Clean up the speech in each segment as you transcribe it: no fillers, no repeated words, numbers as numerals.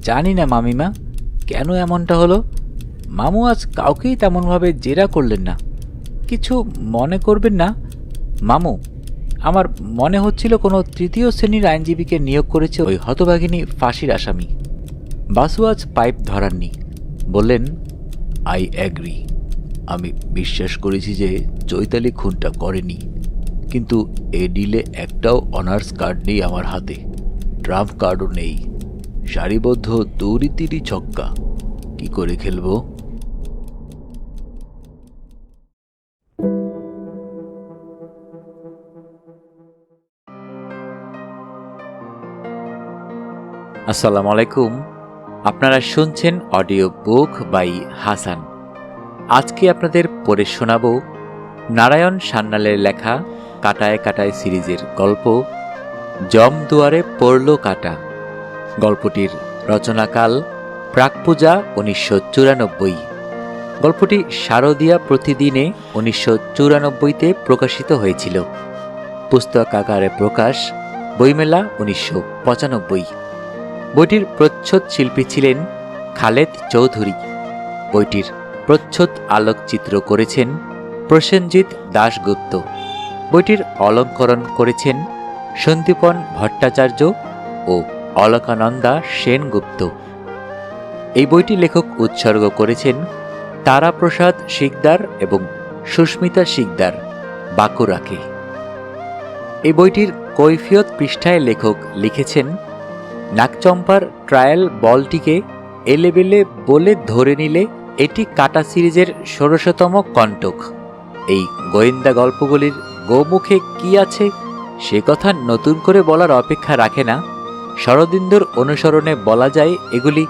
জানি না মামিমা, কেন এমনটা হলো। মামু আজ কাউকেই তেমনভাবে জেরা করলেন না। কিছু মনে করবেন না মামু, আমার মনে হচ্ছিল কোনো তৃতীয় শ্রেণীর আইনজীবীকে নিয়োগ করেছে ওই হতভাগিনী ফাঁসির আসামি। বাসু আজ পাইপ ধরাননি, বললেন, আই অ্যাগ্রি। আমি বিশ্বাস করেছি যে চৈতালি খুনটা করেনি, কিন্তু এ ডিলে একটাও অনার্স কার্ড নেই আমার হাতে, ট্রাম্প কার্ডও নেই। সারিবদ্ধ দৌড়িতিরি ছক্কা, কি করে খেলবো? আসসালামু আলাইকুম। আপনারা শুনছেন অডিও বুক বাই হাসান। আজকে আপনাদের পড়ে শোনাব নারায়ণ সান্যালের লেখা কাটায় কাটায় সিরিজের গল্প জম দুয়ারে পড়ল কাটা। গল্পটির রচনাকাল প্রাকপূজা 1994। গল্পটি শারদীয়া প্রতিদিনে 1994-তে প্রকাশিত হয়েছিল। পুস্তক আকারে প্রকাশ বইমেলা 1995। বইটির প্রচ্ছদ শিল্পী ছিলেন খালেদ চৌধুরী। বইটির প্রচ্ছদ আলোকচিত্র করেছেন প্রসেনজিৎ দাশগুপ্ত। বইটির অলঙ্করণ করেছেন সন্দীপন ভট্টাচার্য ও অলকানন্দা সেনগুপ্ত। এই বইটি লেখক উৎসর্গ করেছেন তারাপ্রসাদ শিকদার এবং সুস্মিতা শিকদার বাঁকুড়াকে। এই বইটির কৈফিয়ত পৃষ্ঠায় লেখক লিখেছেন, নাগচম্পার ট্রায়াল বলটিকে এলেবেলে বলে ধরে নিলে এটি কাটা সিরিজের ১৬০তম কণ্টক। এই গোয়েন্দা গল্পগুলির গোমুখে কি আছে সে কথা নতুন করে বলার অপেক্ষা রাখে না। শরদিন্দুর অনুসরণে বলা যায় এগুলি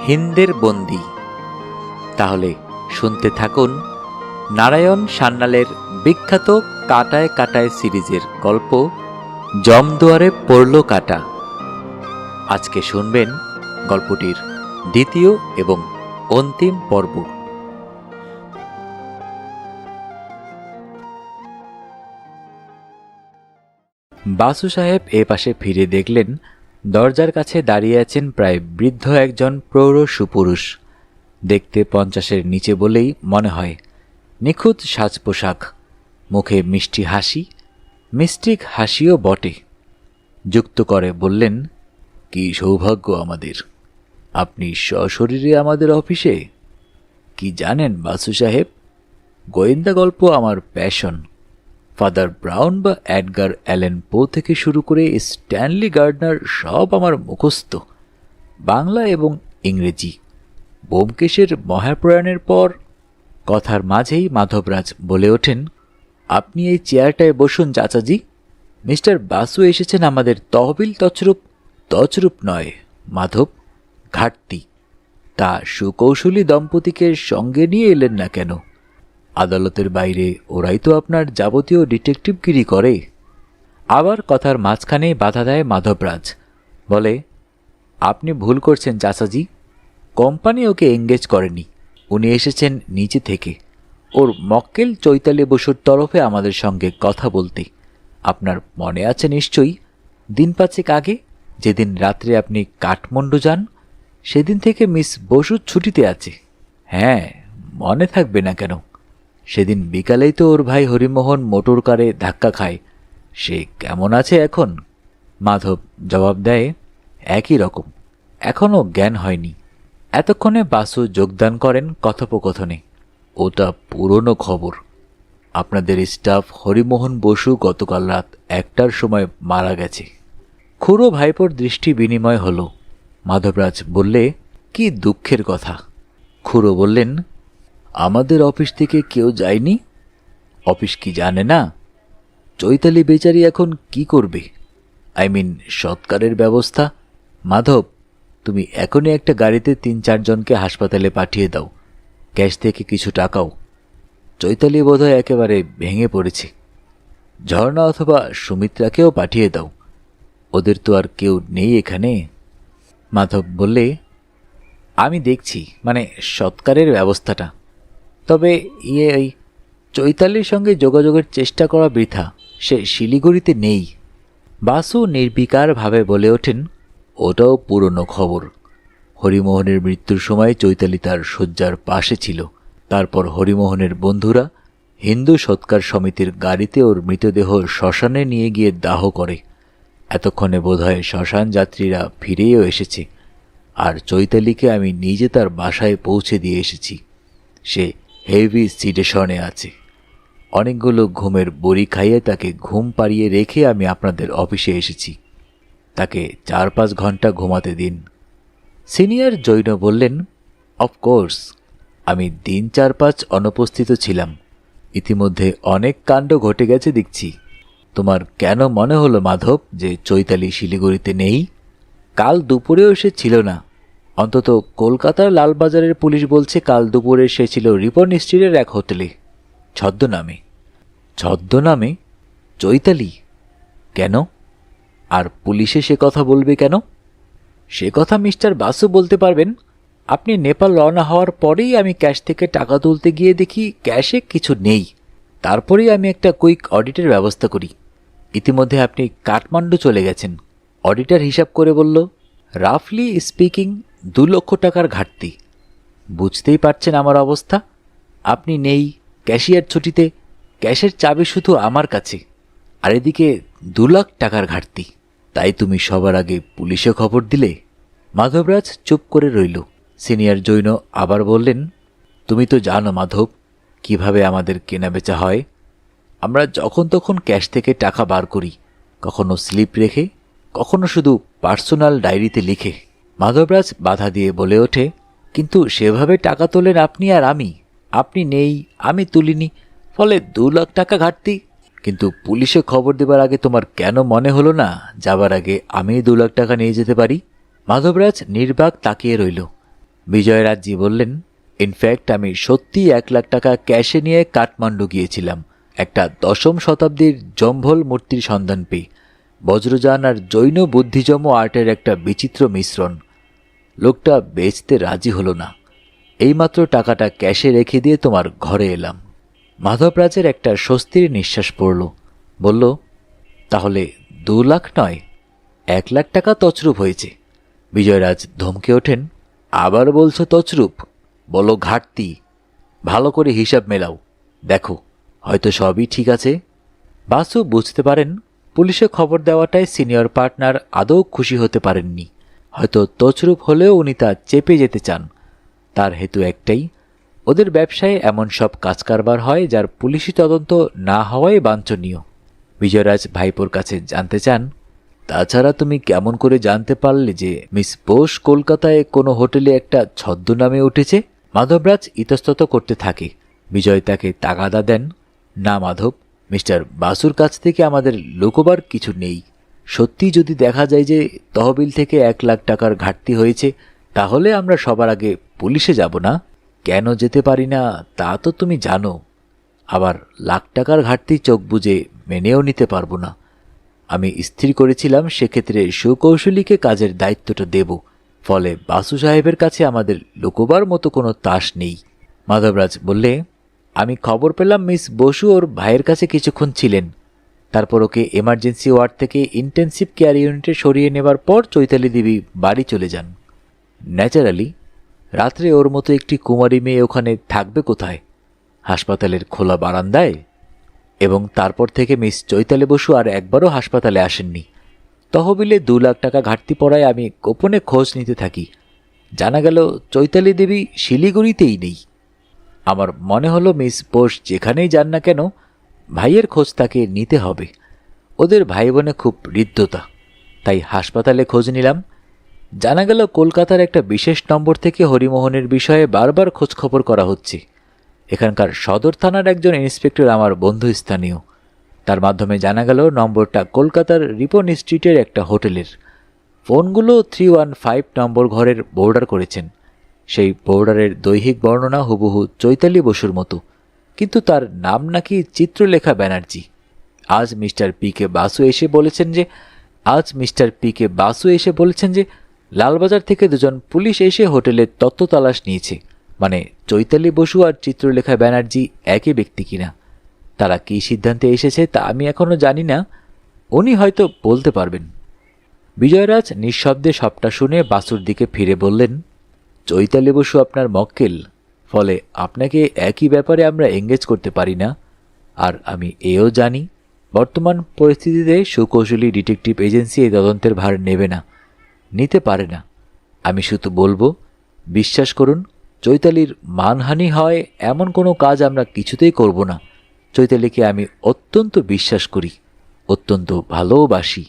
হিন্দের বন্দী। তাহলে শুনতে থাকুন নারায়ণ সান্যালের বিখ্যাত কাটায় কাটায় সিরিজের গল্প জমদুয়ারে পড়ল কাটা। আজকে শুনবেন গল্পটির দ্বিতীয় এবং অন্তিম পর্ব। বাসু সাহেব এ পাশে ফিরে দেখলেন দরজার কাছে দাঁড়িয়ে আছেন প্রায় বৃদ্ধ একজন প্রৌঢ় সুপুরুষ। দেখতে 50-এর নিচে বলেই মনে হয়। নিখুঁত সাজ পোশাক, মুখে মিষ্টি হাসি, মিষ্টিক হাসিও বটে। যুক্ত করে বললেন, কি সৌভাগ্য আমাদের, আপনি সশরীরে আমাদের অফিসে। কি জানেন বাসু সাহেব, গোয়েন্দা গল্প আমার প্যাশন। ফাদার ব্রাউন বা এডগার অ্যালেন পো থেকে শুরু করে স্ট্যানলি গার্ডনার সব আমার মুখস্থ, বাংলা এবং ইংরেজি। ব্যোমকেশের মহাপ্রয়াণের পর। কথার মাঝেই মাধবরাজ বলে ওঠেন, আপনি এই চেয়ারটায় বসুন চাচাজি। মিস্টার বাসু এসেছেন আমাদের তহবিল তছরূপ নয় মাধব, ঘাটতি। তা সুকৌশলী দম্পতিকে সঙ্গে নিয়ে এলেন না কেন? আদালতের বাইরে ওরাই তো আপনার যাবতীয় ডিটেকটিভগিরি করে। আবার কথার মাঝখানে বাধা দেয় মাধবরাজ, বলে, আপনি ভুল করছেন চাচাজি। কোম্পানি ওকে এঙ্গেজ করেনি, উনি এসেছেন নিচে থেকে, ওর মক্কেল চৈতালি বসুর তরফে আমাদের সঙ্গে কথা বলতে। আপনার মনে আছে নিশ্চয়ই, দিন 5 আগে যেদিন রাত্রে আপনি কাঠমান্ডু যান, সেদিন থেকে মিস বসু ছুটিতে আছে। হ্যাঁ, মনে থাকবে না কেন? সেদিন বিকালেই তো ওর ভাই হরিমোহন মোটর কারে ধাক্কা খায়। সে কেমন আছে এখন? মাধব জবাব দেয়, একই রকম, এখনও জ্ঞান হয়নি। এতক্ষণে বাসু যোগদান করেন কথোপকথনে। ওটা পুরনো খবর। আপনাদের স্টাফ হরিমোহন বসু গতকাল রাত 1টার সময় মারা গেছে। খুড়ো ভাইপোর দৃষ্টি বিনিময় হল। মাধবরাজ বললে, কি দুঃখের কথা। খুড়ো বললেন, আমাদের অফিস থেকে কেউ যায়নি? অফিস কি জানে না? চৈতালি বেচারি এখন কি করবে? সৎকারের ব্যবস্থা। মাধব, তুমি এখনই একটা গাড়িতে 3-4 জনকে হাসপাতালে পাঠিয়ে দাও, ক্যাশ থেকে কিছু টাকাও। চৈতালি বোধহয় একেবারে ভেঙে পড়েছে। ঝর্ণা অথবা সুমিত্রাকেও পাঠিয়ে দাও, ওদের তো আর কেউ নেই এখানে। মাধব বললে, আমি দেখছি, সৎকারের ব্যবস্থাটা। তবে ওই চৈতালির সঙ্গে যোগাযোগের চেষ্টা করা বৃথা, সে শিলিগুড়িতে নেই। বাসু নির্বিকারভাবে বলে ওঠেন, ওটাও পুরনো খবর। হরিমোহনের মৃত্যুর সময় চৈতালি তার শয্যার পাশে ছিল। তারপর হরিমোহনের বন্ধুরা হিন্দু সৎকার সমিতির গাড়িতে ওর মৃতদেহ শ্মশানে নিয়ে গিয়ে দাহ করে। এতক্ষণে বোধহয় শ্মশান যাত্রীরা ফিরেও এসেছে, আর চৈতালিকে আমি নিজে তার বাসায় পৌঁছে দিয়ে এসেছি। সে হেভি সিডেশনে আছে। অনেকগুলো ঘুমের বড়ি খাইয়ে তাকে ঘুম পাড়িয়ে রেখে আমি আপনাদের অফিসে এসেছি। তাকে 4-5 ঘন্টা ঘুমাতে দিন। সিনিয়র জৈন বললেন, অফকোর্স। আমি দিন 4-5 অনুপস্থিত ছিলাম। ইতিমধ্যে অনেক কাণ্ড ঘটে গেছে দেখছি। তোমার কেন মনে হলো মাধব যে চৈতালি শিলিগুড়িতে নেই? কাল দুপুরেও সে ছিল না। অন্তত কলকাতার লালবাজারের পুলিশ বলছে কাল দুপুরে সে ছিল রিপন স্ট্রিটের এক হোটেলে, ছদ্মনামে। ছদ্মনামে? চৈতালি? কেন? আর পুলিশে সে কথা বলবে কেন? সে কথা মিস্টার বাসু বলতে পারবেন। আপনি নেপাল রওনা হওয়ার পরেই আমি ক্যাশ থেকে টাকা তুলতে গিয়ে দেখি ক্যাশে কিছু নেই। তারপরেই আমি একটা কুইক অডিটের ব্যবস্থা করি। ইতিমধ্যে আপনি কাঠমান্ডু চলে গেছেন। অডিটার হিসাব করে বলল, রাফলি স্পিকিং 2 লক্ষ টাকার ঘাটতি। বুঝতেই পারছেন আমার অবস্থা। আপনি নেই, ক্যাশিয়ার ছুটিতে, ক্যাশের চাবি শুধু আমার কাছে, আর এদিকে 2 লাখ টাকার ঘাটতি। তাই তুমি সবার আগে পুলিশে খবর দিলে? মাধবরাজ চুপ করে রইল। সিনিয়র জৈন আবার বললেন, তুমি তো জানো মাধব, কিভাবে আমাদের কেনাবেচা হয়। আমরা যখন তখন ক্যাশ থেকে টাকা বার করি, কখনো স্লিপ রেখে, কখনো শুধু পার্সোনাল ডায়েরিতে লিখে। মাধবরাজ বাধা দিয়ে বলে ওঠে, কিন্তু সেভাবে টাকা তোলেন আপনি আর আমি। আপনি নেই, আমি তুলিনি, ফলে 2 লাখ টাকা ঘাটতি। কিন্তু পুলিশে খবর দেবার আগে তোমার কেন মনে হলো না যাবার আগে আমি 2 লাখ টাকা নিয়ে যেতে পারি? মাধবরাজ নির্বাক তাকিয়ে রইল। বিজয়রাজজি বললেন, ইনফ্যাক্ট আমি সত্যি 1 লাখ টাকা ক্যাশে নিয়ে কাঠমান্ডু গিয়েছিলাম একটা 10ম শতাব্দীর জম্ভল মূর্তির সন্ধান পেয়ে। বজ্রযান আর জৈন বুদ্ধিজম আর্টের একটা বিচিত্র মিশ্রণ। লোকটা বেচতে রাজি হলো না। এইমাত্র টাকাটা ক্যাশে রেখে দিয়ে তোমার ঘরে এলাম। মাধবরাজের একটা স্বস্তির নিঃশ্বাস পড়ল। বলল, তাহলে 2 লাখ নয়, 1 লাখ টাকা তছরূপ হয়েছে। বিজয়রাজ ধমকে ওঠেন, আবার বলছো তছরূপ? বলো ঘাটতি। ভালো করে হিসাব মেলাও, দেখো হয়তো সবই ঠিক আছে। বাসু বুঝতে পারেন পুলিশে খবর দেওয়াটায় সিনিয়র পার্টনার আদৌ খুশি হতে পারেননি। হয়তো তছরূপ হলেও উনি তা চেপে যেতে চান। তার হেতু একটাই, ওদের ব্যবসায় এমন সব কাজকারবার হয় যার পুলিশি তদন্ত না হওয়াই বাঞ্ছনীয়। বিজয়রাজ ভাইপোর কাছে জানতে চান, তাছাড়া তুমি কেমন করে জানতে পারলে যে মিস বোস কলকাতায় কোনো হোটেলে একটা ছদ্মনামে উঠেছে? মাধবরাজ ইতস্তত করতে থাকে। বিজয় তাকে তাগাদা দেন, না মাধব, মিস্টার বাসুর কাছ থেকে আমাদের লুকোবার কিছু নেই। সত্যি যদি দেখা যায় যে তহবিল থেকে 1 লাখ টাকার ঘাটতি হয়েছে, তাহলে আমরা সবার আগে পুলিশে যাব না? কেন যেতে পারি না তা তো তুমি জানো। আবার লাখ টাকার ঘাটতি চোখ বুজে মেনেও নিতে পারবো না। আমি স্থির করেছিলাম সেক্ষেত্রে সুকৌশলীকে কাজের দায়িত্বটা দেব। ফলে বাসু সাহেবের কাছে আমাদের লুকোবার মতো কোনো তাস নেই। মাধবরাজ বললে, আমি খবর পেলাম মিস বসু ওর ভাইয়ের কাছে কিছুক্ষণ ছিলেন। তারপর ওকে এমার্জেন্সি ওয়ার্ড থেকে ইন্টেন্সিভ কেয়ার ইউনিটে সরিয়ে নেবার পর চৈতালি দেবী বাড়ি চলে যান। ন্যাচারালি রাত্রে ওর মতো একটি কুমারী মেয়ে ওখানে থাকবে কোথায়? হাসপাতালের খোলা বারান্দায়। এবং তারপর থেকে মিস চৈতালি বসু আর একবারও হাসপাতালে আসেননি। তহবিলে 2 লাখ টাকা ঘাটতি পড়ায় আমি গোপনে খোঁজ নিতে থাকি। জানা গেল চৈতালি দেবী শিলিগুড়িতেই নেই। আমার মনে হলো মিস বোস যেখানেই যান না কেন ভাইয়ের খোঁজ তাকে নিতে হবে। ওদের ভাই বোনে খুব হৃদ্যতা, তাই হাসপাতালে খোঁজ নিলাম। জানা গেল কলকাতার একটা বিশেষ নম্বর থেকে হরিমোহনের বিষয়ে বারবার খোঁজখবর করা হচ্ছে। এখানকার সদর থানার একজন ইন্সপেক্টর আমার বন্ধু স্থানীয়। তার মাধ্যমে জানা গেল নম্বরটা কলকাতার রিপন স্ট্রিটের একটা হোটেলের। ফোনগুলো 315 নম্বর ঘরের বোর্ডার করেছেন। সেই বোর্ডারের দৈহিক বর্ণনা হুবহু চৈতালি বসুর মতো, কিন্তু তার নাম নাকি চিত্রলেখা ব্যানার্জি। আজ মিস্টার পি কে বাসু এসে বলেছেন যে লালবাজার থেকে 2 জন পুলিশ এসে হোটেলের তত্ত্ব তালাশ নিয়েছে। মানে চৈতালি বসু আর চিত্রলেখা ব্যানার্জি একই ব্যক্তি কিনা। তারা কী সিদ্ধান্তে এসেছে তা আমি এখনো জানি না। উনি হয়তো বলতে পারবেন। বিজয়রাজ নিঃশব্দে সবটা শুনে বাসুর দিকে ফিরে বললেন, চৈতালি বসু আপনার মক্কেল, ফলে আপনাকে একই ব্যাপারে আমরা এঙ্গেজ করতে পারি না। আর আমি এও জানি বর্তমান পরিস্থিতিতে সুকৌশলী ডিটেকটিভ এজেন্সি এই তদন্তের ভার নেবে না, নিতে পারে না। আমি শুধু বলবো, বিশ্বাস করুন, চৈতালির মানহানি হয় এমন কোনো কাজ আমরা কিছুতেই করব না। চৈতালিকে আমি অত্যন্ত বিশ্বাস করি, অত্যন্ত ভালোবাসি।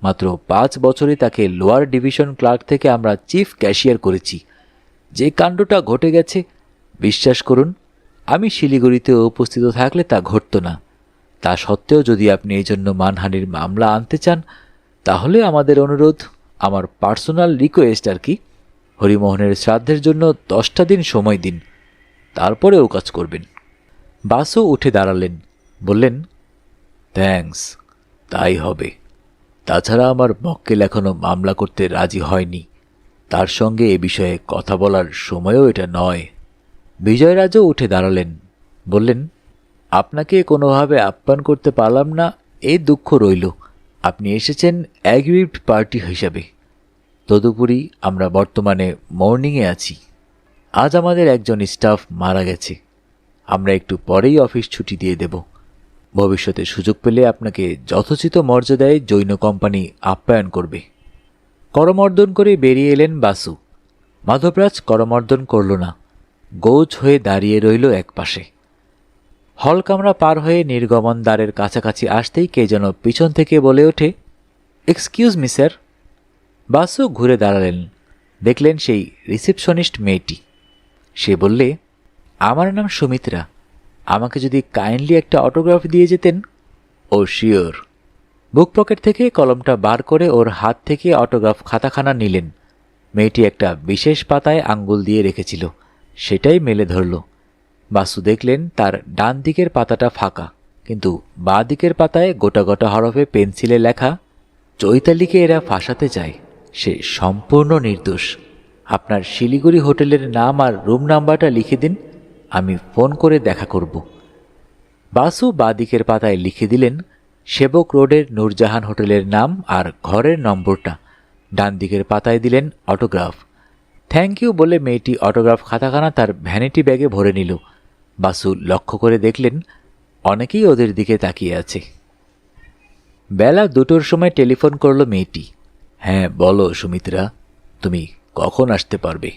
মাত্র 5 বছরে তাকে লোয়ার ডিভিশন ক্লার্ক থেকে আমরা চিফ ক্যাশিয়ার করেছি। যে কাণ্ডটা ঘটে গেছে, বিশ্বাস করুন, আমি শিলিগুড়িতে উপস্থিত থাকলে তা ঘটত না। তা সত্ত্বেও যদি আপনি এই জন্য মানহানির মামলা আনতে চান, তাহলে আমাদের অনুরোধ, আমার পার্সোনাল রিকোয়েস্ট আর কি, হরিমোহনের শ্রাদ্ধের জন্য 10টা দিন সময় দিন, তারপরে ও কাজ করবেন। বাসু উঠে দাঁড়ালেন, বললেন, থ্যাঙ্কস, তাই হবে। তাছাড়া আমার মক্কেল এখনো মামলা করতে রাজি হয়নি, তার সঙ্গে এ বিষয়ে কথা বলার সময়ও এটা নয়। বিজয়রাজও উঠে দাঁড়ালেন, বললেন, আপনাকে কোনোভাবে আপ্যায়ন করতে পারলাম না, এই দুঃখ রইল। আপনি এসেছেন অ্যাগ্রিভড পার্টি হিসাবে। তদুপরি আমরা বর্তমানে মর্নিংয়ে আছি। আজ আমাদের একজন স্টাফ মারা গেছে। আমরা একটু পরেই অফিস ছুটি দিয়ে দেব। ভবিষ্যতে সুযোগ পেলে আপনাকে যথোচিত মর্যাদায় জৈন কোম্পানি আপ্যায়ন করবে। করমর্দন করে বেরিয়ে এলেন বাসু। মাধবরাজ করমর্দন করল না, গৌজ হয়ে দাঁড়িয়ে রইল একপাশে। হল কামরা পার হয়ে নির্গমন দ্বারের কাছাকাছি আসতেই কে যেন পিছন থেকে বলে ওঠে, এক্সকিউজ মি স্যার। বাসু ঘুরে দাঁড়ালেন, দেখলেন সেই রিসেপশনিস্ট মেয়েটি। সে বললে, আমার নাম সুমিত্রা, আমাকে যদি কাইন্ডলি একটা অটোগ্রাফ দিয়ে যেতেন। ও শিওর। বুক পকেট থেকে কলমটা বার করে ওর হাত থেকে অটোগ্রাফ খাতাখানা নিলেন। মেয়েটি একটা বিশেষ পাতায় আঙ্গুল দিয়ে রেখেছিল, সেটাই মেলে ধরল। বাসু দেখলেন তার ডান দিকের পাতাটা ফাঁকা, কিন্তু বাঁ দিকের পাতায় গোটা গোটা হরফে পেন্সিলে লেখা, চৈতালিকে এরা ফাঁসাতে চায়, সে সম্পূর্ণ নির্দোষ। আপনার শিলিগুড়ি হোটেলের নাম আর রুম নাম্বারটা লিখে দিন, আমি ফোন করে দেখা করব। বাসু বাঁ দিকের পাতায় লিখে দিলেন সেবক রোডের নূরজাহান হোটেলের নাম আর ঘরের নম্বরটা। ডান দিকের পাতায় দিলেন অটোগ্রাফ। থ্যাংক ইউ বলে মেয়েটি অটোগ্রাফ খাতাখানা তার ভ্যানিটি ব্যাগে ভরে নিল। বাসু লক্ষ্য করে দেখলেন অনেকেই ওদের দিকে তাকিয়ে আছে। বেলা 2টোর সময় টেলিফোন করল মেয়েটি। হ্যাঁ বলো সুমিত্রা, তুমি কখন আসতে পারবে?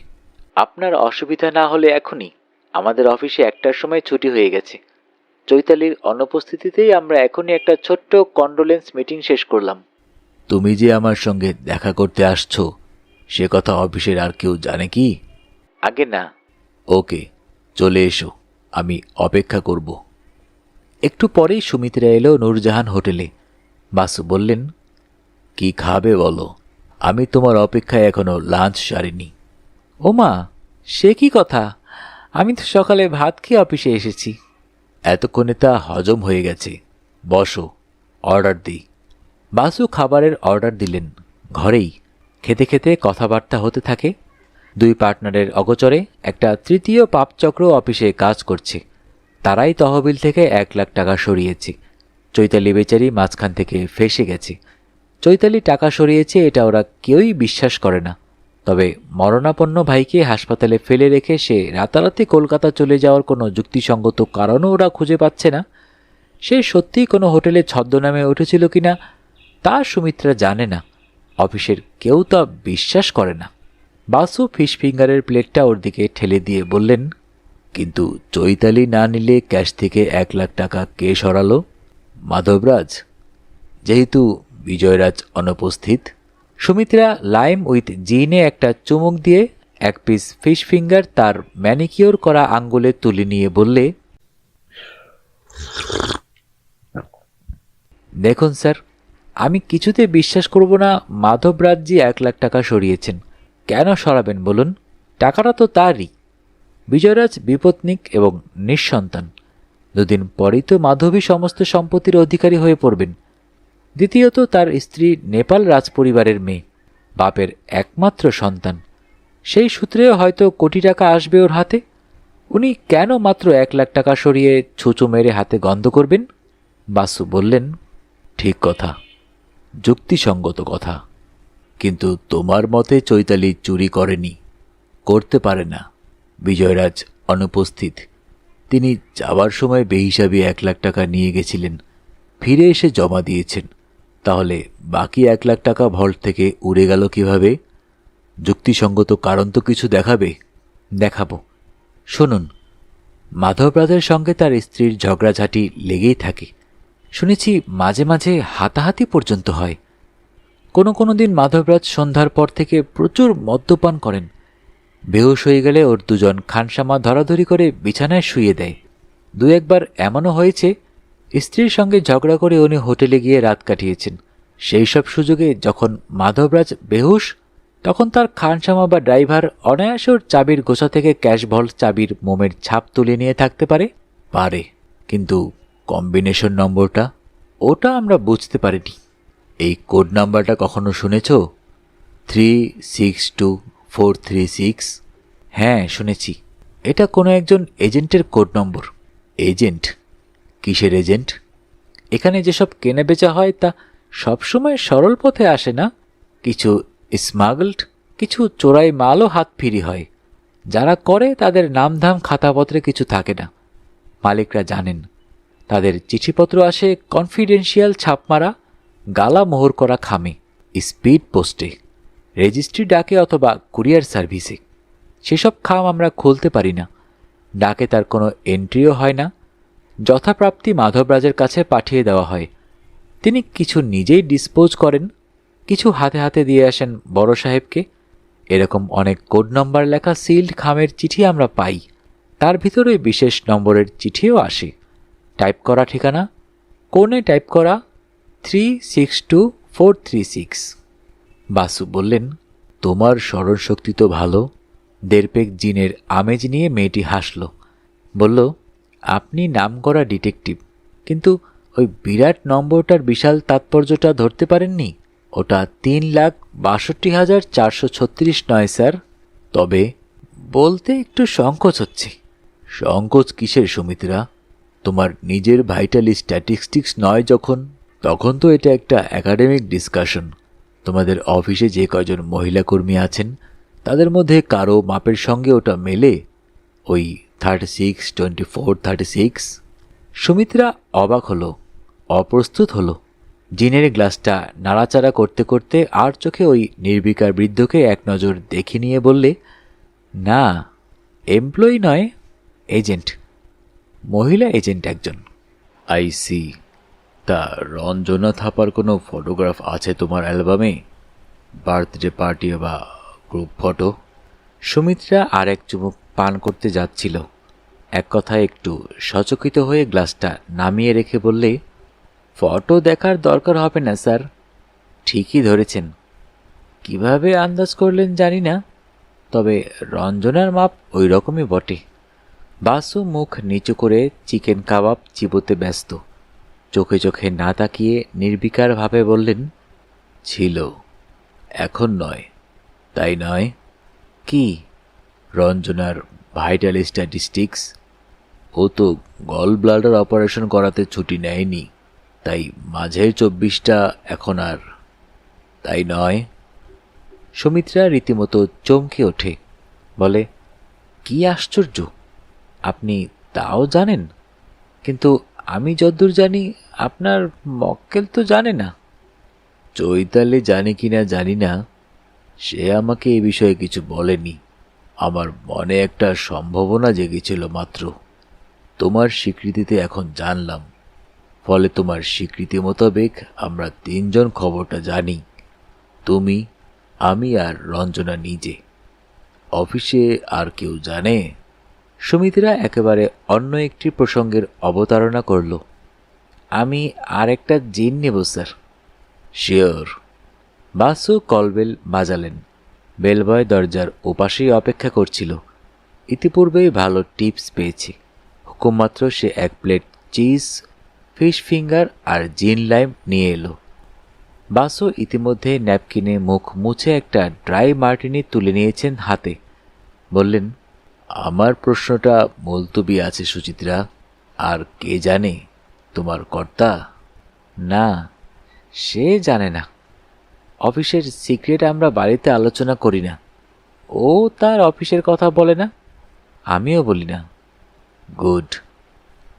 আপনার অসুবিধা না হলে এখনই। আমাদের অফিসে 1টার সময় ছুটি হয়ে গেছে। চৈতালির অনুপস্থিতিতেই আমরা এখনই একটা ছোট্ট কন্ডোলেন্স মিটিং শেষ করলাম। তুমি যে আমার সঙ্গে দেখা করতে আসছো, সে কথা অফিসের আর কেউ জানে কি? আগে না। ওকে, চলে এসো, আমি অপেক্ষা করব। একটু পরেই সুমিত্রা এলো নূরজাহান হোটেলে। বাসু বললেন, কি খাবে বলো? আমি তোমার অপেক্ষায় এখনো লাঞ্চ সারিনি। ওমা, সে কি কথা? আমি তো সকালে ভাত খেয়ে অফিসে এসেছি। এতক্ষণে তা হজম হয়ে গেছে, বসো, অর্ডার দিই। বাসু খাবারের অর্ডার দিলেন। ঘরেই খেতে খেতে কথাবার্তা হতে থাকে। 2 পার্টনারের অগোচরে একটা তৃতীয় পাপচক্র অফিসে কাজ করছে। তারাই তহবিল থেকে 1 লাখ টাকা সরিয়েছে। চৈতালি বেচারি মাঝখান থেকে ফেঁসে গেছে। চৈতালি টাকা সরিয়েছে এটা ওরা কেউই বিশ্বাস করে না। তবে মরণাপন্ন ভাইকে হাসপাতালে ফেলে রেখে সে রাতারাতি কলকাতা চলে যাওয়ার কোনো যুক্তিসঙ্গত কারণও ওরা খুঁজে পাচ্ছে না। সে সত্যিই কোনো হোটেলে ছদ্মনামে উঠেছিল কিনা তা সুমিত্রা জানে না। অফিসের কেউ তা বিশ্বাস করে না। বাসু ফিশ ফিঙ্গারের প্লেটটা ওর দিকে ঠেলে দিয়ে বললেন, কিন্তু চৈতালি না নিলে ক্যাশ থেকে 1 লাখ টাকা কে সরালো? মাধবরাজ, যেহেতু বিজয়রাজ অনুপস্থিত। সুমিত্রা লাইম উইথ জিনে একটা চুমুক দিয়ে 1 পিস ফিশ ফিঙ্গার তার ম্যানিকিওর করা আঙ্গুলে তুলে নিয়ে বললে, দেখুন স্যার, আমি কিছুতে বিশ্বাস করব না মাধবরাজজি 1 লাখ টাকা সরিয়েছেন। কেন সরাবেন বলুন? টাকাটা তো তারই। বিজয়রাজ বিপত্নিক এবং নিঃসন্তান। 2 দিন পরেই তো মাধবী সমস্ত সম্পত্তির অধিকারী হয়ে পড়বেন। দ্বিতীয়ত তার স্ত্রী নেপাল রাজপরিবারের মেয়ে, বাপের একমাত্র সন্তান। সেই সূত্রেও হয়তো কোটি টাকা আসবে ওর হাতে। উনি কেন মাত্র 1 লাখ টাকা সরিয়ে ছুঁচো মেরে হাতে গন্ধ করবেন? বাসু বললেন, ঠিক কথা, যুক্তিসঙ্গত কথা। কিন্তু তোমার মতে চৈতালি চুরি করেনি, করতে পারে না। বিজয়রাজ অনুপস্থিত। তিনি যাওয়ার সময় বেহিসাবি 1 লাখ টাকা নিয়ে গেছিলেন, ফিরে এসে জমা দিয়েছেন। তাহলে বাকি 1 লাখ টাকা ভল্ট থেকে উড়ে গেল কিভাবে? যুক্তিসঙ্গত কারণ তো কিছু দেখাবে। দেখাবো, শুনুন। মাধবরাজের সঙ্গে তার স্ত্রীর ঝগড়াঝাঁটি লেগেই থাকে। শুনেছি মাঝে মাঝে হাতাহাতি পর্যন্ত হয়। কোনো দিন মাধবরাজ সন্ধ্যার পর থেকে প্রচুর মদ্যপান করেন। বেহুশ হয়ে গেলে ওর দুজন খানসামা ধরাধরি করে বিছানায় শুইয়ে দেয়। 2-1 বার এমনও হয়েছে স্ত্রীর সঙ্গে ঝগড়া করে উনি হোটেলে গিয়ে রাত কাটিয়েছেন। সেই সব সুযোগে যখন মাধবরাজ বেহুশ, তখন তার খানসামা বা ড্রাইভার অনায়াসে ওর চাবির গোছা থেকে ক্যাশ ভল্ট চাবির মোমের ছাপ তুলে নিয়ে থাকতে পারে, কিন্তু কম্বিনেশন নম্বরটা, ওটা আমরা বুঝতে পারিনি। এই কোড নাম্বারটা কখনো শুনেছ? 362436। হ্যাঁ, শুনেছি। এটা কোনো একজন এজেন্টের কোড নম্বর। এজেন্ট? কিসের এজেন্ট? এখানে যেসব কেনাবেচা হয় তা সবসময় সরল পথে আসে না। কিছু স্মাগলড, কিছু চোরাই মালও হাত ফিরি হয়। যারা করে তাদের নামধাম খাতাপত্রে কিছু থাকে না। মালিকরা জানেন। তাদের চিঠিপত্র আসে কনফিডেন্সিয়াল ছাপমারা, গালা মোহর করা খামে, স্পিড পোস্টে, রেজিস্ট্রি ডাকে অথবা কুরিয়ার সার্ভিসে। সেসব খাম আমরা খুলতে পারি না। ডাকে তার কোনো এন্ট্রিও হয় না। যথাপ্রাপ্তি মাধবরাজের কাছে পাঠিয়ে দেওয়া হয়। তিনি কিছু নিজেই ডিসপোজ করেন, কিছু হাতে হাতে দিয়ে আসেন বড় সাহেবকে। এরকম অনেক কোড নম্বর লেখা সিল্ড খামের চিঠি আমরা পাই। তার ভিতরে বিশেষ নম্বরের চিঠিও আসে। টাইপ করা ঠিকানা, কোণে টাইপ করা 362436। বাসু বললেন, তোমার স্মরণশক্তি তো ভালো। 1.5 পেগ জিনের আমেজ নিয়ে মেয়েটি হাসল। বলল, আপনি নামকরা ডিটেকটিভ, কিন্তু ওই বিরাট নম্বরটার বিশাল তাৎপর্যটা ধরতে পারেননি। ওটা 3,62,436 নয় স্যার। তবে বলতে একটু সংকোচ হচ্ছে। সংকোচ কিসের সুমিত্রা? তোমার নিজের ভাইটাল স্ট্যাটিস্টিক্স নয় যখন, তখন তো এটা একটা একাডেমিক ডিসকাশন। তোমাদের অফিসে যে কয়জন মহিলা কর্মী আছেন তাদের মধ্যে কারো মাপের সঙ্গে ওটা মেলে? ওই 36, 24, 36। সুমিত্রা অবাক হলো, অপ্রস্তুত হলো। জিনের গ্লাসটা নাড়াচাড়া করতে করতে আর চোখে ওই নির্বিকার বৃদ্ধকে এক নজর দেখে নিয়ে বললে, না, এমপ্লয়ি নয়, এজেন্ট, মহিলা এজেন্ট একজন। I see. তা রঞ্জনা থাপার কোনো ফটোগ্রাফ আছে তোমার অ্যালবামে? বার্থডে পার্টি বা গ্রুপ ফটো? সুমিত্রা আর এক চুমুক পান করতে যাচ্ছিল। এক কথায় একটু সচকিত হয়ে গ্লাসটা নামিয়ে রেখে বললে, ফটো দেখার দরকার হবে না স্যার। ঠিকই ধরেছেন। কিভাবে আন্দাজ করলেন জানি না, তবে রঞ্জনার মাপ ওই রকমই বটে। বাসু মুখ নিচু করে চিকেন কাবাব চিবোতে ব্যস্ত। চোখে চোখে না তাকিয়ে নির্বিকারভাবে বললেন, ছিল, এখন নয়। তাই নয়? কি? রঞ্জনার ভাইটাল স্ট্যাটিস্টিক্স। ও তো গল ব্লাডার অপারেশন করাতে ছুটি নেয়নি, তাই মাঝের 24টা এখন আর। তাই নয়? সুমিত্রা রীতিমতো চমকে ওঠে, বলে, কি আশ্চর্য! আপনি তাও জানেন? কিন্তু আমি যদ্দূর জানি আপনার মক্কেল তো জানে না। চৈতালি জানি কিনা জানি না, সে আমাকে এ বিষয়ে কিছু বলেনি। আমার মনে একটা সম্ভাবনা জেগেছিল মাত্র। তোমার স্বীকৃতিতে এখন জানলাম। ফলে তোমার স্বীকৃতি মোতাবেক আমরা 3 জন খবরটা জানি, তুমি, আমি আর রঞ্জনা নিজে। অফিসে আর কেউ জানে? সুমিত্রা একেবারে অন্য একটি প্রসঙ্গের অবতারণা করল। আমি আর একটা জিন নেব স্যার। শিওর? বাসু কলবেল বাজালেন। বেলবয় দরজার ওপাশেই অপেক্ষা করছিল। ইতিপূর্বেই ভালো টিপস পেয়েছে। হুকুম মাত্র সে 1 প্লেট চিজ, ফিশ ফিঙ্গার আর জিন লাইম নিয়ে এলো। বাসু ইতিমধ্যে ন্যাপকিনে মুখ মুছে একটা ড্রাই মার্টিনি তুলে নিয়েছেন হাতে। বললেন, আমার প্রশ্নটা মুলতবি আছে সুচিত্রা। আর কে জানে? তোমার কর্তা? না, সে জানে না। অফিসের সিক্রেট আমরা বাড়িতে আলোচনা করি না। ও তার অফিসের কথা বলে না, আমিও বলি না। গুড।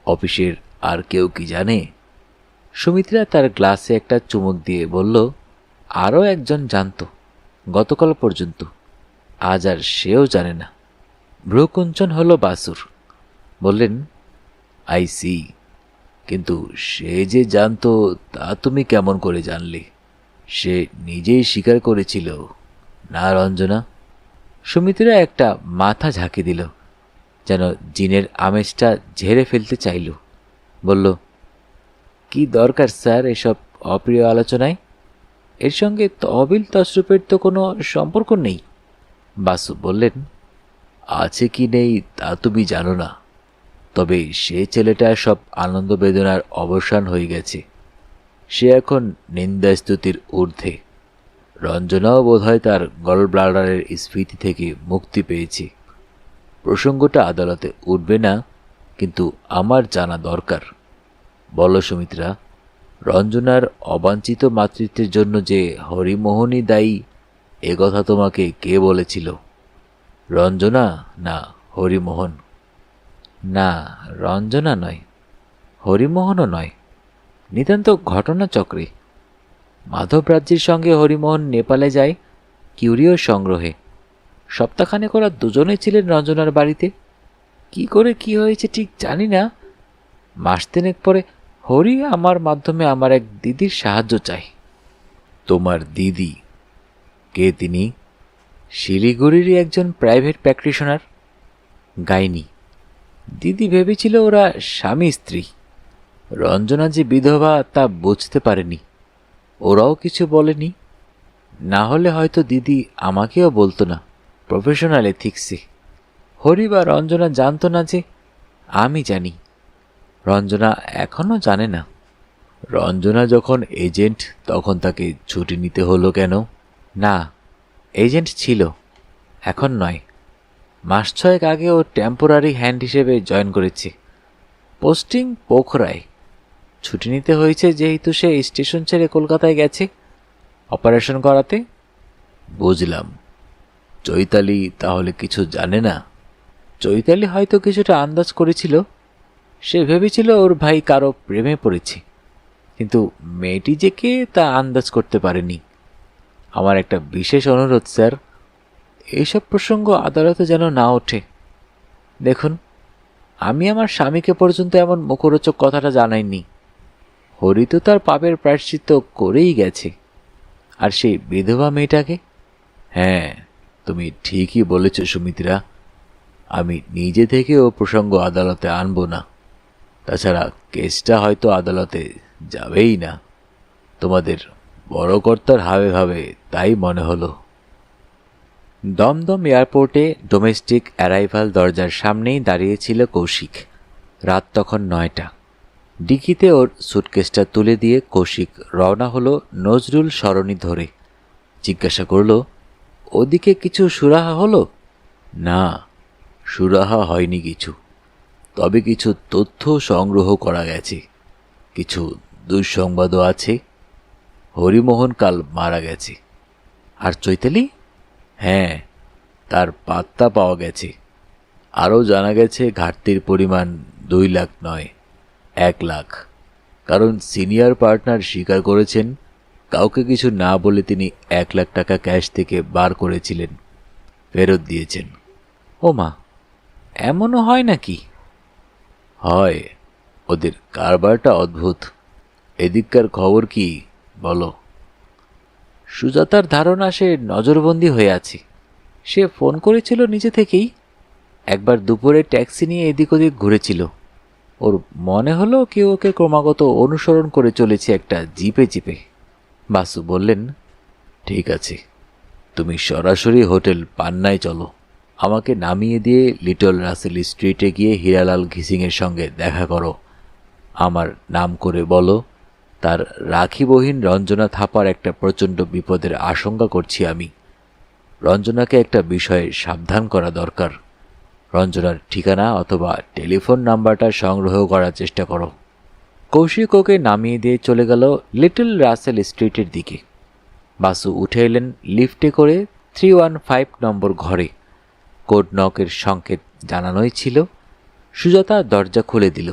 অফিসের আর কেউ কি জানে? সুমিত্রা তার গ্লাসে একটা চুমুক দিয়ে বলল, আরও একজন জানত, গতকাল পর্যন্ত। আজ আর সেও জানে না। ভ্রুকুঞ্চন হলো বাসুর। বললেন, আই সি। কিন্তু সে যে জানত তা তুমি কেমন করে জানলে? সে নিজেই স্বীকার করেছিল না রঞ্জনা? সুমিত্রা একটা মাথা ঝাঁকি দিল, যেন জিনের আমেজটা ঝেড়ে ফেলতে চাইল। বলল, কি দরকার স্যার এসব অপ্রিয় আলোচনায়? এর সঙ্গে তহবিল তসরুপের তো কোনো সম্পর্ক নেই। বাসু বললেন, আছে কি নেই তা তুমি জানো না, তবে সে ছেলেটা সব আনন্দ বেদনার অবসান হয়ে গেছে। সে এখন নিন্দাস্তুতির ঊর্ধ্বে। রঞ্জনাও বোধহয় তার গল ব্লাডারের স্ফীতি থেকে মুক্তি পেয়েছে। প্রসঙ্গটা আদালতে উঠবে না, কিন্তু আমার জানা দরকার। বলো সুমিত্রা, রঞ্জনার অবাঞ্ছিত মাতৃত্বের জন্য যে হরিমোহনই দায়ী, একথা তোমাকে কে বলেছিল? রঞ্জনা না হরিমোহন? না, রঞ্জনা নয়, হরিমোহনও নয়। নিতান্ত ঘটনাচক্রে মাধবরাজ্যের সঙ্গে হরিমোহন নেপালে যায় কিউরিও সংগ্রহে। সপ্তাহখানেক ওরা দুজনে ছিলেন রঞ্জনার বাড়িতে। কি করে কি হয়েছে ঠিক জানি না। মাস তিনেক পরে হরি আমার মাধ্যমে আমার এক দিদির সাহায্য চাই। তোমার দিদি? কে তিনি? শিলিগুড়িরই একজন প্রাইভেট প্র্যাকটিশনার, গাইনি। দিদি ভেবেছিল ওরা স্বামী স্ত্রী। রঞ্জনা যে বিধবা তা বুঝতে পারেনি, ওরাও কিছু বলেনি। না হলে হয়তো দিদি আমাকেও বলতো না। প্রফেশনাল এথিক্সে হরি বা রঞ্জনা জানতো না যে আমি জানি। রঞ্জনা এখনও জানে না। রঞ্জনা যখন এজেন্ট তখন তাকে ছুটি নিতে হলো কেন? না, এজেন্ট ছিল, এখন নয়। মাস ছয়েক আগে ও টেম্পোরারি হ্যান্ড হিসেবে জয়েন করেছে। পোস্টিং পোখরায়। ছুটি নিতে হয়েছে যেহেতু সে স্টেশন ছেড়ে কলকাতায় গেছে অপারেশন করাতে। বুঝলাম। চৈতালি তাহলে কিছু জানে না? চৈতালি হয়তো কিছুটা আন্দাজ করেছিল। সে ভেবেছিল ওর ভাই কারো প্রেমে পড়েছে, কিন্তু মেয়েটি যে কে তা আন্দাজ করতে পারেনি। আমার একটা বিশেষ অনুরোধ স্যার, এইসব প্রসঙ্গ আদালতে যেন না ওঠে। দেখুন, আমি আমার স্বামীকে পর্যন্ত এমন মুখরোচক কথাটা জানাইনি। হরি তো তার পাপের প্রায়শ্চিত্ত করেই গেছে। আর সেই বিধবা মেয়েটাকে? হ্যাঁ, তুমি ঠিকই বলেছ সুমিত্রা। আমি নিজে থেকে ও প্রসঙ্গ আদালতে আনব না। তাছাড়া কেসটা হয়তো আদালতে যাবেই না। তোমাদের বড় কর্তার হাবে ভাবে তাই মনে হলো। দমদম এয়ারপোর্টে ডোমেস্টিক অ্যারাইভাল দরজার সামনেই দাঁড়িয়েছিল কৌশিক। রাত তখন 9টা। ডিকিতে ওর সুটকেসটা তুলে দিয়ে কৌশিক রওনা হলো নজরুল সরণি ধরে। জিজ্ঞাসা করল, ওদিকে কিছু সুরাহা হলো? না, সুরাহা হয়নি কিছু, তবে কিছু তথ্য সংগ্রহ করা গেছে। কিছু দুঃসংবাদও আছে। হরিমোহন কাল মারা গেছে। আর চৈতালি? হ্যাঁ, তার পাত্তা পাওয়া গেছে। আরও জানা গেছে ঘাটতির পরিমাণ 2 লাখ নয়, 1 লাখ। কারণ সিনিয়র পার্টনার স্বীকার করেছেন কাউকে কিছু না বলে তিনি 1 লাখ টাকা ক্যাশ থেকে বার করেছিলেন, ফেরত দিয়েছেন। ও মা, এমনও হয় নাকি? হয়। ওদের কারবারটা অদ্ভুত। এদিককার খবর কি বলো? সুজাতার ধারণা সে নজরবন্দি হয়ে আছে। সে ফোন করেছিল নিজে থেকেই। একবার দুপুরে ট্যাক্সি নিয়ে এদিক ওদিক ঘুরেছিল। ওর মনে হলো কেউ ওকে ক্রমাগত অনুসরণ করে চলেছে একটা জিপে জিপে। বাসু বললেন, ঠিক আছে, তুমি সরাসরি হোটেল পান্নায় চলো। আমাকে নামিয়ে দিয়ে লিটল রাসেল স্ট্রিটে গিয়ে হীরালাল ঘিসিংয়ের সঙ্গে দেখা করো। আমার নাম করে বলো, তার রাখিবহীন রঞ্জনা থাপার একটা প্রচণ্ড বিপদের আশঙ্কা করছি আমি। রঞ্জনাকে একটা বিষয়ে সাবধান করা দরকার। রঞ্জনার ঠিকানা অথবা টেলিফোন নাম্বারটা সংগ্রহ করার চেষ্টা করো। কৌশিক ওকে নামিয়ে দিয়ে চলে গেল লিটল রাসেল স্ট্রিটের দিকে। বাসু উঠে এলেন লিফটে করে 315 নম্বর ঘরে। কোড নকের সংকেত জানানোই ছিল। সুজাতা দরজা খুলে দিল।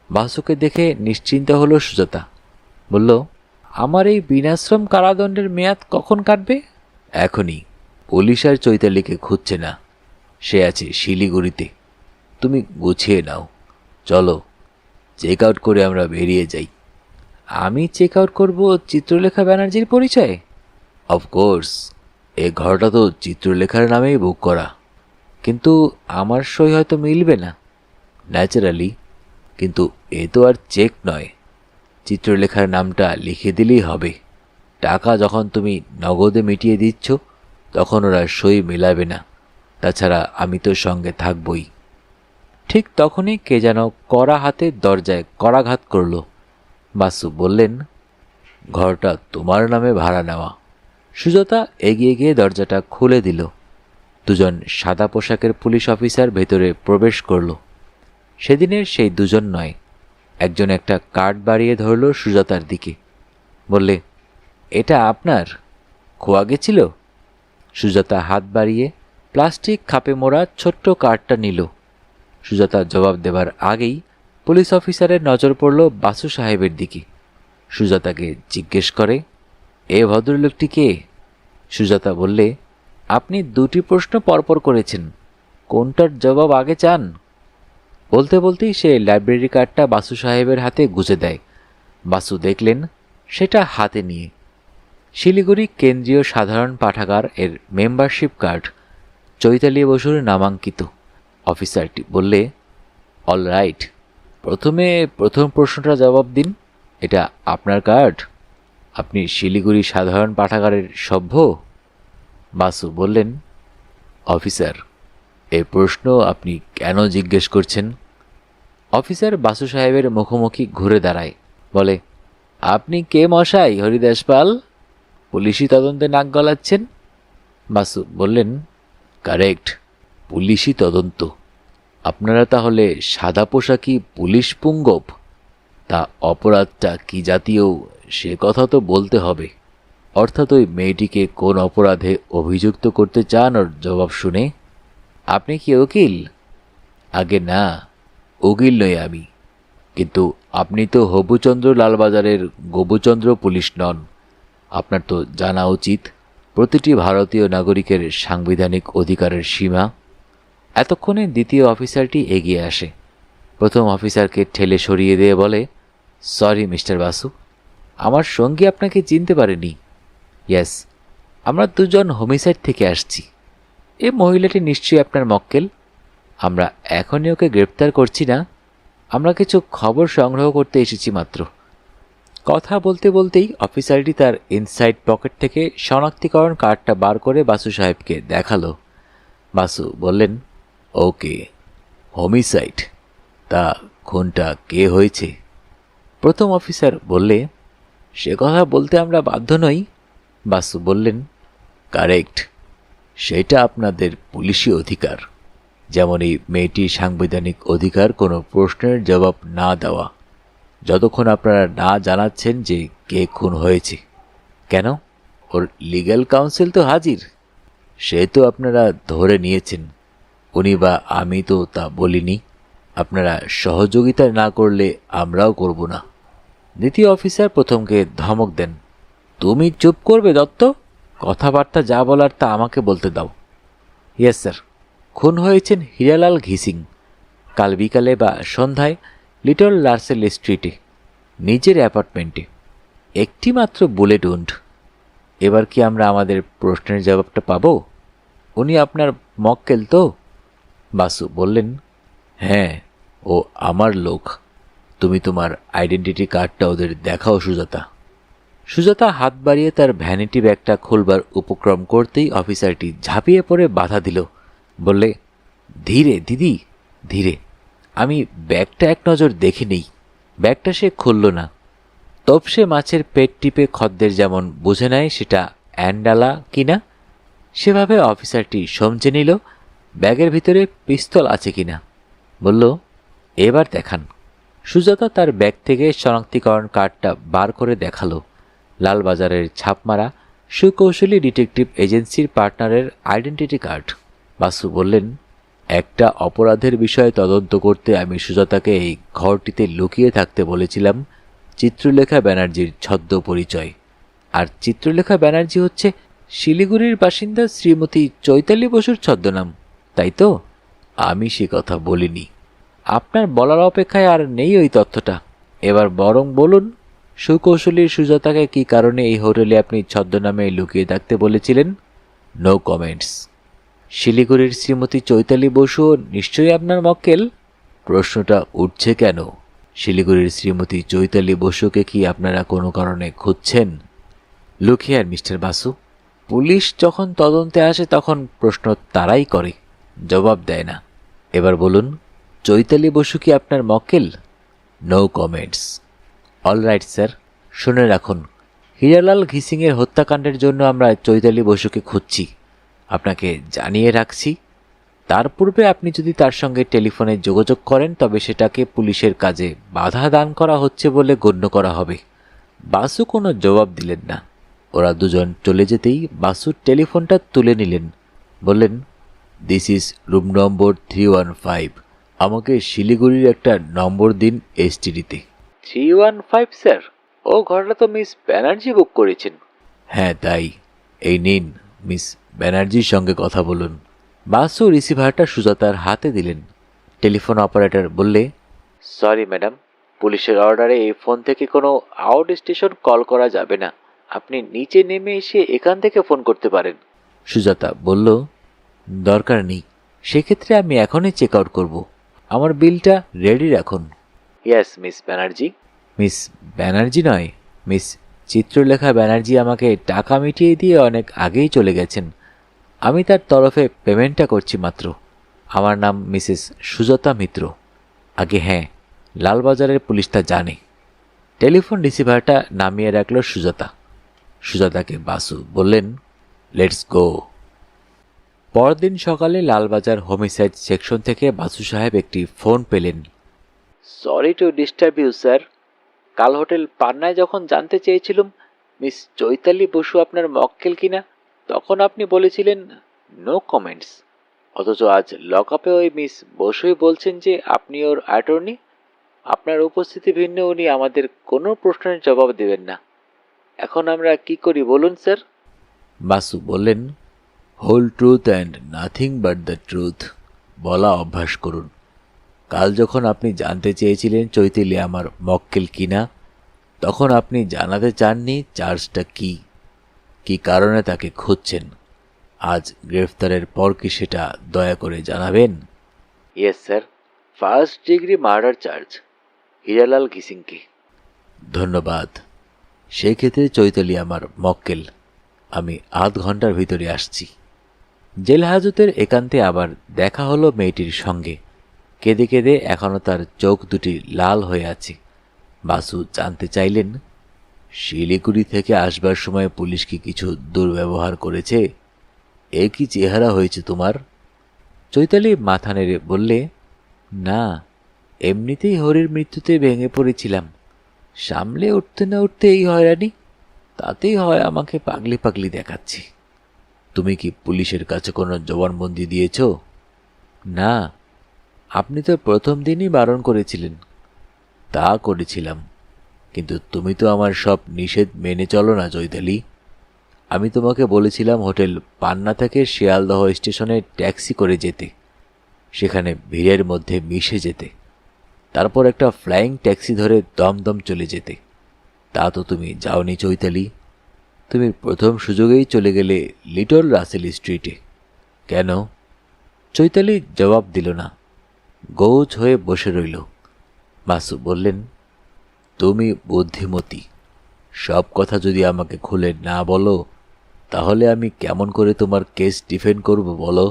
বাসুকে দেখে নিশ্চিন্ত হলো সুজাতা। বলল, আমার এই বিনাশ্রম কারাদণ্ডের মেয়াদ কখন কাটবে? এখনই। পুলিশ আর চৈতালিকে খুঁজছে না, সে আছে শিলিগুড়িতে। তুমি গুছিয়ে নাও, চলো চেক আউট করে আমরা বেরিয়ে যাই। আমি চেক আউট করবো চিত্রলেখা ব্যানার্জির পরিচয়ে? অফকোর্স, এ ঘরটা তো চিত্রলেখার নামেই বুক করা। কিন্তু আমার সই হয়তো মিলবে না। ন্যাচারালি, কিন্তু এ তো আর চেক নয়। চিত্রলেখার নামটা লিখে দিলেই হবে। টাকা যখন তুমি নগদে মিটিয়ে দিচ্ছ, তখন ওরা সই মেলাবে না। তাছাড়া আমি তো সঙ্গে থাকবই। ঠিক তখনই কে যেন কড়া হাতে দরজায় করাঘাত করল। বাসু বললেন, ঘরটা তোমার নামে ভাড়া নেওয়া। সুজাতা এগিয়ে গিয়ে দরজাটা খুলে দিল। দুজন সাদা পোশাকের পুলিশ অফিসার ভেতরে প্রবেশ করল। সেদিনের সেই দুজন নয়। একজন একটা কার্ড বাড়িয়ে ধরল সুজাতার দিকে। বললে, এটা আপনার? খোয়া গেছিল? সুজাতা হাত বাড়িয়ে প্লাস্টিক খাপে মোড়া ছোট্ট কার্ডটা নিল। সুজাতা জবাব দেবার আগেই পুলিশ অফিসারের নজর পড়ল বাসু সাহেবের দিকে। সুজাতাকে জিজ্ঞেস করে, এ ভদ্রলোকটি কে? সুজাতা বললে, আপনি দুটি প্রশ্ন পরপর করেছেন, কোনটার জবাব আগে চান? বলতে বলতেই সে লাইব্রেরি কার্ডটা বাসু সাহেবের হাতে গুজে দেয়। বাসু দেখলেন সেটা হাতে নিয়ে। শিলিগুড়ি কেন্দ্রীয় সাধারণ পাঠাগার এর মেম্বারশিপ কার্ড, চৈতালি বসুর নামাঙ্কিত। অফিসারটি বললে, অল রাইট, প্রথম প্রশ্নটা জবাব দিন। এটা আপনার কার্ড? আপনি শিলিগুড়ি সাধারণ পাঠাগারের সভ্য? বাসু বললেন, অফিসার, এই প্রশ্ন আপনি কেন জিজ্ঞেস করছেন? অফিসার বাসু সাহেবের মুখোমুখি ঘুরে দাঁড়ায়। বলে, আপনি কে মশাই হরিদাস পাল? পুলিশি তদন্তে নাক গলাচ্ছেন? বাসু বললেন, কারেক্ট, পুলিশি তদন্ত। আপনারা তাহলে সাদা পোশাকি পুলিশ পুঙ্গব? তা অপরাধটা কি জাতীয় সে কথা তো বলতে হবে। অর্থাৎ ওই মেয়েটিকে কোন অপরাধে অভিযুক্ত করতে চান ওর জবাব শুনে। আপনি কি উকিল? আগে না, উকিল নই আমি। কিন্তু আপনি তো হবুচন্দ্র লালবাজারের গবুচন্দ্র পুলিশ নন। আপনার তো জানা উচিত প্রতিটি ভারতীয় নাগরিকের সাংবিধানিক অধিকারের সীমা। এতক্ষণে দ্বিতীয় অফিসারটি এগিয়ে আসে। প্রথম অফিসারকে ঠেলে সরিয়ে দিয়ে বলে, সরি মিস্টার বাসু, আমার সঙ্গী আপনাকে চিনতে পারেনি। ইয়েস, আমরা দুজন হোমিসাইড থেকে আসছি। এ মহিলাটি নিশ্চয়ই আপনার মক্কেল। আমরা এখনই ওকে গ্রেপ্তার করছি না, আমরা কিছু খবর সংগ্রহ করতে এসেছি মাত্র। কথা বলতে বলতেই অফিসারটি তার ইনসাইড পকেট থেকে শনাক্তিকরণ কার্ডটা বার করে বাসু সাহেবকে দেখালো। বাসু বললেন, ওকে, হোমিসাইড। তা খুনটা কে হয়েছে? প্রথম অফিসার বললে, সে কথা বলতে আমরা বাধ্য নই। বাসু বললেন, কারেক্ট, সেটা আপনাদের পুলিশি অধিকার। যেমন এই মেয়েটির সাংবিধানিক অধিকার কোনো প্রশ্নের জবাব না দেওয়া, যতক্ষণ আপনারা না জানাচ্ছেন যে কে খুন হয়েছে। কেন, ওর লিগ্যাল কাউন্সিল তো হাজির। সে তো আপনারা ধরে নিয়েছেন, উনি বা আমি তো তা বলিনি। আপনারা সহযোগিতা না করলে আমরাও করব না। দ্বিতীয় অফিসার প্রথমকে ধমক দেন, তুমি চুপ করবে দত্ত, কথাবার্তা যা বলার তা আমাকে বলতে দাও। ইয়েস স্যার, খুন হয়েছেন হীরালাল ঘিসিং। কাল বিকালে বা সন্ধ্যায় লিটল লার্সেল স্ট্রিটে, নিজের অ্যাপার্টমেন্টে। একটি মাত্র বুলেট উন্ড। এবার কি আমরা আমাদের প্রশ্নের জবাবটা পাব? উনি আপনার মক্কেল তো? বাসু বললেন, হ্যাঁ, ও আমার লোক। তুমি তোমার আইডেন্টিটি কার্ডটা ওদের দেখাও সুজাতা। সুজাতা হাত বাড়িয়ে তার ভ্যানিটি ব্যাগটা খুলবার উপক্রম করতেই অফিসারটি ঝাঁপিয়ে পড়ে বাধা দিল। বললে, ধীরে দিদি, ধীরে। আমি ব্যাগটা এক নজর দেখে নেই। ব্যাগটা সে খুলল না। তপসে মাছের পেট টিপে খদ্দের যেমন বুঝে নেয় সেটা অ্যান্ডালা কিনা, সেভাবে অফিসারটি সমঝে নিল ব্যাগের ভিতরে পিস্তল আছে কিনা। বলল, এবার দেখান। সুজাতা তার ব্যাগ থেকে শনাক্তিকরণ কার্ডটা বার করে দেখালো। লালবাজারের ছাপমারা সুকৌশলী ডিটেকটিভ এজেন্সির পার্টনারের আইডেন্টিটি কার্ড। বাসু বললেন, একটা অপরাধের বিষয়ে তদন্ত করতে আমি সুজাতাকে এই ঘরটিতে লুকিয়ে থাকতে বলেছিলাম চিত্রলেখা ব্যানার্জির ছদ্ম পরিচয়। আর চিত্রলেখা ব্যানার্জি হচ্ছে শিলিগুড়ির বাসিন্দা শ্রীমতী চৈতালি বসুর ছদ্মনাম, তাই তো? আমি সে কথা বলিনি। আপনার বলার অপেক্ষায় আর নেই ওই তথ্যটা। এবার বরং বলুন, সুকৌশলীর সুজাতাকে কি কারণে এই হোটেলে আপনি ছদ্মনামে লুকিয়ে থাকতে বলেছিলেন? No comments. শিলিগুড়ির শ্রীমতী চৈতালি বসু নিশ্চয়ই আপনার মক্কেল? প্রশ্নটা উঠছে কেন? শিলিগুড়ির শ্রীমতী চৈতালি বসুকে কি আপনারা কোনো কারণে খুঁজছেন? Look here mister Basu, police যখন তদন্তে আসে তখন প্রশ্ন তারাই করে, জবাব দেয় না। এবার বলুন, চৈতালি বসু কি আপনার মক্কেল? No comments. অলরাইট স্যার, শুনে রাখুন, হীরালাল ঘিসিংয়ের হত্যাকাণ্ডের জন্য আমরা চৈতালি বসুকে খুঁজছি। আপনাকে জানিয়ে রাখছি, তার পূর্বে আপনি যদি তার সঙ্গে টেলিফোনে যোগাযোগ করেন তবে সেটাকে পুলিশের কাজে বাধা দান করা হচ্ছে বলে গণ্য করা হবে। বাসু কোনো জবাব দিলেন না। ওরা দুজন চলে যেতেই বাসু টেলিফোনটা তুলে নিলেন। বললেন, দিস ইজ রুম নম্বর 315। আমাকে শিলিগুড়ির একটা নম্বর দিন এসটিডিতে। 315 স্যার? ও ঘরটা তো মিস ব্যানার্জি বুক করেছেন। হ্যাঁ তাই। এই নিন, মিস ব্যানার্জির সঙ্গে কথা বলুন। বাসু রিসিভারটা সুজাতার হাতে দিলেন। টেলিফোন অপারেটর বললে, সরি ম্যাডাম, পুলিশের অর্ডারে এই ফোন থেকে কোনো আউট স্টেশন কল করা যাবে না। আপনি নিচে নেমে এসে এখান থেকে ফোন করতে পারেন। সুজাতা বলল, দরকার নেই, সেক্ষেত্রে আমি এখনই চেক আউট করব। আমার বিলটা রেডি রাখুন। Yes miss Banerjee. Miss Banerjee নয়, মিস চিত্রলেখা ব্যানার্জি আমাকে টাকা মিটিয়ে দিয়ে অনেক আগেই চলে গেছেন। আমি তার তরফে পেমেন্টটা করছি মাত্র। আমার নাম মিসেস সুজাতা মিত্র। আগে হ্যাঁ, লালবাজারের পুলিশ তা জানে। টেলিফোন রিসিভারটা নামিয়ে রাখল সুজাতা। সুজাতাকে বাসু বললেন, লেটস গো। পরদিন সকালে লালবাজার হোমিসাইড সেকশন থেকে বাসু সাহেব একটি ফোন পেলেন। Sorry to disturb you sir, কাল হোটেল পান্নায় যখন জানতে চেয়েছিলাম মিস চৈতালি বসু আপনার মক্কেল কিনা, তখন আপনি বলেছিলেন নো কমেন্টস। অথচ আজ লকআপে ওই মিস বসুই বলছেন যে আপনি ওর অ্যাটর্নি। আপনার উপস্থিতি ভিন্ন উনি আমাদের কোনো প্রশ্নের জবাব দেবেন না। এখন আমরা কি করি বলুন স্যার? বাসু বললেন, whole truth and nothing but the truth বলা অভ্যাস করুন। কাল যখন আপনি জানতে চেয়েছিলেন চৈতালি আমার মক্কেল কিনা, তখন আপনি জানাতে চাননি চার্জটা কি, কি কারণে তাকে খুঁজছেন। আজ গ্রেফতারের পর কি সেটা দয়া করে জানাবেন? Yes sir, first degree murder charge, Hiralal ঘিসিংকে। ধন্যবাদ। সেই ক্ষেত্রে চৈতালি আমার মক্কেল। আমি আধ ঘন্টার ভিতরে আসছি। জেল হাজতের একান্তে আবার দেখা হলো মেয়েটির সঙ্গে। কেঁদে কেঁদে এখনো তার চোখ দুটি লাল হয়ে আছে। বাসু জানতে চাইলেন, শিলিগুড়ি থেকে আসবার সময় পুলিশ কি কিছু দুর্ব্যবহার করেছে? এ কি চেহারা হয়েছে তোমার? চৈতালি মাথা নেড়ে বললে, না, এমনিতেই হরির মৃত্যুতে ভেঙে পড়েছিলাম। সামলে উঠতে না উঠতে এই হয়রানি, তাতেই হয় আমাকে পাগলি পাগলি দেখাচ্ছি। তুমি কি পুলিশের কাছে কোনো জবানবন্দি দিয়েছ? না, আপনি তো প্রথম দিনই বারণ করেছিলেন। তা করেছিলাম, কিন্তু তুমি তো আমার সব নিষেধ মেনে চলো না চৈতালি। আমি তোমাকে বলেছিলাম হোটেল পান্না থেকে শিয়ালদহ স্টেশনে ট্যাক্সি করে যেতে, সেখানে ভিড়ের মধ্যে মিশে যেতে, তারপর একটা ফ্লাইং ট্যাক্সি ধরে দমদম চলে যেতে। তা তো তুমি যাওনি চৈতালি। তুমি প্রথম সুযোগেই চলে গেলে লিটল রাসেল স্ট্রিটে। কেন? চৈতালি জবাব দিল না, গৌচ হয়ে বসে রইল। বাসু বললেন, তুমি বুদ্ধিমতী। সব কথা যদি আমাকে খুলে না বলো, তাহলে আমি কেমন করে তোমার কেস ডিফেন্ড করব বলো?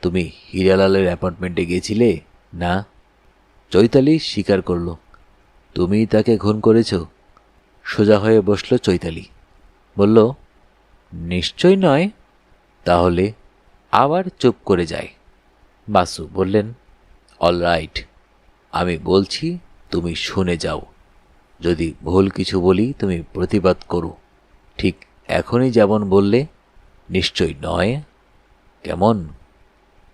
তুমি হীরালালের অ্যাপার্টমেন্টে গেছিলে না? চৈতালি স্বীকার করল, তুমিই তাকে খুন করেছ। সোজা হয়ে বসল চৈতালি। বলল, নিশ্চয় নয়। তাহলে? আবার চুপ করে যায়। বাসু বললেন, অলরাইট, আমি বলছি, তুমি শুনে যাও। যদি ভুল কিছু বলি তুমি প্রতিবাদ করো, ঠিক এখনই যেমন বললে, নিশ্চয় নয়। কেমন?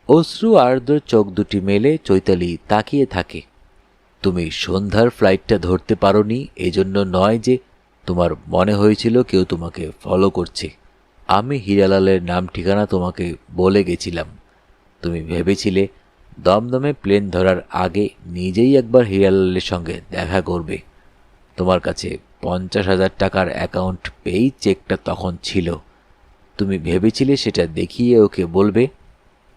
অশ্রু আর্দ্র চোখ দুটি মেলে চৈতালি তাকিয়ে থাকে। তুমি সন্ধ্যার ফ্লাইটটা ধরতে পারোনি এজন্য নয় যে তোমার মনে হয়েছিল কেউ তোমাকে ফলো করছে। আমি হীরালালের নাম ঠিকানা তোমাকে বলে গেছিলাম। তুমি ভেবেছিলে দমদমে প্লেন ধরার আগে নিজেই একবার হীরালালের সঙ্গে দেখা করবে। তোমার কাছে 50,000 টাকার অ্যাকাউন্ট পেই চেকটা তখন ছিল। তুমি ভেবেছিলে সেটা দেখিয়ে ওকে বলবে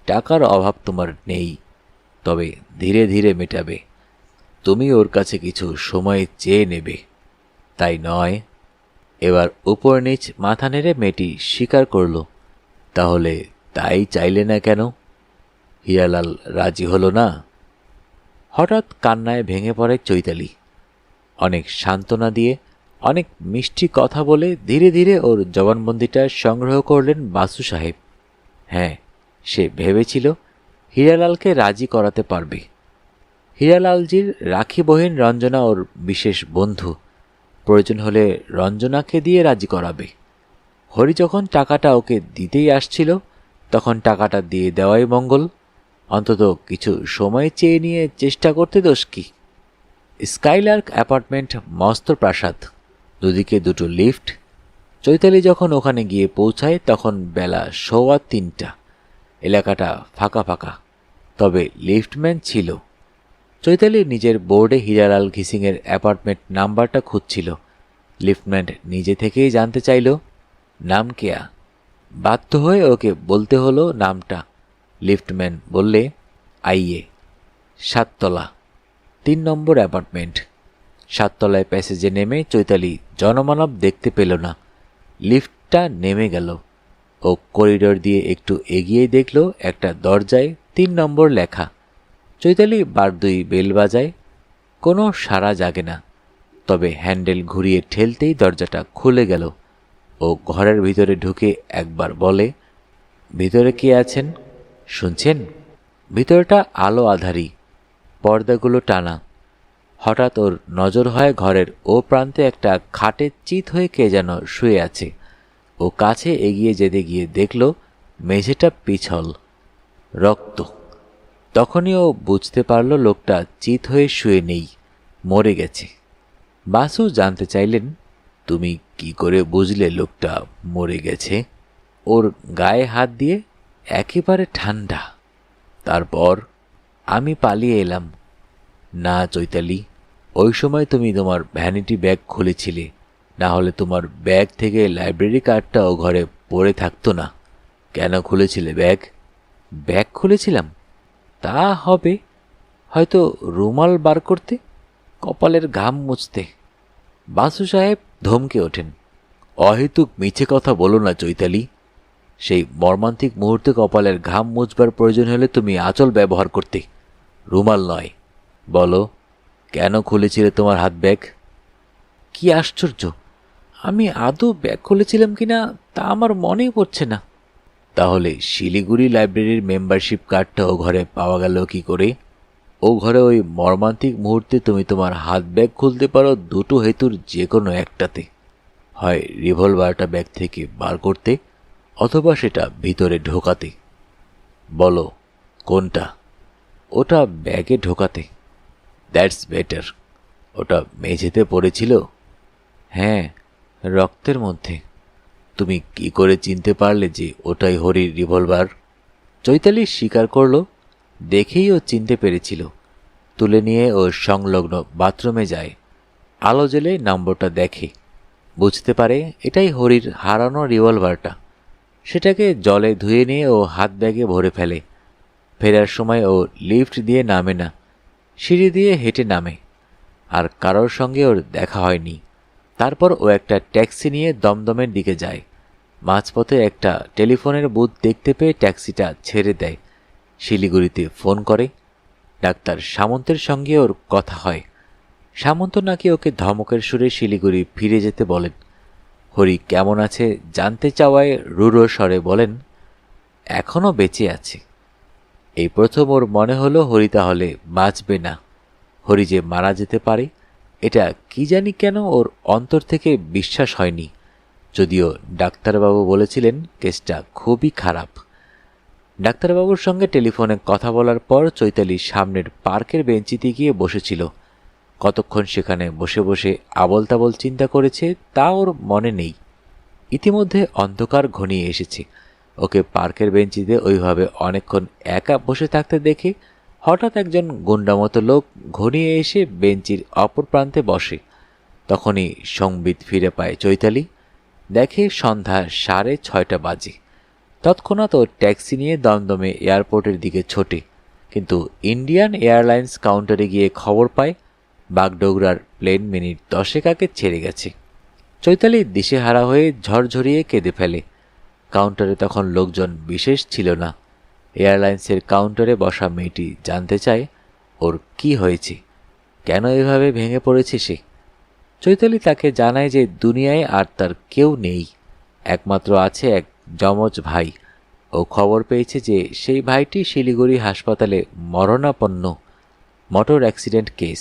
টাকার অভাব তোমার নেই, তবে ধীরে ধীরে মেটাবে। তুমি ওর কাছে কিছু সময় চেয়ে নেবে, তাই নয়? এবার উপর নিচ মাথা নেড়ে মেয়েটি স্বীকার করল। তাহলে তাই চাইলে না কেন? হীরালাল রাজি হলো না? হঠাৎ কান্নায় ভেঙে পড়ে চৈতালি। অনেক সান্ত্বনা দিয়ে, অনেক মিষ্টি কথা বলে ধীরে ধীরে ওর জবানবন্দিটা সংগ্রহ করলেন বাসু সাহেব। হ্যাঁ, সে ভেবেছিল হীরালালকে রাজি করাতে পারবে। হীরালালজির রাখি বহিন রঞ্জনা ওর বিশেষ বন্ধু, প্রয়োজন হলে রঞ্জনাকে দিয়ে রাজি করাবে। হরি যখন টাকাটা ওকে দিতেই আসছিল তখন টাকাটা দিয়ে দেওয়াই মঙ্গল। অন্তত কিছু সময় চেয়ে নিয়ে চেষ্টা করতে দোষ কি? স্কাইলার্ক অ্যাপার্টমেন্ট মস্ত প্রাসাদ, দুদিকে দুটো লিফট। চৈতালি যখন ওখানে গিয়ে পৌঁছায় তখন বেলা 3:15। এলাকাটা ফাঁকা ফাঁকা, তবে লিফটম্যান ছিল। চৈতালি নিজের বোর্ডে হীরালাল ঘিসিংয়ের অ্যাপার্টমেন্ট নাম্বারটা খুঁজছিল। লিফটম্যান নিজে থেকেই জানতে চাইল নাম কেয়া। বাধ্য হয়ে ওকে বলতে হলো নামটা। লিফটম্যান বললে আইয়ে, 7 তলা, 3 নম্বর অ্যাপার্টমেন্ট। 7 তলায় প্যাসেজে নেমে চৈতালি জনমানব দেখতে পেল না। লিফটটা নেমে গেল। ও করিডোর দিয়ে একটু এগিয়ে দেখল একটা দরজায় 3 নম্বর লেখা। চৈতালি বার 2 বেল বাজায়, কোনো সাড়া জাগে না। তবে হ্যান্ডেল ঘুরিয়ে ঠেলতেই দরজাটা খুলে গেল। ও ঘরের ভিতরে ঢুকে একবার বলে, ভিতরে কে আছেন? শুনছেন? ভিতরটা আলো আধারি, পর্দাগুলো টানা। হঠাৎ ওর নজর হয় ঘরের ও প্রান্তে একটা খাটে চিত হয়ে কে যেন শুয়ে আছে। ও কাছে এগিয়ে যেতে গিয়ে দেখল মেঝেটা পিছল, রক্ত। তখনই ও বুঝতে পারল লোকটা চিত হয়ে শুয়ে নেই, মরে গেছে। বাসু জানতে চাইলেন, তুমি কি করে বুঝলে লোকটা মরে গেছে? ওর গায়ে হাত দিয়ে একেবারে ঠান্ডা। তারপর আমি পালিয়ে এলাম। না চৈতালি, ওই সময় তুমি তোমার ভ্যানিটি ব্যাগ খুলেছিলে, না হলে তোমার ব্যাগ থেকে লাইব্রেরি কার্ডটাও ঘরে পড়ে থাকতো না। কেন খুলেছিলে ব্যাগ? ব্যাগ খুলেছিলাম? তা হবে, হয়তো রুমাল বার করতে, কপালের ঘাম মুছতে। বাসু সাহেব ধমকে ওঠেন, অহেতুক মিছে কথা বলো না চৈতালি। সেই মর্মান্তিক মুহূর্তে কপালের ঘাম মুছবার প্রয়োজন হলে তুমি আঁচল ব্যবহার করতে, রুমাল নয়। বলো, কেন খুলেছিলে তোমার হাত ব্যাগ? কি আশ্চর্য, আমি আদৌ ব্যাগ খুলেছিলাম কিনা তা আমার মনেই পড়ছে না। তাহলে শিলিগুড়ি লাইব্রেরির মেম্বারশিপ কার্ডটাও ঘরে পাওয়া গেল কি করে? ও ঘরে ওই মর্মান্তিক মুহূর্তে তুমি তোমার হাত ব্যাগ খুলতে পারো দুটো হেতুর যে কোনো একটাতে। হয় রিভলভারটা ব্যাগ থেকে বার করতে, অথবা সেটা ভিতরে ঢোকাতে। বলো কোনটা? ওটা ব্যাগে ঢোকাতে। That's better. ওটা মেঝেতে পড়েছিল? হ্যাঁ, রক্তের মধ্যে। তুমি কি করে চিনতে পারলে যে ওটাই হরির রিভলভার? চৈতালি স্বীকার করল, দেখেই ও চিনতে পেরেছিল। তুলে নিয়ে ও সংলগ্ন বাথরুমে যায়। আলো জ্বেলে নম্বরটা দেখে, বুঝতে পারে এটাই হরির হারানো রিভলভারটা। সেটাকে জলে ধুয়ে নিয়ে ও হাত ব্যাগে ভরে ফেলে। ফেরার সময় ও লিফট দিয়ে নামে না, সিঁড়ি দিয়ে হেঁটে নামে। আর কারোর সঙ্গে ওর দেখা হয়নি। তারপর ও একটা ট্যাক্সি নিয়ে দমদমের দিকে যায়। মাঝপথে একটা টেলিফোনের বুথ দেখতে পেয়ে ট্যাক্সিটা ছেড়ে দেয়। শিলিগুড়িতে ফোন করে। ডাক্তার সামন্তের সঙ্গে ওর কথা হয়। সামন্ত নাকি ওকে ধমকের সুরে শিলিগুড়ি ফিরে যেতে বলেন। হরি কেমন আছে জানতে চাওয়ায় রুড়ো স্বরে বলেন, এখনও বেঁচে আছে। এই প্রথম ওর মনে হলো হরি তাহলে বাঁচবে না। হরি যে মারা যেতে পারে এটা কি জানি কেন ওর অন্তর থেকে বিশ্বাস হয়নি। যদিও ডাক্তারবাবু বলেছিলেন কেসটা খুবই খারাপ। ডাক্তারবাবুর সঙ্গে টেলিফোনে কথা বলার পর চৈতালি সামনের পার্কের বেঞ্চিতে গিয়ে বসেছিল। কতক্ষণ সেখানে বসে বসে আবল তাবল চিন্তা করেছে তা ওর মনে নেই। ইতিমধ্যে অন্ধকার ঘনিয়ে এসেছে। ওকে পার্কের বেঞ্চিতে ওইভাবে অনেকক্ষণ একা বসে থাকতে দেখে হঠাৎ একজন গুন্ডামতো লোক ঘনিয়ে এসে বেঞ্চির অপর প্রান্তে বসে। তখনই সংবিত ফিরে পায় চৈতালি। দেখে সন্ধ্যা 6:30 বাজে। তৎক্ষণাৎ ও ট্যাক্সি নিয়ে দমদমে এয়ারপোর্টের দিকে ছোটে, কিন্তু ইন্ডিয়ান এয়ারলাইন্স কাউন্টারে গিয়ে খবর পায় বাগডোগরার প্লেন মিনিট 10 আগে ছেড়ে গেছে। চৈতালি দিশেহারা হয়ে ঝরঝরিয়ে কেঁদে ফেলে। কাউন্টারে তখন লোকজন বিশেষ ছিল না। এয়ারলাইন্সের কাউন্টারে বসা মেয়েটি জানতে চায় ওর কি হয়েছে, কেন এভাবে ভেঙে পড়েছে সে। চৈতালি তাকে জানায় যে দুনিয়ায় আর তার কেউ নেই, একমাত্র আছে এক যমজ ভাই। ও খবর পেয়েছে যে সেই ভাইটি শিলিগুড়ি হাসপাতালে মরণাপন্ন, মোটর অ্যাক্সিডেন্ট কেস।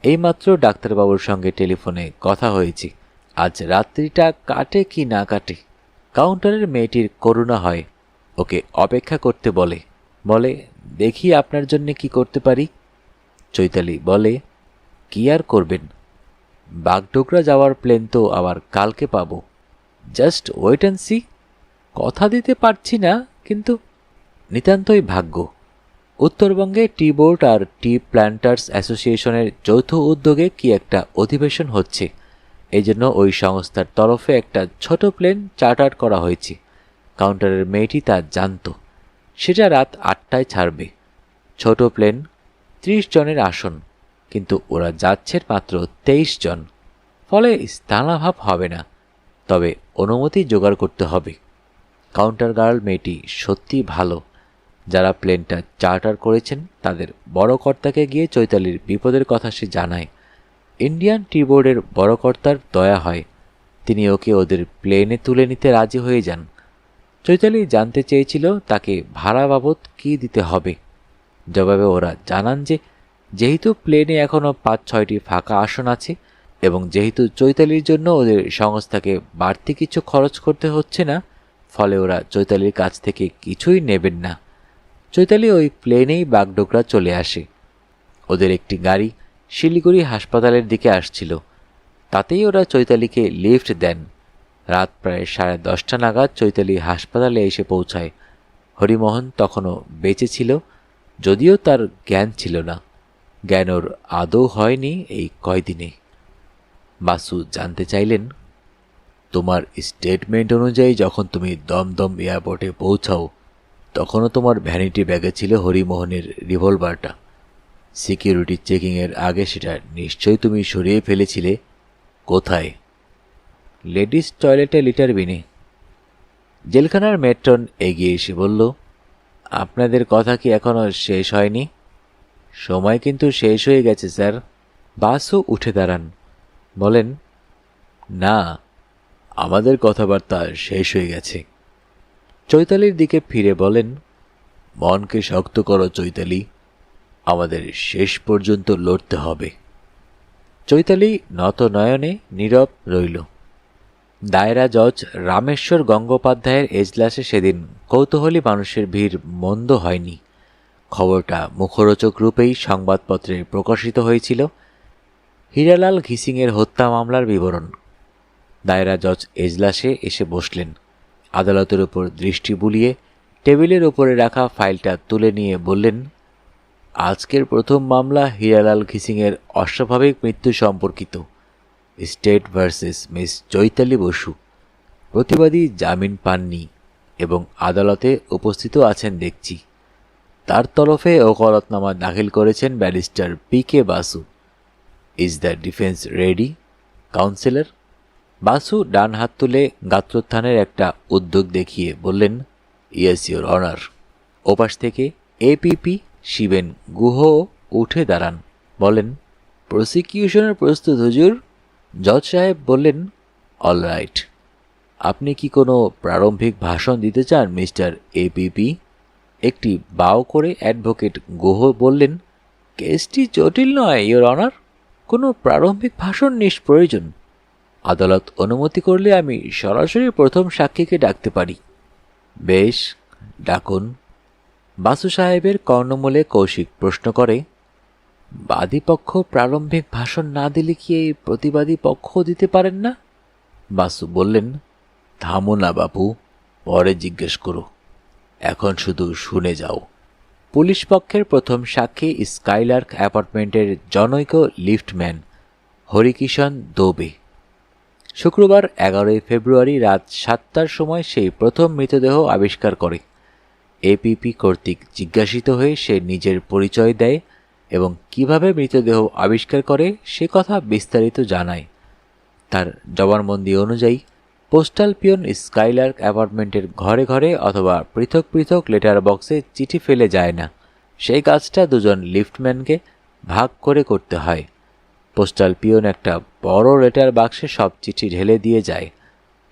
এইমাত্র ডাক্তারবাবুর সঙ্গে টেলিফোনে কথা হয়েছে, আজ রাত্রিটা কাটে কি না কাটে। কাউন্টারের মেয়েটির করুণা হয়, ওকে অপেক্ষা করতে বলে। দেখি আপনার জন্য কি করতে পারি। চৈতালি বলে, কি আর করবেন, বাগডোগরা যাওয়ার প্লেন তো আবার কালকে পাবো। Just wait and see. কথা দিতে পারছি না, কিন্তু নিতান্তই ভাগ্য। উত্তরবঙ্গে টি বোর্ড আর টি প্ল্যান্টার্স অ্যাসোসিয়েশনের যৌথ উদ্যোগে কি একটা অধিবেশন হচ্ছে। এই জন্য ওই সংস্থার তরফে একটা ছোট প্লেন চার্টার করা হয়েছে। কাউন্টারের মেয়েটি তা জানত। সেটা রাত 8টায় ছাড়বে। ছোট প্লেন, 30 জনের আসন, কিন্তু ওরা যাচ্ছে মাত্র 23 জন। ফলে স্থানাভাব হবে না, তবে অনুমতি জোগাড় করতে হবে। কাউন্টার গার্ল মেয়েটি সত্যি ভালো। যারা প্লেনটা চার্টার করেছেন তাদের বড় কর্তাকে গিয়ে চৈতালির বিপদের কথা সে জানায়। ইন্ডিয়ান টি বোর্ডের বড় কর্তার দয়া হয়, তিনি ওকে ওদের প্লেনে তুলে নিতে রাজি হয়ে যান। চৈতালি জানতে চেয়েছিল তাকে ভাড়া বাবদ কী দিতে হবে। জবাবে ওরা জানান যে যেহেতু প্লেনে এখনও 5-6টি ফাঁকা আসন আছে এবং যেহেতু চৈতালির জন্য ওদের সংস্থাকে বাড়তি কিছু খরচ করতে হচ্ছে না, ফলে ওরা চৈতালির কাছ থেকে কিছুই নেবেন না। চৈতালি ওই প্লেনেই বাগডোগরা চলে আসে। ওদের একটি গাড়ি শিলিগুড়ি হাসপাতালের দিকে আসছিল, তাতেই ওরা চৈতালিকে লিফট দেন। রাত প্রায় 10:30 নাগাদ চৈতালি হাসপাতালে এসে পৌঁছায়। হরিমোহন তখনও বেঁচে ছিল, যদিও তার জ্ঞান ছিল না। জ্ঞান ওর আদৌ হয়নি এই কয়দিনে। বাসু জানতে চাইলেন, তোমার স্টেটমেন্ট অনুযায়ী যখন তুমি দমদম এয়ারপোর্টে পৌঁছাও তখনও তোমার ভ্যানিটি ব্যাগে ছিল হরিমোহনের রিভলভারটা। সিকিউরিটি চেকিংয়ের আগে সেটা নিশ্চয়ই তুমি সরিয়ে ফেলেছিলে। কোথায়? লেডিস টয়লেটে লিটার বিনে। জেলখানার মেট্রন এগিয়ে এসে বলল, আপনাদের কথা কি এখনো শেষ হয়নি? সময় কিন্তু শেষ হয়ে গেছে স্যার। বাসু উঠে দাঁড়ান, বলেন, না, আমাদের কথাবার্তা শেষ হয়ে গেছে। চৈতালির দিকে ফিরে বলেন, মনকে শক্ত করো চৈতালি, আমাদের শেষ পর্যন্ত লড়তে হবে। চৈতালি নত নয়নে নীরব রইল। দায়রা জজ রামেশ্বর গঙ্গোপাধ্যায়ের এজলাসে সেদিন কৌতূহলী মানুষের ভিড় মন্দ হয়নি। খবরটা মুখরোচক রূপেই সংবাদপত্রে প্রকাশিত হয়েছিল। হীরালাল ঘিসিংয়ের হত্যা মামলার বিবরণ। দায়রা জজ এজলাসে এসে বসলেন। আদালতের উপর দৃষ্টি বুলিয়ে টেবিলের উপরে রাখা ফাইলটা তুলে নিয়ে বললেন, আজকের প্রথম মামলা হীরালাল ঘিসিংয়ের অস্বাভাবিক মৃত্যু সম্পর্কিত। State versus miss Chaitali Basu. প্রতিবাদী জামিন পাননি এবং আদালতে উপস্থিত আছেন দেখছি। তার তরফে ওকালতনামা দাখিল করেছেন barrister P K. Basu. Is the defence ready, counsellor? Basu ডান হাত তুলে গাত্রোত্থানের একটা উদ্যোগ দেখিয়ে বললেন, ইয়েস ইওর অনার। ওপাশ থেকে এপিপি শিবেন গুহ উঠে দাঁড়ান, বলেন, প্রসিকিউশনের প্রস্তুত হুজুর। জজ সাহেব বললেন, অল রাইট। আপনি কি কোনো প্রারম্ভিক ভাষণ দিতে চান মিস্টার এপিপি? একটি বাও করে অ্যাডভোকেট গুহ বললেন, কেসটি জটিল নয় ইওর অনার, কোনো প্রারম্ভিক ভাষণ নিষ্প্রয়োজন। আদালত অনুমতি করলে আমি সরাসরি প্রথম সাক্ষীকে ডাকতে পারি। বেশ, ডাকুন। বাসু সাহেবের কর্ণমূলে কৌশিক প্রশ্ন করে, বাদীপক্ষ প্রারম্ভিক ভাষণ না দিলে কি এই প্রতিবাদী পক্ষ দিতে পারেন না? বাসু বললেন, থামো না বাবু, পরে জিজ্ঞেস করো, এখন শুধু শুনে যাও। পুলিশ পক্ষের প্রথম সাক্ষী স্কাইলার্ক অ্যাপার্টমেন্টের জনৈক লিফটম্যান হরিকিষণ দোবে। শুক্রবার 11 ফেব্রুয়ারি রাত 7টার সময় সেই প্রথম মৃতদেহ আবিষ্কার করে। এপিপি কর্তৃক জিজ্ঞাসিত হয়ে সে নিজের পরিচয় দেয় এবং কিভাবে মৃতদেহ আবিষ্কার করে সে কথা বিস্তারিত জানায়। তার জবানবন্দি অনুযায়ী পোস্টাল পিয়ন স্কাইলার্ক অ্যাপার্টমেন্টের ঘরে ঘরে অথবা পৃথক পৃথক লেটার বক্সে চিঠি ফেলে যায় না। সেই কাজটা দুজন লিফটম্যানকে ভাগ করে করতে হয়। পোস্টাল পিয়ন একটা বড় লেটার বাক্সে সব চিঠি ঢেলে দিয়ে যায়।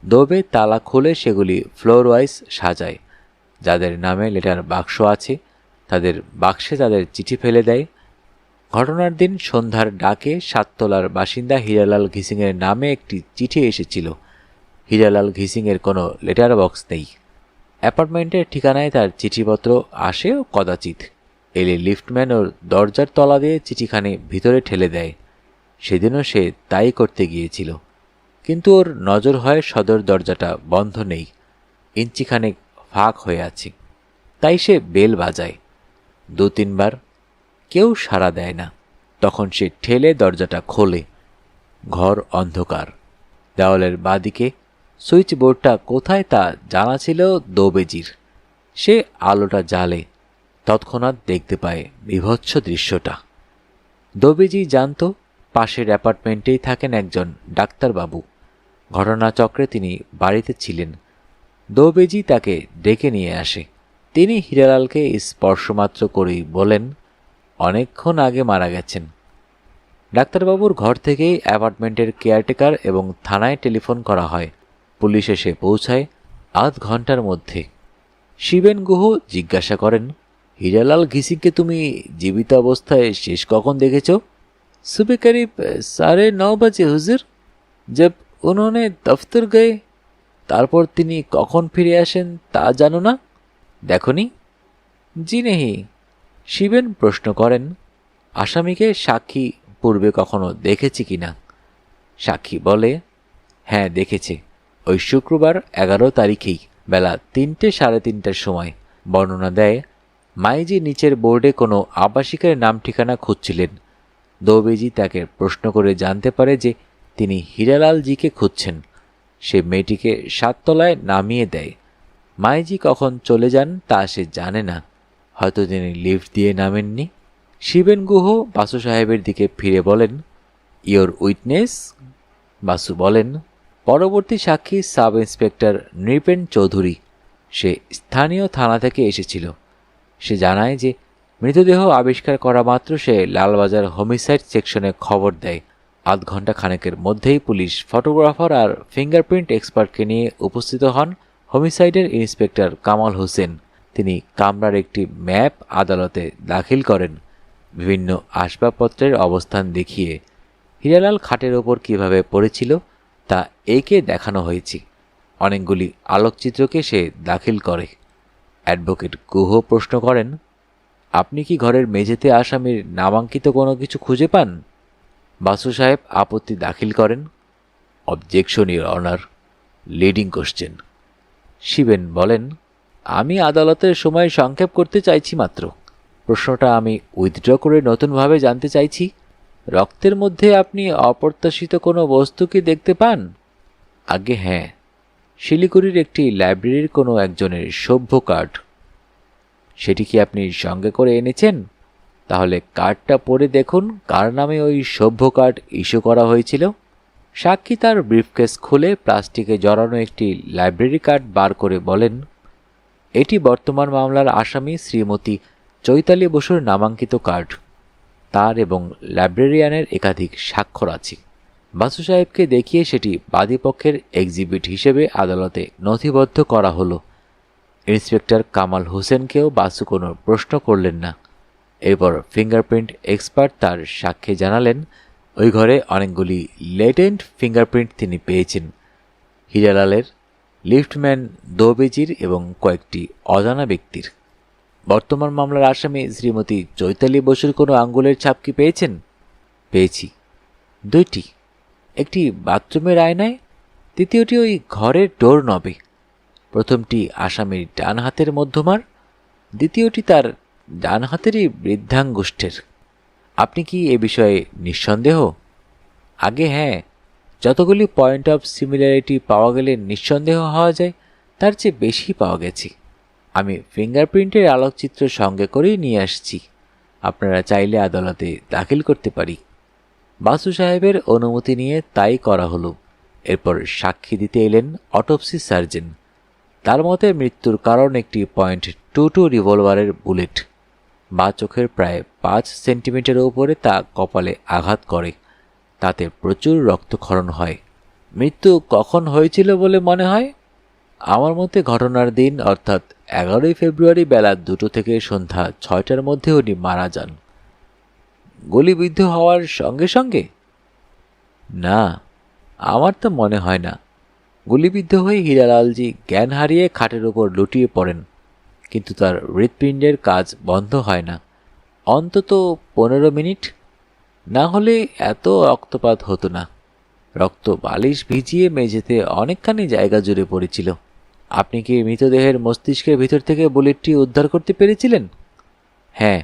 দোবে তালা খুলে সেগুলি ফ্লোর ওয়াইজ সাজায়। যাদের নামে লেটার বাক্স আছে তাদের বাক্সে তাদের চিঠি ফেলে দেয়। ঘটনার দিন সন্ধ্যার ডাকে 7 তলার বাসিন্দা হীরালাল ঘিসিংয়ের নামে একটি চিঠি এসেছিল। হীরালাল ঘিসিংয়ের কোনো লেটার বক্স নেই। অ্যাপার্টমেন্টের ঠিকানায় তার চিঠিপত্র আসেও কদাচিৎ। এলে লিফটম্যান ওর দরজার তলা দিয়ে চিঠিখানি ভিতরে ঠেলে দেয়। সেদিনও সে তাই করতে গিয়েছিল, কিন্তু ওর নজর হয় সদর দরজাটা বন্ধ নেই, ইঞ্চিখানেক ফাঁক হয়ে আছে। তাই সে বেল বাজায় 2-3 বার, কেউ সাড়া দেয় না। তখন সে ঠেলে দরজাটা খোলে। ঘর অন্ধকার। দেওয়ালের বাদিকে সুইচ বোর্ডটা কোথায় তা জানা ছিল দোবেজির। সে আলোটা জ্বালে, তৎক্ষণাৎ দেখতে পায় বিভৎস দৃশ্যটা। দোবেজি জানত পাশের অ্যাপার্টমেন্টেই থাকেন একজন ডাক্তারবাবু। ঘটনাচক্রে তিনি বাড়িতে ছিলেন। দোবেজি তাকে ডেকে নিয়ে আসে। তিনি হীরালালকে স্পর্শমাত্র করেই বলেন, অনেকক্ষণ আগে মারা গেছেন। ডাক্তারবাবুর ঘর থেকেই অ্যাপার্টমেন্টের কেয়ারটেকার এবং থানায় টেলিফোন করা হয়। পুলিশ এসে পৌঁছায় আধ ঘন্টার মধ্যে। শিবেন গুহ জিজ্ঞাসা করেন, হীরালাল ঘিসিংকে তুমি জীবিত অবস্থায় শেষ কখন দেখেছ? सुबह करीब 9:30 बजे हुजूर, जब उन्होंने दफ्तर गए। তারপর তিনি কখন ফিরে আসেন তা জানো না? দেখনি? জি নেহি। শিবেন প্রশ্ন করেন, আসামিকে সাক্ষী পূর্বে কখনো দেখেছি কিনা? সাক্ষী বলে, হ্যাঁ দেখেছে, ওই শুক্রবার 11 তারিখেই বেলা 3টে 3:30টার সময়। বর্ণনা দেয়, মাইজি নিচের বোর্ডে কোনো আবাসিকের নাম ঠিকানা খুঁজছিলেন। দোবেজি তাকে প্রশ্ন করে জানতে পারে যে তিনি হীরালালজিকে খুঁজছেন। সে মেয়েটিকে 7 তলায় নামিয়ে দেয়। মাইজি কখন চলে যান তা সে জানে না, হয়তো তিনি লিফট দিয়ে নামেননি। শিবেন গুহ বাসু সাহেবের দিকে ফিরে বলেন, ইয়োর উইটনেস? বাসু বলেন, পরবর্তী সাক্ষী সাব ইন্সপেক্টর নৃপেন চৌধুরী। সে স্থানীয় থানা থেকে এসেছিল। সে জানায় যে মৃতদেহ আবিষ্কার করা মাত্র সে লালবাজার হোমিসাইড সেকশনে খবর দেয়। আধ ঘন্টা খানেকের মধ্যেই পুলিশ ফটোগ্রাফার আর ফিঙ্গারপ্রিন্ট এক্সপার্টকে নিয়ে উপস্থিত হন হোমিসাইডের ইন্সপেক্টর কামাল হোসেন। তিনি কামরার একটি ম্যাপ আদালতে দাখিল করেন। বিভিন্ন আসবাবপত্রের অবস্থান দেখিয়ে হীরালাল খাটের ওপর কিভাবে পড়েছিল তা একে দেখানো হয়েছে। অনেকগুলি আলোকচিত্রকে সে দাখিল করে। অ্যাডভোকেট গুহ প্রশ্ন করেন, আপনি কি ঘরের মেঝেতে আসামির নামাঙ্কিত কোনো কিছু খুঁজে পান? বাসু সাহেব আপত্তি দাখিল করেন, objection your honour, leading question. Shiben বলেন, আমি আদালতের সময় সংক্ষেপ করতে চাইছি মাত্র। প্রশ্নটা আমি উইথড্র করে নতুনভাবে জানতে চাইছি, রক্তের মধ্যে আপনি অপ্রত্যাশিত কোনো বস্তু কি দেখতে পান? আগে হ্যাঁ, শিলিগুড়ির একটি লাইব্রেরির কোনো একজনের সভ্য কার্ড। সেটি কি আপনি সঙ্গে করে এনেছেন? তাহলে কার্ডটা পড়ে দেখুন কার নামে ওই সভ্য কার্ড ইস্যু করা হয়েছিল। সাক্ষী তার ব্রিফকেস খুলে প্লাস্টিকে জড়ানো একটি লাইব্রেরি কার্ড বার করে বলেন, এটি বর্তমান মামলার আসামি শ্রীমতী চৈতালি বসুর নামাঙ্কিত কার্ড। তার এবং লাইব্রেরিয়ানের একাধিক স্বাক্ষর আছে। বাসু সাহেবকে দেখিয়ে সেটি বাদীপক্ষের এক্সিবিট হিসেবে আদালতে নথিবদ্ধ করা হলো। ইন্সপেক্টর কামাল হোসেনকেও বাসু কোনো প্রশ্ন করলেন না। এরপর ফিঙ্গারপ্রিন্ট এক্সপার্ট তার সাক্ষ্যে জানালেন, ওই ঘরে অনেকগুলি লেটেন্ট ফিঙ্গারপ্রিন্ট তিনি পেয়েছেন, হীরালালের, লিফটম্যান দোবেজির এবং কয়েকটি অজানা ব্যক্তির। বর্তমান মামলার আসামি শ্রীমতী চৈতালি বসুর কোনো আঙ্গুলের ছাপ কি পেয়েছেন? পেয়েছি, 2টি। একটি বাথরুমের আয়নায়, দ্বিতীয়টি ওই ঘরের ডোর নবে। প্রথমটি আসামির ডান হাতের মধ্যমার, দ্বিতীয়টি তার ডান হাতেরই বৃদ্ধাঙ্গুষ্ঠের। আপনি কি এ বিষয়ে নিঃসন্দেহ? আগে হ্যাঁ, যতগুলি পয়েন্ট অফ সিমিলারিটি পাওয়া গেলে নিঃসন্দেহ হওয়া যায় তার চেয়ে বেশি পাওয়া গেছে। আমি ফিঙ্গারপ্রিন্টের আলোকচিত্র সঙ্গে করেই নিয়ে আসছি, আপনারা চাইলে আদালতে দাখিল করতে পারি। বাসু সাহেবের অনুমতি নিয়ে তাই করা হলো। এরপর সাক্ষী দিতে এলেন অটোপসি সার্জন। তার মতে মৃত্যুর কারণ একটি .22 রিভলভারের বুলেট। বা চোখের প্রায় 5 সেন্টিমিটার উপরে তা কপালে আঘাত করে, তাতে প্রচুর রক্তক্ষরণ হয়। মৃত্যু কখন হয়েছিল বলে মনে হয়? আমার মতে ঘটনার দিন অর্থাৎ 11 ফেব্রুয়ারি বেলা 2টো থেকে সন্ধ্যা 6টার মধ্যে উনি মারা যান। গুলিবিদ্ধ হওয়ার সঙ্গে সঙ্গে? না, আমার তো মনে হয় না। গুলিবিদ্ধ হয়ে হীরালালজি জ্ঞান হারিয়ে খাটের ওপর লুটিয়ে পড়েন, কিন্তু তার হৃৎপিণ্ডের কাজ বন্ধ হয় না। অন্তত 15 মিনিট, না হলে এত রক্তপাত হতো না। রক্ত বালিশ ভিজিয়ে মেঝেতে অনেকখানি জায়গা জুড়ে পড়েছিল। আপনি কি মৃতদেহের মস্তিষ্কের ভিতর থেকে বুলেটটি উদ্ধার করতে পেরেছিলেন? হ্যাঁ,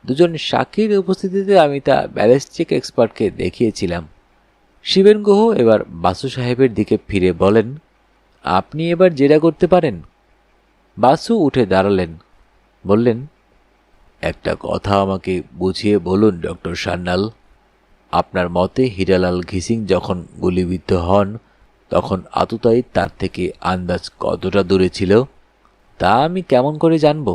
2জন সাক্ষীর উপস্থিতিতে আমি তা ব্যালিস্টিক এক্সপার্টকে দেখিয়েছিলাম। শিবেন গুহ এবার বাসু সাহেবের দিকে ফিরে বলেন, আপনি এবার জেরা করতে পারেন। বাসু উঠে দাঁড়ালেন, বললেন, একটা কথা আমাকে বুঝিয়ে বলুন ডক্টর সান্যাল। আপনার মতে হীরালাল ঘিসিং যখন গুলিবিদ্ধ হন তখন আততায়ী তার থেকে আন্দাজ কতটা দূরে ছিল? তা আমি কেমন করে জানব?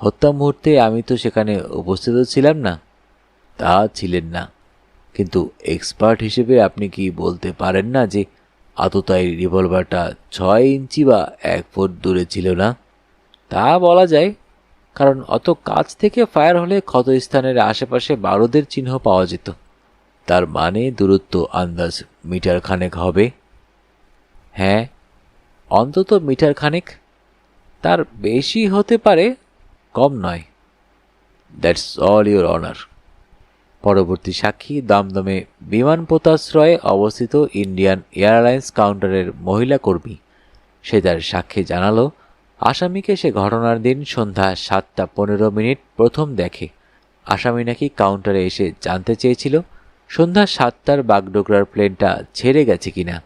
হত্যা মুহূর্তে আমি তো সেখানে উপস্থিত ছিলাম না। তা ছিলেন না, কিন্তু এক্সপার্ট হিসেবে আপনি কি বলতে পারেন না যে আততায়ীর রিভলভারটা 6 ইঞ্চি বা 1 ফুট দূরে ছিল না? তা বলা যায়, কারণ অত কাছ থেকে ফায়ার হলে ক্ষতস্থানের আশেপাশে বারুদের চিহ্ন পাওয়া যেত। তার মানে দূরত্ব আন্দাজ মিটার খানেক হবে। হ্যাঁ, অন্তত মিটার খানেক, তার বেশি হতে পারে, কম নয়। That's all your honour. পরবর্তী সাক্ষী দমদমে বিমান পোতাশ্রয়ে অবস্থিত ইন্ডিয়ান এয়ারলাইন্স কাউন্টারের মহিলা কর্মী। সে তার সাক্ষ্যে জানালো, আসামিকে সে ঘটনার দিন সন্ধ্যা 7:15 প্রথম দেখে। আসামি নাকি কাউন্টারে এসে জানতে চেয়েছিল সন্ধ্যা 7টার বাগডোগরার প্লেনটা ছেড়ে গেছে কিনা।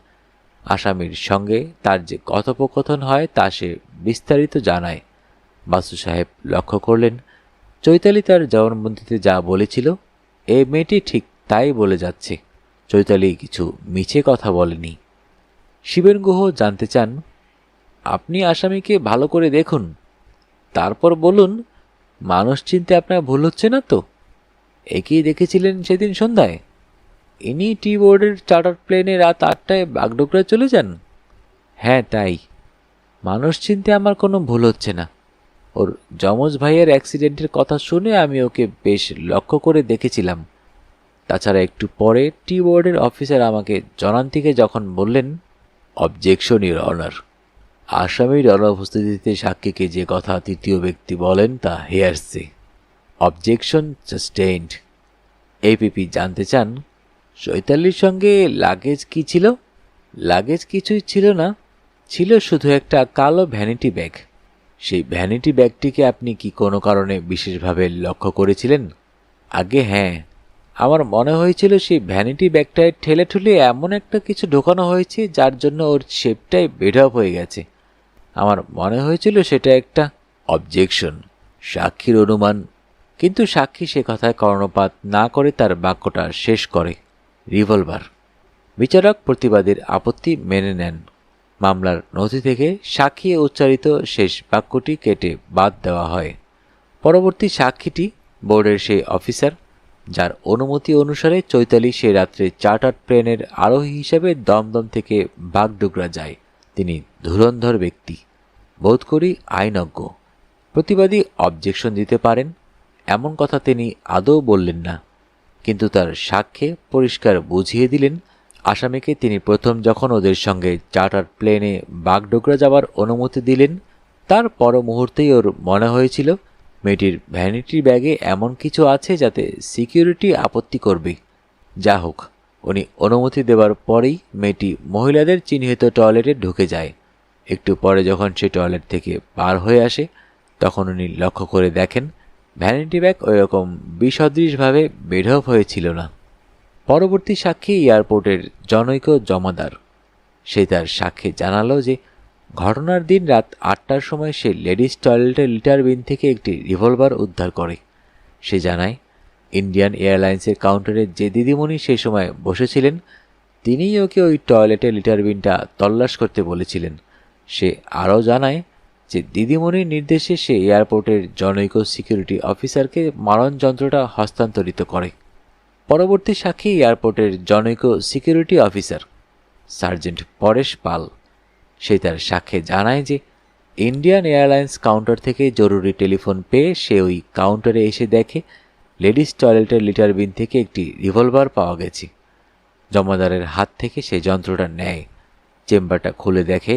আসামির সঙ্গে তার যে কথোপকথন হয় তা সে বিস্তারিত জানায়। বাসু সাহেব লক্ষ্য করলেন, চৈতালি তার জবানবন্দিতে যা বলেছিল এই মেয়েটি ঠিক তাই বলে যাচ্ছে। চৈতালি কিছু মিছে কথা বলেনি। শিবেন গুহ জানতে চান, আপনি আসামিকে ভালো করে দেখুন, তারপর বলুন মানুষ চিনতে আপনার ভুল হচ্ছে না তো? একেই দেখেছিলেন সেদিন সন্ধ্যায়? ইনি টি বোর্ডের চার্টার প্লেনে রাত 8টায় বাগডোগরা চলে যান? হ্যাঁ তাই। মানুষ চিনতে আমার কোনো ভুল হচ্ছে না। ওর যমজ ভাইয়ের অ্যাক্সিডেন্টের কথা শুনে আমি ওকে বেশ লক্ষ্য করে দেখেছিলাম। তাছাড়া একটু পরে টি বোর্ডের অফিসার আমাকে জনান্তিকে যখন বললেন, অবজেকশন ইউর অনার। আসামির অনুপস্থিতিতে সাক্ষীকে যে কথা তৃতীয় ব্যক্তি বলেন তা হেয়ারসে। Objection sustained. এপিপি জানতে চান, চৈতালির সঙ্গে লাগেজ কি ছিল? লাগেজ কিছুই ছিল না, ছিল শুধু একটা কালো ভ্যানিটি ব্যাগ। সেই ভ্যানিটি ব্যাগটিকে আপনি কি কোনো কারণে বিশেষভাবে লক্ষ্য করেছিলেন? আগে হ্যাঁ, আমার মনে হয়েছিল সেই ভ্যানিটি ব্যাগটায় ঠেলে ঠুলে এমন একটা কিছু ঢোকানো হয়েছে যার জন্য ওর শেপটাই বেঢপ হয়ে গেছে। আমার মনে হয়েছিল সেটা একটা। অবজেকশন। সাক্ষীর অনুমান। কিন্তু সাক্ষী সে কথায় কর্ণপাত না করে তার বাক্যটা শেষ করে, রিভলভার। বিচারক প্রতিবাদীর আপত্তি মেনে নেন। মামলার নথি থেকে সাক্ষী উচ্চারিত শেষ বাক্যটি কেটে বাদ দেওয়া হয়। পরবর্তী সাক্ষীটি বোর্ডের সেই অফিসার যার অনুমতি অনুসারে চৈতালি সে রাত্রে চার্টার প্লেনের আরোহী হিসেবে দমদম থেকে বাগডোগরা যায়। তিনি ধুরন্ধর ব্যক্তি, বোধ করি আইনজ্ঞ। প্রতিবাদী অবজেকশন দিতে পারেন এমন কথা তিনি আদৌ বললেন না। কিন্তু তার সাক্ষ্যে পরিষ্কার বুঝিয়ে দিলেন আসামিকে তিনি প্রথম যখন ওদের সঙ্গে চার্টার প্লেনে বাগডোগরা যাওয়ার অনুমতি দিলেন তার পর মুহূর্তেই ওর মনে হয়েছিল মেয়েটির ভ্যানিটি ব্যাগে এমন কিছু আছে যাতে সিকিউরিটি আপত্তি করবে। যা হোক, উনি অনুমতি দেওয়ার পরেই মেয়েটি মহিলাদের চিহ্নিত টয়লেটে ঢুকে যায়। একটু পরে যখন সে টয়লেট থেকে পার হয়ে আসে তখন উনি লক্ষ্য করে দেখেন ভ্যানিটি ব্যাগ ওইরকম বিসদৃশভাবে বেঢপ হয়েছিল না। পরবর্তী সাক্ষী এয়ারপোর্টের জনৈক জমাদার। সে তার সাক্ষ্যে জানালো যে ঘটনার দিন রাত 8টার সময় সে লেডিস টয়লেটের লিটার বিন থেকে একটি রিভলভার উদ্ধার করে। সে জানায় ইন্ডিয়ান এয়ারলাইন্সের কাউন্টারে যে দিদিমণি সেই সময় বসেছিলেন তিনিই ওকে ওই টয়লেটের লিটার বিনটা তল্লাশ করতে বলেছিলেন। সে আরও জানায় যে দিদিমণির নির্দেশে সে এয়ারপোর্টের জনৈক সিকিউরিটি অফিসারকে মারণযন্ত্রটা হস্তান্তরিত করে। পরবর্তী সাক্ষী এয়ারপোর্টের জনৈক সিকিউরিটি অফিসার সার্জেন্ট পরেশ পাল। সে তার সাক্ষ্যে জানায় যে ইন্ডিয়ান এয়ারলাইন্স কাউন্টার থেকে জরুরি টেলিফোন পেয়ে সে ওই কাউন্টারে এসে দেখে লেডিস টয়লেটের লিটার বিন থেকে একটি রিভলভার পাওয়া গেছে। জমাদারের হাত থেকে সে যন্ত্রটা নেয়। চেম্বারটা খুলে দেখে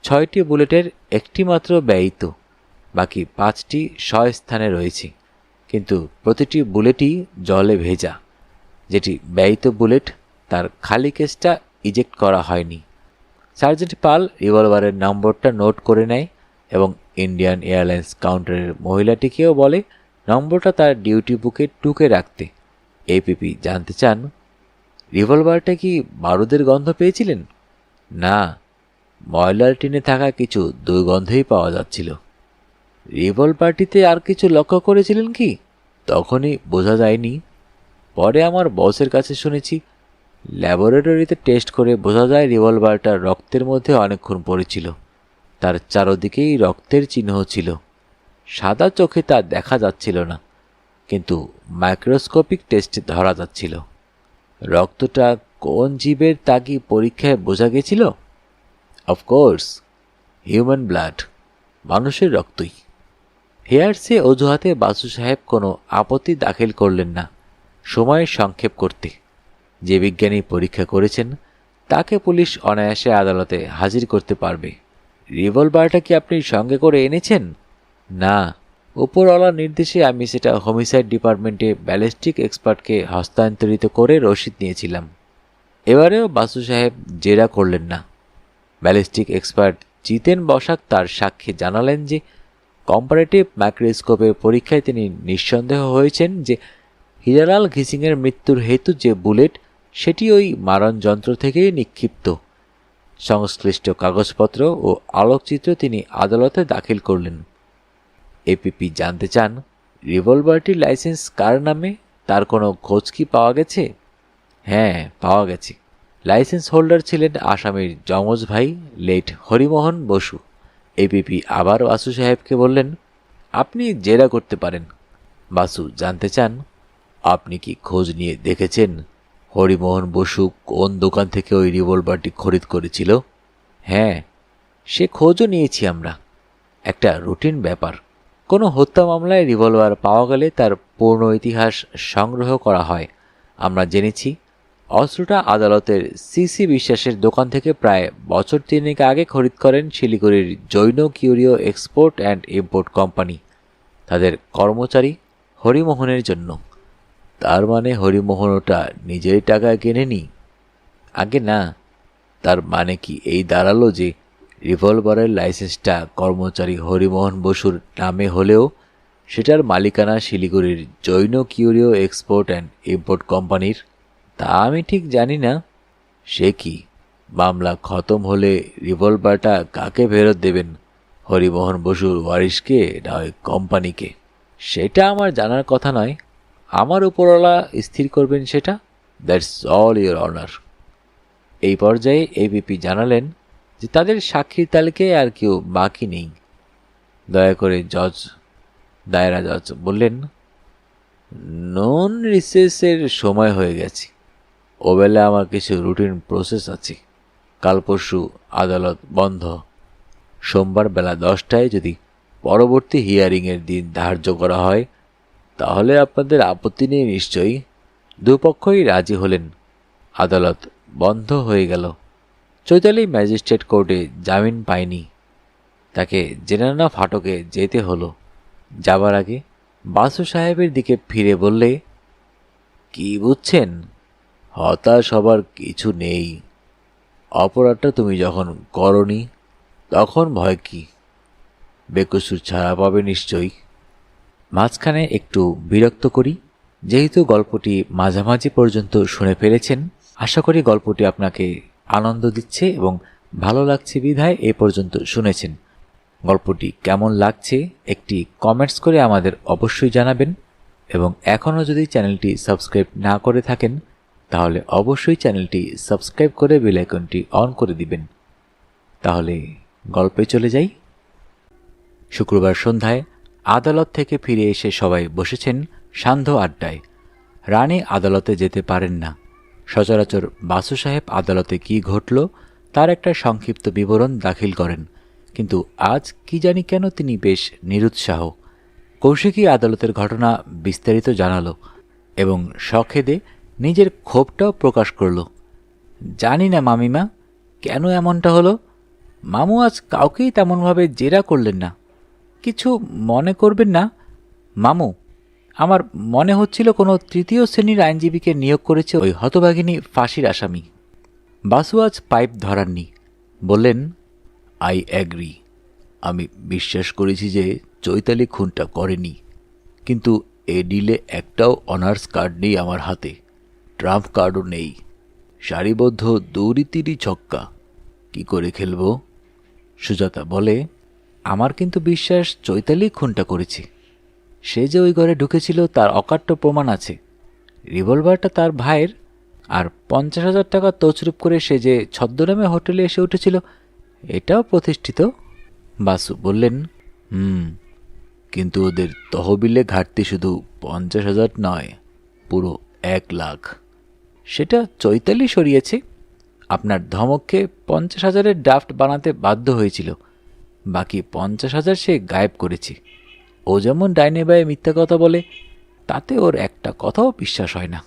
6টি বুলেটের একটি মাত্র ব্যয়িত, বাকি 5টি স্থানে রয়েছে, কিন্তু প্রতিটি বুলেটই জলে ভেজা। যেটি ব্যয়িত বুলেট তার খালি কেসটা ইজেক্ট করা হয়নি। সার্জেন্ট পাল রিভলভারের নম্বরটা নোট করে নেয় এবং ইন্ডিয়ান এয়ারলাইন্স কাউন্টারের মহিলাটিকেও বলে নম্বরটা তার ডিউটি বুকে টুকে রাখতে। এপিপি জানতে চান রিভলভারটা কি বারুদের গন্ধ পেয়েছিলেন? না, ময়লার টিনে থাকা কিছু দুর্গন্ধই পাওয়া যাচ্ছিল। রিভলভারটিতে আর কিছু লক্ষ্য করেছিলেন কি? তখনই বোঝা যায়নি। পরে আমার বসের কাছে শুনেছি ল্যাবরেটরিতে টেস্ট করে বোঝা যায় রিভলভারটা রক্তের মধ্যে অনেকক্ষণ পড়েছিল। তার চারদিকেই রক্তের চিহ্ন ছিল। সাদা চোখে তা দেখা যাচ্ছিল না, কিন্তু মাইক্রোস্কোপিক টেস্টে ধরা যাচ্ছিল। রক্তটা কোন জীবের তা কি পরীক্ষায় বোঝা গেছিল? অফকোর্স, হিউম্যান ব্লাড, মানুষের রক্তই। হেয়ারসে অজুহাতে বাসু সাহেব কোনো আপত্তি দাখিল করলেন না, সময়ের সংক্ষেপ করতে। যে বিজ্ঞানী পরীক্ষা করেছেন তাকে পুলিশ অনায়াসে আদালতে হাজির করতে পারবে। রিভলভারটা কি আপনি সঙ্গে করে এনেছেন? না, উপরওয়ালার নির্দেশে আমি সেটা হোমিসাইড ডিপার্টমেন্টে ব্যালিস্টিক এক্সপার্টকে হস্তান্তরিত করে রসিদ নিয়েছিলাম। এবারেও বাসু সাহেব জেরা করলেন না। ব্যালিস্টিক এক্সপার্ট জিতেন বসাক তার সাক্ষ্যে জানালেন যে কম্পারেটিভ মাইক্রোস্কোপের পরীক্ষায় তিনি নিঃসন্দেহ হয়েছেন যে হীরালাল ঘিসিংয়ের মৃত্যুর হেতু যে বুলেট সেটি ওই মারণযন্ত্র থেকেই নিক্ষিপ্ত। সংশ্লিষ্ট কাগজপত্র ও আলোকচিত্র তিনি আদালতে দাখিল করলেন। এপিপি জানতে চান রিভলভারটির লাইসেন্স কার নামে, তার কোনো খোঁজ কি পাওয়া গেছে? হ্যাঁ, পাওয়া গেছে। লাইসেন্স হোল্ডার ছিলেন আসামির যমজ ভাই লেট হরিমোহন বসু। এপিপি আবার বাসু সাহেবকে বললেন, আপনি জেরা করতে পারেন। বাসু জানতে চান আপনি কি খোঁজ নিয়ে দেখেছেন হরিমোহন বসু কোন দোকান থেকে ওই রিভলভারটি খরিদ করেছিল? হ্যাঁ, সে খোঁজও নিয়েছি আমরা। একটা রুটিন ব্যাপার। কোনো হত্যা মামলায় রিভলভার পাওয়া গেলে তার পূর্ণ ইতিহাস সংগ্রহ করা হয়। আমরা জেনেছি অস্ত্রটা আদালতের সিসি বিশ্বাসের দোকান থেকে প্রায় বছর 3 আগে খরিদ করেন শিলিগুড়ির Jain curio export and import company, তাদের কর্মচারী হরিমোহনের জন্য। তার মানে হরিমোহন ওটা নিজের টাকায় কেনেনি? আগে না। তার মানে কি এই দাঁড়ালো যে রিভলভারের লাইসেন্সটা কর্মচারী হরিমোহন বসুর নামে হলেও সেটার মালিকানা শিলিগুড়ির Jain curio export and import কোম্পানির? তা আমি ঠিক জানি না। সে কি, মামলা খতম হলে রিভলভারটা কাকে ফেরত দেবেন? হরিমোহন বসুর ওয়ারিশকে না ওই কোম্পানিকে? সেটা আমার জানার কথা নয়। আমার উপরওয়ালা স্থির করবেন সেটা। That's all your honour. এই পর্যায়ে এবিপি জানালেন যে তাদের সাক্ষীর তালিকায় আর কেউ বাকি নেই। দয়া করে দায়রা জজ বললেন, নন রিসেসের সময় হয়ে গেছে। ওবেলা আমার কিছু রুটিন প্রসেস আছে। কাল পরশু আদালত বন্ধ। সোমবার বেলা 10টায় যদি পরবর্তী হিয়ারিংয়ের দিন ধার্য করা হয় তাহলে আপনাদের আপত্তি নেই নিশ্চয়ই? দুপক্ষই রাজি হলেন। আদালত বন্ধ হয়ে গেল। চৈতালি ম্যাজিস্ট্রেট কোর্টে জামিন পায়নি। তাকে জেনানা ফাটকে যেতে হলো। যাবার আগে বাসু সাহেবের দিকে ফিরে বললে, কি বুঝছেন, হতাশ হবার কিছু নেই। অপরাধটা তুমি যখন করনি তখন ভয় কি? বেকসুর ছাড়া পাবে নিশ্চয়ই। মাঝখানে একটু বিরক্ত করি, যেহেতু গল্পটি মাঝামাঝি পর্যন্ত শুনে ফেলেছেন, আশা করি গল্পটি আপনাকে আনন্দ দিচ্ছে এবং ভালো লাগছে বিধায় এ পর্যন্ত শুনেছেন। গল্পটি কেমন লাগছে একটি কমেন্টস করে আমাদের অবশ্যই জানাবেন এবং এখনও যদি চ্যানেলটি সাবস্ক্রাইব না করে থাকেন তাহলে অবশ্যই চ্যানেলটি সাবস্ক্রাইব করে বেল আইকনটি অন করে দিবেন। তাহলে গল্পে চলে যাই। শুক্রবার সন্ধ্যায় আদালত থেকে ফিরে এসে সবাই বসেছেন সান্ধ্য আড্ডায়। রানী আদালতে যেতে পারেন না। সচরাচর বাসু সাহেব আদালতে কি ঘটল তার একটা সংক্ষিপ্ত বিবরণ দাখিল করেন, কিন্তু আজ কি জানি কেন তিনি বেশ নিরুৎসাহ। কৌশিকী আদালতের ঘটনা বিস্তারিত জানালো এবং সখেদে নিজের ক্ষোভটাও প্রকাশ করল। জানি না মামিমা, কেন এমনটা হলো। মামু আজ কাউকেই তেমনভাবে জেরা করলেন না। কিছু মনে করবেন না মামু, আমার মনে হচ্ছিল কোনো তৃতীয় শ্রেণীর আইনজীবীকে নিয়োগ করেছে ওই হতভাগিনী ফাঁসির আসামি। বাসু আজ পাইপ ধরাননি। বললেন, আই অ্যাগ্রি। আমি বিশ্বাস করেছি যে চৈতালি খুনটা করেনি, কিন্তু এ ডিলে একটাও অনার্স কার্ড নেই আমার হাতে, ট্রাম্প কার্ডও নেই। সারিবদ্ধ দৌড়িতিরি ছক্কা কি করে খেলব? সুজাতা বলে, আমার কিন্তু বিশ্বাস চৈতালি খুনটা করেছে। সে যে ওই ঘরে ঢুকেছিল তার অকাট্য প্রমাণ আছে। রিভলভারটা তার ভাইয়ের, আর 50,000 টাকা তছরূপ করে সে যে ছদ্মনামে হোটেলে এসে উঠেছিল এটাও প্রতিষ্ঠিত। বাসু বললেন, কিন্তু ওদের তহবিলে ঘাটতি শুধু 50,000 নয়, পুরো 1 লাখ। সেটা চৈতালি সরিয়েছে। আপনার ধমককে 50,000-এর ড্রাফট বানাতে বাধ্য হয়েছিল, বাকি 50,000 সে গায়েব করেছে। ও যেমন ডাইনে বায়ে মিথ্যা কথা বলে, তাতে ওর একটা কথাও বিশ্বাস হয় না।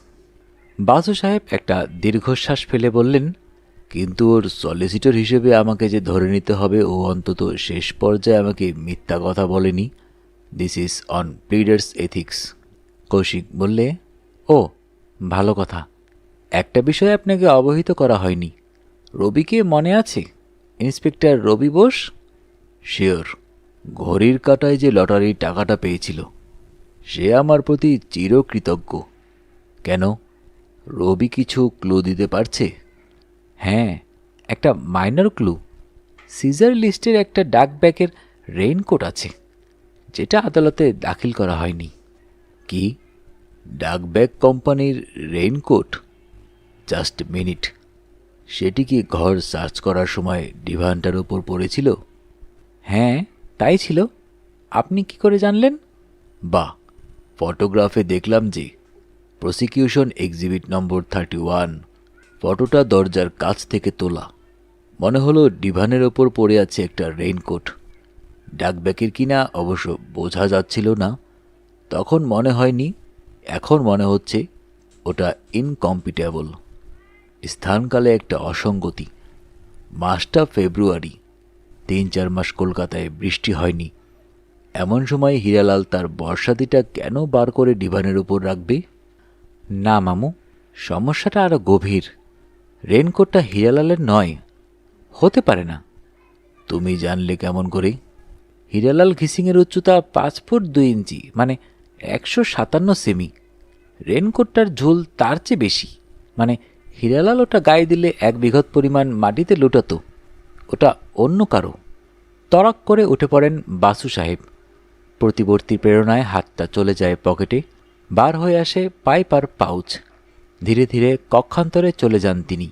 বাসু সাহেব একটা দীর্ঘশ্বাস ফেলে বললেন, কিন্তু ওর সলিসিটর হিসেবে আমাকে যে ধরে নিতে হবে ও অন্তত শেষ পর্যায়ে আমাকে মিথ্যা কথা বলেনি। This is on pleaders ethics. Kaushik বললে, ও ভালো কথা। একটা বিষয়ে আপনাকে অবহিত করা হয়নি। রবিকে মনে আছে? ইন্সপেক্টর রবি বোস? শিওর। ঘড়ির কাঁটায় যে লটারির টাকাটা পেয়েছিল, সে আমার প্রতি চিরকৃতজ্ঞ। কেন, রবি কিছু ক্লু দিতে পারছে? হ্যাঁ, একটা মাইনর ক্লু। সিজার লিস্টের একটা ডাক ব্যাগের রেইনকোট আছে, যেটা আদালতে দাখিল করা হয়নি। কি, ডাক ব্যাগ কোম্পানির রেইনকোট? জাস্ট মিনিট, সেটি কি ঘর সার্চ করার সময় ডিভানটার উপর পড়েছিল? হ্যাঁ, তাই ছিল। আপনি কি করে জানলেন? বাহ, ফটোগ্রাফে দেখলাম যে প্রসিকিউশন এক্সিবিট নম্বর 31। ফটোটা দরজার কাছ থেকে তোলা। মনে হলো ডিভানের ওপর পড়ে আছে একটা রেইনকোট। ডাকব্যাগের কিনা অবশ্য বোঝা যাচ্ছিল না। তখন মনে হয়নি, এখন মনে হচ্ছে ওটা ইনকম্পিটেবল। স্থানকালে একটা অসঙ্গতি। মাসটা ফেব্রুয়ারি, 3-4 মাস কলকাতায় বৃষ্টি হয়নি। এমন সময় হীরালাল তার বর্ষাতিটা কেন বার করে ডিভানের উপর রাখবে? না মামু, সমস্যাটা আরো গভীর। রেনকোটটা হীরালালের নয়, হতে পারে না। তুমি জানলে কেমন করে? হীরালাল ঘিসিংয়ের উচ্চতা 5 ফুট 2 ইঞ্চি, মানে 157 সেমি। রেনকোটটার ঝুল তার চেয়ে বেশি, মানে হীরালাল ওটা গায়ে দিলে 1 বিঘত পরিমাণ মাটিতে লুটাতো। ওটা অন্য কারো। তড়াক করে উঠে পড়েন বাসু সাহেব। প্রতিবর্তী প্রেরণায় হাতটা চলে যায় পকেটে, বার হয়ে আসে পাইপ আর পাউচ। ধীরে ধীরে কক্ষান্তরে চলে যান তিনি।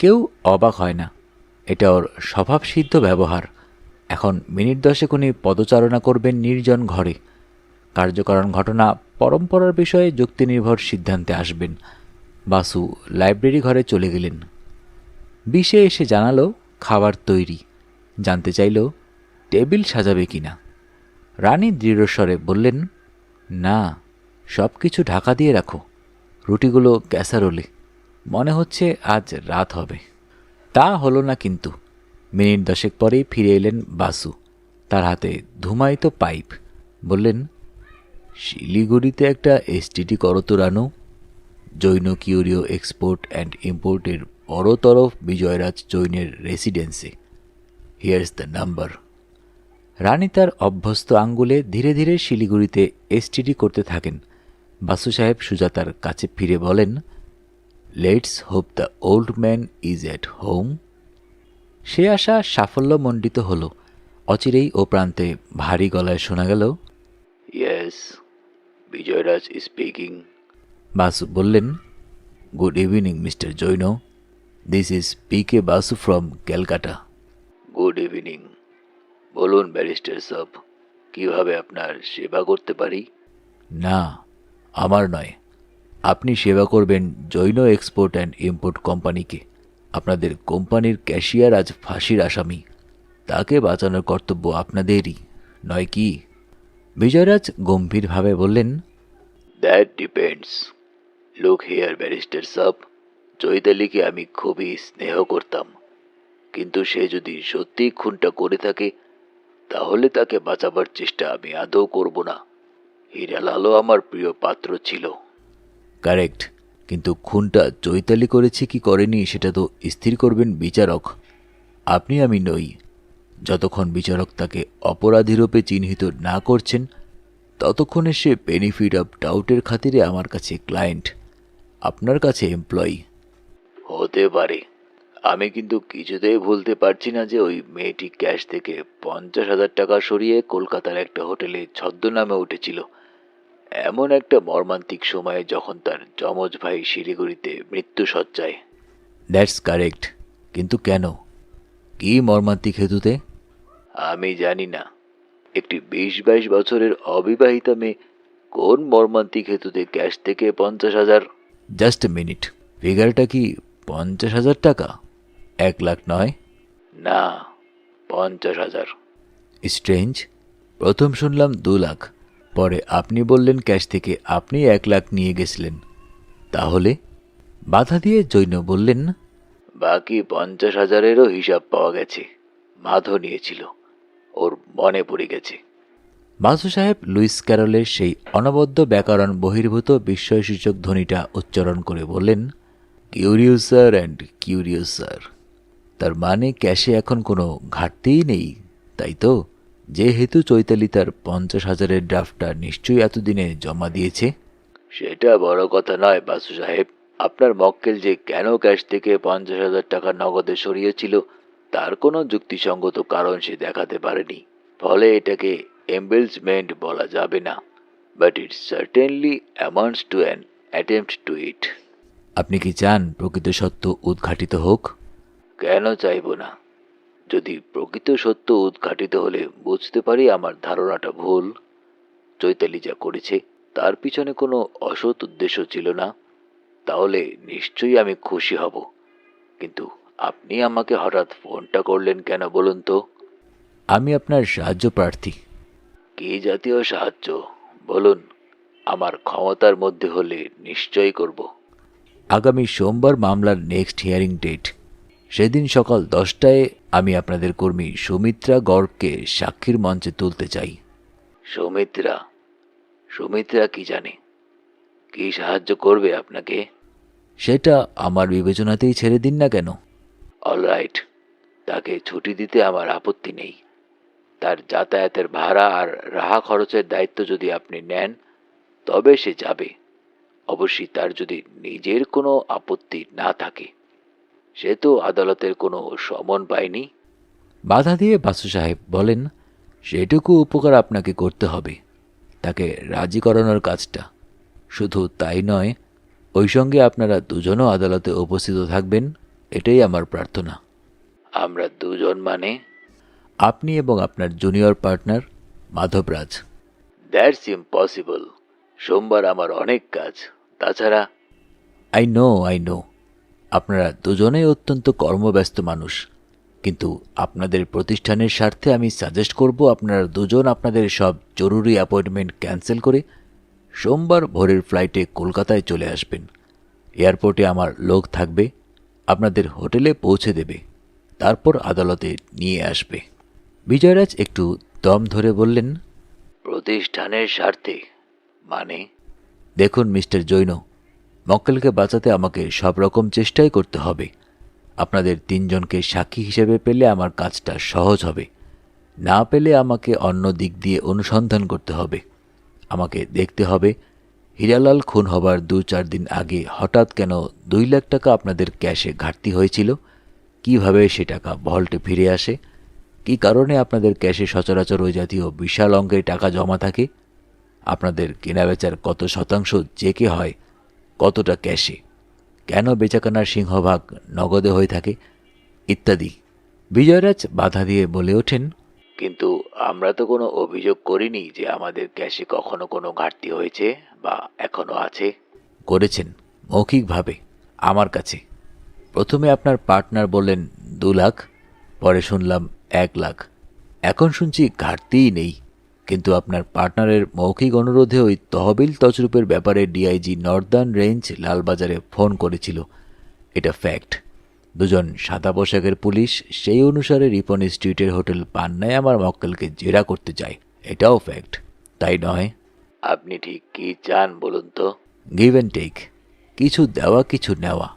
কেউ অবাক হয় না, এটা ওর স্বভাবসিদ্ধ ব্যবহার। এখন মিনিট 10 উনি পদচারণা করবেন নির্জন ঘরে। কার্যকরণ ঘটনা পরম্পরার বিষয়ে যুক্তিনির্ভর সিদ্ধান্তে আসবেন। বাসু লাইব্রেরি ঘরে চলে গেলেন। বিশে এসে জানালো খাবার তৈরি। জানতে চাইল টেবিল সাজাবে কিনা। রানী দৃঢ়স্বরে বললেন, না, সব কিছু ঢাকা দিয়ে রাখো। রুটিগুলো ক্যাসারোলে। মনে হচ্ছে আজ রাত হবে। তা হলো না কিন্তু। মিনিট 10 পরেই ফিরে এলেন বাসু। তার হাতে ধুমায়িত পাইপ। বললেন, শিলিগুড়িতে একটা এসটিডি করো তো Ranu. Jain curio export and ইম্পোর্টের বড় তরফ বিজয়রাজ জৈনের residency. Here's the number. Rani তার অভ্যস্ত আঙ্গুলে ধীরে ধীরে শিলিগুড়িতে এসটিডি করতে থাকেন। বাসু সাহেব সুজাতার কাছে ফিরে বলেন, let's hope the old man is at home. সে আশা সাফল্যমণ্ডিত হল। অচিরেই ও প্রান্তে ভারী গলায় শোনা গেল, ইয়েস, বিজয়রাজ স্পিকিং। বাসু বললেন, good evening mister Jain. This is PK. Basu from Calcutta. Good evening. বলুন ব্যারিস্টার সাহেব, কিভাবে আপনার সেবা করতে পারি? না, আমার নয়। আপনি সেবা করবেন জৈন এক্সপোর্ট অ্যান্ড ইম্পোর্ট কোম্পানিকে। আপনাদের কোম্পানির ক্যাশিয়ার আজ ফাঁসির আসামি। তাকে বাঁচানোর কর্তব্য আপনাদেরই, নয় কি? বিজয়রাজ গম্ভীরভাবে বললেন, that depends. Look here barrister সাহেব, চৈতালিকে আমি খুবই স্নেহ করতাম, কিন্তু সে যদি সত্যি খুনটা করে থাকে তাহলে তাকে বাঁচাবার চেষ্টা আমি আদৌ করব না। হীরালালও আমার প্রিয় পাত্র ছিল। কারেক্ট, কিন্তু খুনটা চৈতালি করেছে কি করেনি সেটা তো স্থির করবেন বিচারক। আপনি আমি নই। যতক্ষণ বিচারক তাকে অপরাধীরূপে চিহ্নিত না করছেন ততক্ষণে সে বেনিফিট অফ ডাউটের খাতিরে আমার কাছে ক্লায়েন্ট, আপনার কাছে এমপ্লয়ি। হতে পারে, আমি কিন্তু কিছুতেই ভুলতে পারছি না যে ওই মেয়েটি ক্যাশ থেকে 50,000 টাকা সরিয়ে কলকাতার একটা হোটেলে ছদ্মনামে উঠেছিল এমন একটা মর্মান্তিক সময়ে যখন তার যমজ ভাই শিলিগুড়িতে মৃত্যুশয্যায়। দ্যাটস কারেক্ট, কিন্তু কেন? কি মর্মান্তিক হেতুতে? আমি জানি না। একটি 20-22 বছরের অবিবাহিতা মেয়ে কোন মর্মান্তিক হেতুতে ক্যাশ থেকে 50,000? জাস্ট এ মিনিট, ফিগারটা কি 50,000 টাকা? 1 লাখ নয়? না, 50,000। স্ট্রেঞ্জ, প্রথম শুনলাম 2 লাখ, পরে আপনি বললেন ক্যাশ থেকে আপনি 1 লাখ নিয়ে গেছিলেন। তাহলে? বাধা দিয়ে জৈন বললেন, বাকি 50,000-এরও হিসাব পাওয়া গেছে। মাধব নিয়েছিল, ওর মনে পড়ে গেছে। বাসু সাহেব লুইস ক্যারলের সেই অনবদ্য ব্যাকরণ বহির্ভূত বিস্ময়সূচক ধ্বনিটা উচ্চারণ করে বললেন, curious sir and curious sir. তার মানে ক্যাশে এখন কোনো ঘাটতিই নেই, তাই তো? যেহেতু চৈতালি তার 50,000-এর ড্রাফটটা নিশ্চয়ই এতদিনে জমা দিয়েছে। সেটা বড় কথা নয় বাসু সাহেব। আপনার মক্কেল যে কেন ক্যাশ থেকে 50,000 টাকা নগদে সরিয়েছিল তার কোনো যুক্তিসঙ্গত কারণ সে দেখাতে পারেনি। ফলে এটাকে এম্বেলসমেন্ট বলা যাবে না, but it certainly amounts to an attempt to it. আপনি কি চান প্রকৃত সত্য উদ্ঘাটিত হোক? কেন চাইব না? যদি প্রকৃত সত্য উদ্ঘাটিত হলে বুঝতে পারি আমার ধারণাটা ভুল, চৈতালি যা করেছে তার পিছনে কোনো অসৎ উদ্দেশ্য ছিল না, তাহলে নিশ্চয়ই আমি খুশি হব। কিন্তু আপনি আমাকে হঠাৎ ফোনটা করলেন কেন বলুন তো? আমি আপনার সাহায্য প্রার্থী। কি জাতীয় সাহায্য বলুন? আমার ক্ষমতার মধ্যে হলে নিশ্চয়ই করব। আগামী সোমবার মামলার নেক্সট হিয়ারিং ডেট। সেদিন সকাল 10টায় আমি আপনাদের কর্মী সুমিত্রা গর্গকে সাক্ষীর মঞ্চে তুলতে চাই। সুমিত্রা? সুমিত্রা কি জানে? কি সাহায্য করবে আপনাকে? সেটা আমার বিবেচনাতেই ছেড়ে দিন না কেন? অলরাইট, তাকে ছুটি দিতে আমার আপত্তি নেই। তার যাতায়াতের ভাড়া আর রাহা খরচের দায়িত্ব যদি আপনি নেন তবে সে যাবে। অবশ্যই তার যদি নিজের কোনো আপত্তি না থাকে। সে তো আদালতের কোনো সমন পায়নি। বাধা দিয়ে বাসু সাহেব বলেন, সেটুকু উপকার আপনাকে করতে হবে, তাকে রাজি করানোর কাজটা। শুধু তাই নয়, ওই সঙ্গে আপনারা দুজনও আদালতে উপস্থিত থাকবেন, এটাই আমার প্রার্থনা। আমরা দুজন মানে? আপনি এবং আপনার junior partner Madhavraj. That's impossible. সোমবার আমার অনেক কাজ। তাছাড়া আই নো আপনারা দুজনেই অত্যন্ত কর্মব্যস্ত মানুষ, কিন্তু আপনাদের প্রতিষ্ঠানের স্বার্থে আমি সাজেস্ট করব আপনারা দুজন আপনাদের সব জরুরি অ্যাপয়েন্টমেন্ট ক্যান্সেল করে সোমবার ভোরের ফ্লাইটে কলকাতায় চলে আসবেন। এয়ারপোর্টে আমার লোক থাকবে, আপনাদের হোটেলে পৌঁছে দেবে, তারপর আদালতে নিয়ে আসবে। বিজয়রাজ একটু দম ধরে বললেন, প্রতিষ্ঠানের স্বার্থে মানে? দেখুন মিস্টার জৈন, মক্কেলকে বাঁচাতে আমাকে সব রকম চেষ্টাই করতে হবে। আপনাদের তিনজনকে সাক্ষী হিসেবে পেলে আমার কাজটা সহজ হবে, না পেলে আমাকে অন্য দিক দিয়ে অনুসন্ধান করতে হবে। আমাকে দেখতে হবে হীরালাল খুন হবার 2-4 দিন আগে হঠাৎ কেন 2 লাখ টাকা আপনাদের ক্যাশে ঘাটতি হয়েছিল, কিভাবে সে টাকা ভল্টে ফিরে আসে, কি কারণে আপনাদের ক্যাশে সচরাচর ওই জাতীয় বিশাল অঙ্কের টাকা জমা থাকে, আপনাদের কেনাবেচার কত শতাংশ চেকে হয়, কতটা ক্যাশে, কেন বেচাকেনার সিংহভাগ নগদে হয়ে থাকে, ইত্যাদি। বিজয়রাজ বাধা দিয়ে বলে ওঠেন, কিন্তু আমরা তো কোনো অভিযোগ করিনি যে আমাদের ক্যাশে কখনো কোনো ঘাটতি হয়েছে বা এখনো আছে। করেছেন, মৌখিকভাবে, আমার কাছে। প্রথমে আপনার পার্টনার বললেন 2 লাখ, পরে শুনলাম 1 লাখ, এখন শুনছি ঘাটতিই নেই। কিন্তু আপনার পার্টনারের মৌখিক অনুরোধে ওই তহবিল তছরূপের ব্যাপারে ডিআইজি নর্দার্ন রেঞ্জ লালবাজারে ফোন করেছিল, এটা ফ্যাক্ট। 2 জন সাদা পোশাকের পুলিশ সেই অনুসারে রিপন স্ট্রিটের হোটেল পান্নায় আমার মক্কেলকে জেরা করতে চায়, এটাও ফ্যাক্ট, তাই নয়? আপনি ঠিক কি চান বলুন তো? গিভ অ্যান্ড টেক, কিছু দেওয়া কিছু নেওয়া।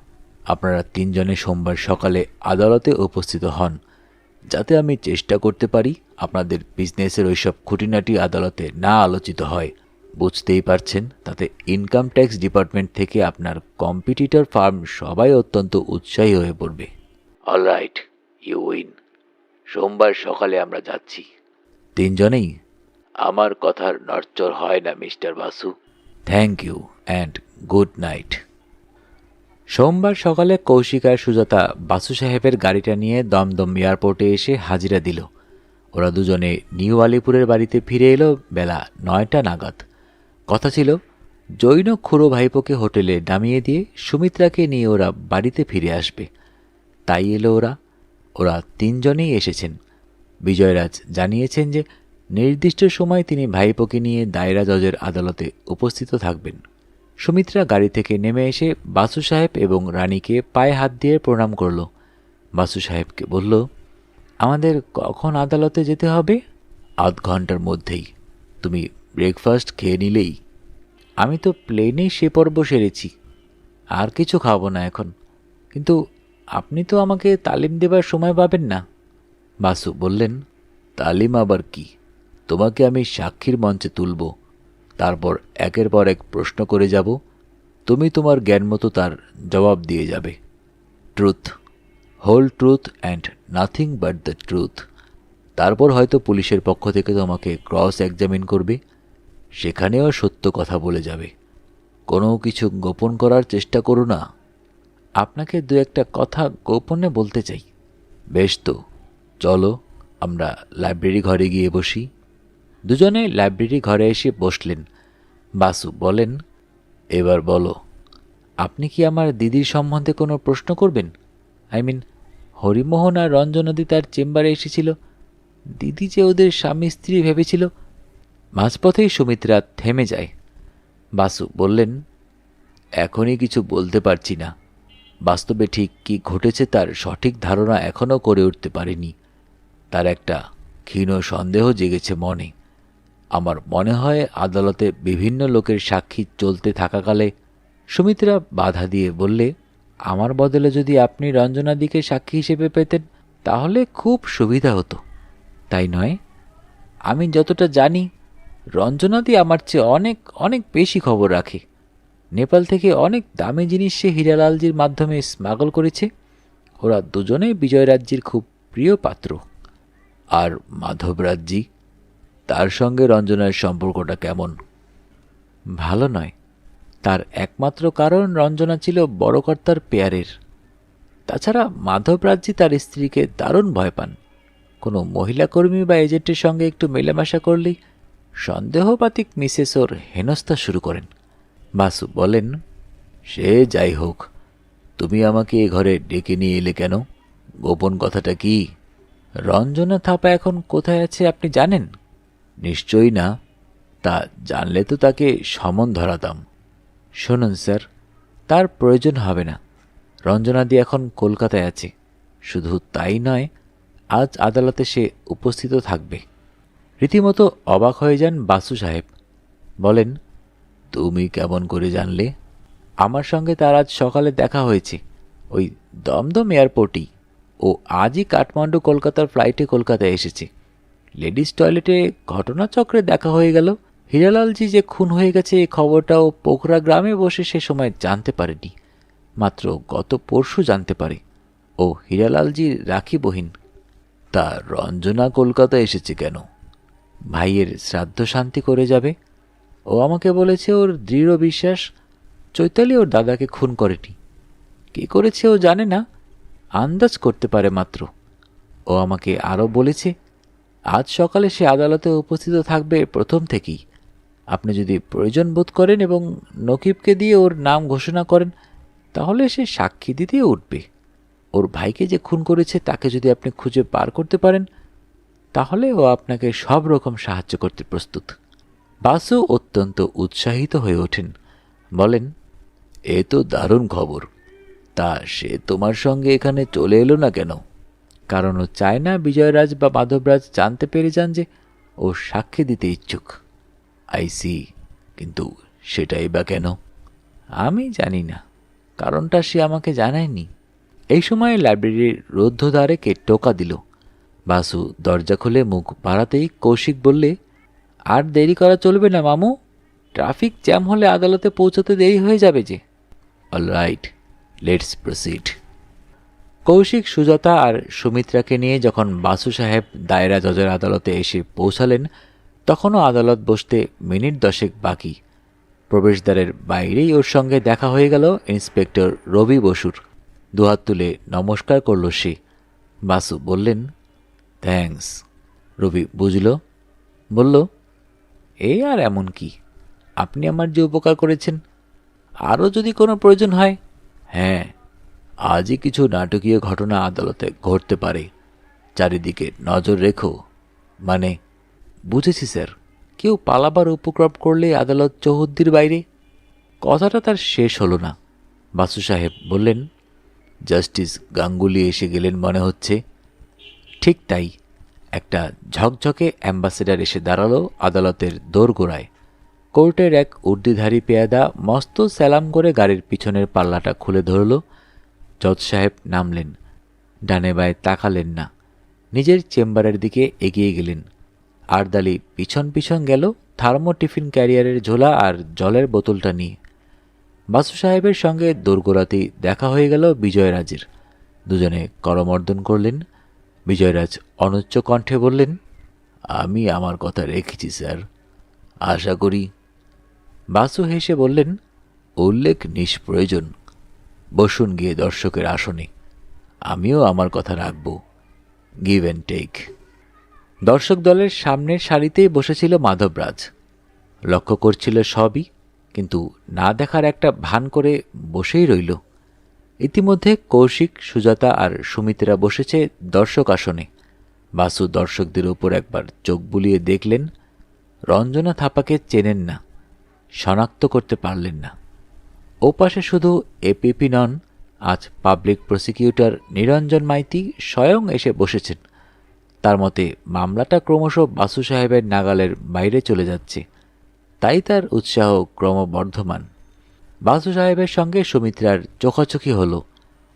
আপনারা তিনজনে সোমবার সকালে আদালতে উপস্থিত হন, যাতে আমি চেষ্টা করতে পারি আপনাদের বিজনেসের ওইসব খুঁটিনাটি আদালতে না আলোচিত হয়। বুঝতেই পারছেন, তাতে ইনকাম ট্যাক্স ডিপার্টমেন্ট থেকে আপনার কম্পিটিটর ফার্ম সবাই অত্যন্ত উৎসাহী হয়ে পড়বে। Alright, you win. সোমবার সকালে আমরা যাচ্ছি। তিনজনেই? আমার কথার নড়চড় হয় না mister Basu. Thank you and good night. সোমবার সকালে কৌশিক আর সুজাতা বাসু সাহেবের গাড়িটা নিয়ে দমদম এয়ারপোর্টে এসে হাজিরা দিল। ওরা দুজনে নিউ আলিপুরের বাড়িতে ফিরে এলো বেলা 9টা নাগাদ। কথা ছিল জৈন খুড়ো ভাইপোকে হোটেলে নামিয়ে দিয়ে সুমিত্রাকে নিয়ে ওরা বাড়িতে ফিরে আসবে। তাই এলো ওরা। ওরা তিনজনেই এসেছেন। বিজয়রাজ জানিয়েছেন যে নির্দিষ্ট সময় তিনি ভাইপোকে নিয়ে দায়রা জজের আদালতে উপস্থিত থাকবেন। সুমিত্রা গাড়ি থেকে নেমে এসে বাসু সাহেব এবং রানীকে পায়ে হাত দিয়ে প্রণাম করল। বাসু সাহেবকে বলল, আমাদের কখন আদালতে যেতে হবে? আধ ঘন্টার মধ্যেই। তুমি ব্রেকফাস্ট খেয়ে নিলেই। আমি তো প্লেনেই সে পর্ব সেরেছি, আর কিছু খাবো না এখন। কিন্তু আপনি তো আমাকে তালিম দেবার সময় পাবেন না। বাসু বললেন, তালিম আবার কি? তোমাকে আমি সাক্ষীর মঞ্চে তুলব, তারপর একের পর এক প্রশ্ন করে যাব, তুমি তোমার জ্ঞান মতো তার জবাব দিয়ে যাবে। Truth, whole truth and nothing but the truth. তারপর হয়তো পুলিশের পক্ষ থেকে তোমাকে ক্রস এক্সামিন করবে, সেখানেও সত্য কথা বলে যাবে। কোনো কিছু গোপন করার চেষ্টা করো না। আপনাকে 2-1টা কথা গোপনে বলতে চাই। বেশ তো, চলো আমরা লাইব্রেরি ঘরে গিয়ে বসি। দুজনে লাইব্রেরি ঘরে এসে বসলেন। বাসু বলেন, এবার বলো, আপনি কি আমার দিদির সম্বন্ধে কোনো প্রশ্ন করবেন? আই মিন, হরিমোহন আর রঞ্জনদী তার চেম্বারে এসেছিল, দিদি যে ওদের স্বামী স্ত্রী ভেবেছিল। মাঝপথেই সুমিত্রা থেমে যায়। বাসু বললেন, এখনই কিছু বলতে পারছি না। বাস্তবে ঠিক কি ঘটেছে তার সঠিক ধারণা এখনও করে উঠতে পারেনি। তার একটা ক্ষীণ সন্দেহ জেগেছে মনে। আমার মনে হয় আদালতে বিভিন্ন লোকের সাক্ষী চলতে থাকাকালে। সুমিত্রা বাধা দিয়ে বললে, আমার বদলে যদি আপনি রঞ্জনাদিকে সাক্ষী হিসেবে পেতেন তাহলে খুব সুবিধা হতো, তাই নয়? আমি যতটা জানি রঞ্জনাদি আমার চেয়ে অনেক অনেক বেশি খবর রাখে। নেপাল থেকে অনেক দামি জিনিস সে হীরালালজির মাধ্যমে স্মাগল করেছে। ওরা দুজনেই বিজয়রাজ্যের খুব প্রিয় পাত্র। আর মাধবরাজ্জি, তার সঙ্গে রঞ্জনার সম্পর্কটা কেমন? ভালো নয়। তার একমাত্র কারণ রঞ্জনা ছিল বড় কর্তার পেয়ারের। তাছাড়া মাধবরাজ্জি তার স্ত্রীকে দারুণ ভয় পান। কোনো মহিলা কর্মী বা এজেন্টের সঙ্গে একটু মেলামেশা করলেই সন্দেহবাতিক মিসেস ওর হেনস্থা শুরু করেন। বাসু বলেন, সে যাই হোক, তুমি আমাকে এ ঘরে ডেকে নিয়ে এলে কেন? গোপন কথাটা কি? রঞ্জনা থাপা এখন কোথায় আছে আপনি জানেন? নিশ্চয়ই না। তা জানলে তো তাকে সমন ধরাতাম। শুনুন স্যার, তার প্রয়োজন হবে না। রঞ্জনাদি এখন কলকাতায় আছে। শুধু তাই নয়, আজ আদালতে সে উপস্থিত থাকবে। রীতিমতো অবাক হয়ে যান বাসু সাহেব। বলেন, তুমি কেমন করে জানলে? আমার সঙ্গে তার আজ সকালে দেখা হয়েছে, ওই দমদম এয়ারপোর্টেই। ও আজই কাঠমান্ডু কলকাতার ফ্লাইটে কলকাতায় এসেছে। লেডিস টয়লেটে ঘটনাচক্রে দেখা হয়ে গেল। হীরালালজি যে খুন হয়ে গেছে এই খবরটাও পোখরা গ্রামে বসে সে সময় জানতে পারেনি, মাত্র গত পরশু জানতে পারে। ও হীরালালজির রাখি বহিন। তা রঞ্জনা কলকাতা এসেছে কেন? ভাইয়ের শ্রাদ্ধ শান্তি করে যাবে। ও আমাকে বলেছে ওর দৃঢ় বিশ্বাস চৈতালি ওর দাদাকে খুন করেনি। কে করেছে ও জানে না, আন্দাজ করতে পারে মাত্র। ও আমাকে আরও বলেছে আজ সকালে সে আদালতে উপস্থিত থাকবে প্রথম থেকেই। আপনি যদি প্রয়োজন বোধ করেন এবং নকিবকে দিয়ে ওর নাম ঘোষণা করেন, তাহলে সে সাক্ষী দিতে উঠবে। ওর ভাইকে যে খুন করেছে তাকে যদি আপনি খুঁজে বার করতে পারেন, তাহলে ও আপনাকে সব রকম সাহায্য করতে প্রস্তুত। বাসু অত্যন্ত উৎসাহিত হয়ে ওঠেন। বলেন, এ তো দারুণ খবর। তা সে তোমার সঙ্গে এখানে চলে এলো না কেন? কারণ ও চায় না বিজয়রাজ বা মাধবরাজ জানতে পেরে যান যে ও সাক্ষী দিতে ইচ্ছুক। আইসি, কিন্তু সেটাই বা কেন? আমি জানি না, কারণটা সে আমাকে জানায়নি। এই সময় লাইব্রেরির রুদ্ধদ্বারে কে টোকা দিল। বাসু দরজা খুলে মুখ বাড়াতেই কৌশিক বললে, আর দেরি করা চলবে না মামু, ট্রাফিক জ্যাম হলে আদালতে পৌঁছতে দেরি হয়ে যাবে যে। All right, let's proceed. Kaushik, Sujata আর সুমিত্রাকে নিয়ে যখন বাসু সাহেব দায়রা জজের আদালতে এসে পৌঁছালেন, তখনও আদালত বসতে মিনিট 10 বাকি। প্রবেশদ্বারের বাইরেই ওর সঙ্গে দেখা হয়ে গেল ইন্সপেক্টর রবি বসুর। দুহাত তুলে নমস্কার করল সে। বাসু বললেন, থ্যাঙ্কস। রবি বুঝল, বলল, এই আর এমন কি, আপনি আমার যে উপকার করেছেন, আরও যদি কোনো প্রয়োজন হয়। হ্যাঁ, আজই কিছু নাটকীয় ঘটনা আদালতে ঘটতে পারে, চারিদিকে নজর রেখো। মানে? বুঝেছি স্যার, কেউ পালাবার উপক্রম করলে আদালত চৌহদ্দির বাইরে। কথাটা তার শেষ হলো না। বাসু সাহেব বললেন, জাস্টিস গাঙ্গুলি এসে গেলেন মনে হচ্ছে। ঠিক তাই। একটা ঝকঝকে অ্যাম্বাসেডার এসে দাঁড়ালো আদালতের দোরগোড়ায়। কোর্টের এক উর্দিধারী পেয়াদা মস্ত স্যালাম করে গাড়ির পিছনের পাল্লাটা খুলে ধরল। জজ সাহেব নামলেন, ডানে বায়ে তাকালেন না, নিজের চেম্বারের দিকে এগিয়ে গেলেন। আরদালি পিছন পিছন গেল থার্মো টিফিন ক্যারিয়ারের ঝোলা আর জলের বোতলটা নিয়ে। বাসু সাহেবের সঙ্গে দোরগোড়াতেই দেখা হয়ে গেল বিজয়রাজের। দুজনে করমর্দন করলেন। বিজয়রাজ অনুচ্চ কণ্ঠে বললেন, আমি আমার কথা রেখেছি স্যার, আশা করি। বাসু হেসে বললেন, উল্লেখ নিষ্প্রয়োজন। বসুন গিয়ে দর্শকের আসনে, আমিও আমার কথা রাখব। Give and take. দর্শক দলের সামনের সারিতেই বসেছিল মাধবরাজ। লক্ষ্য করছিল সবই, কিন্তু না দেখার একটা ভান করে বসেই রইল। ইতিমধ্যে কৌশিক, সুজাতা আর সুমিত্রা বসেছে দর্শক আসনে। বাসু দর্শকদের উপর একবার চোখ বুলিয়ে দেখলেন। রঞ্জনা থাপাকে চেনেন না, শনাক্ত করতে পারলেন না। ওপাশে শুধু এপিপি নন, আজ পাবলিক প্রসিকিউটর নিরঞ্জন মাইতি স্বয়ং এসে বসেছেন। তার মতে মামলাটা ক্রমশ বাসু সাহেবের নাগালের বাইরে চলে যাচ্ছে, তাই তার উৎসাহ ক্রমবর্ধমান। বাসু সাহেবের সঙ্গে সুমিত্রার চোখাচোখি হলো।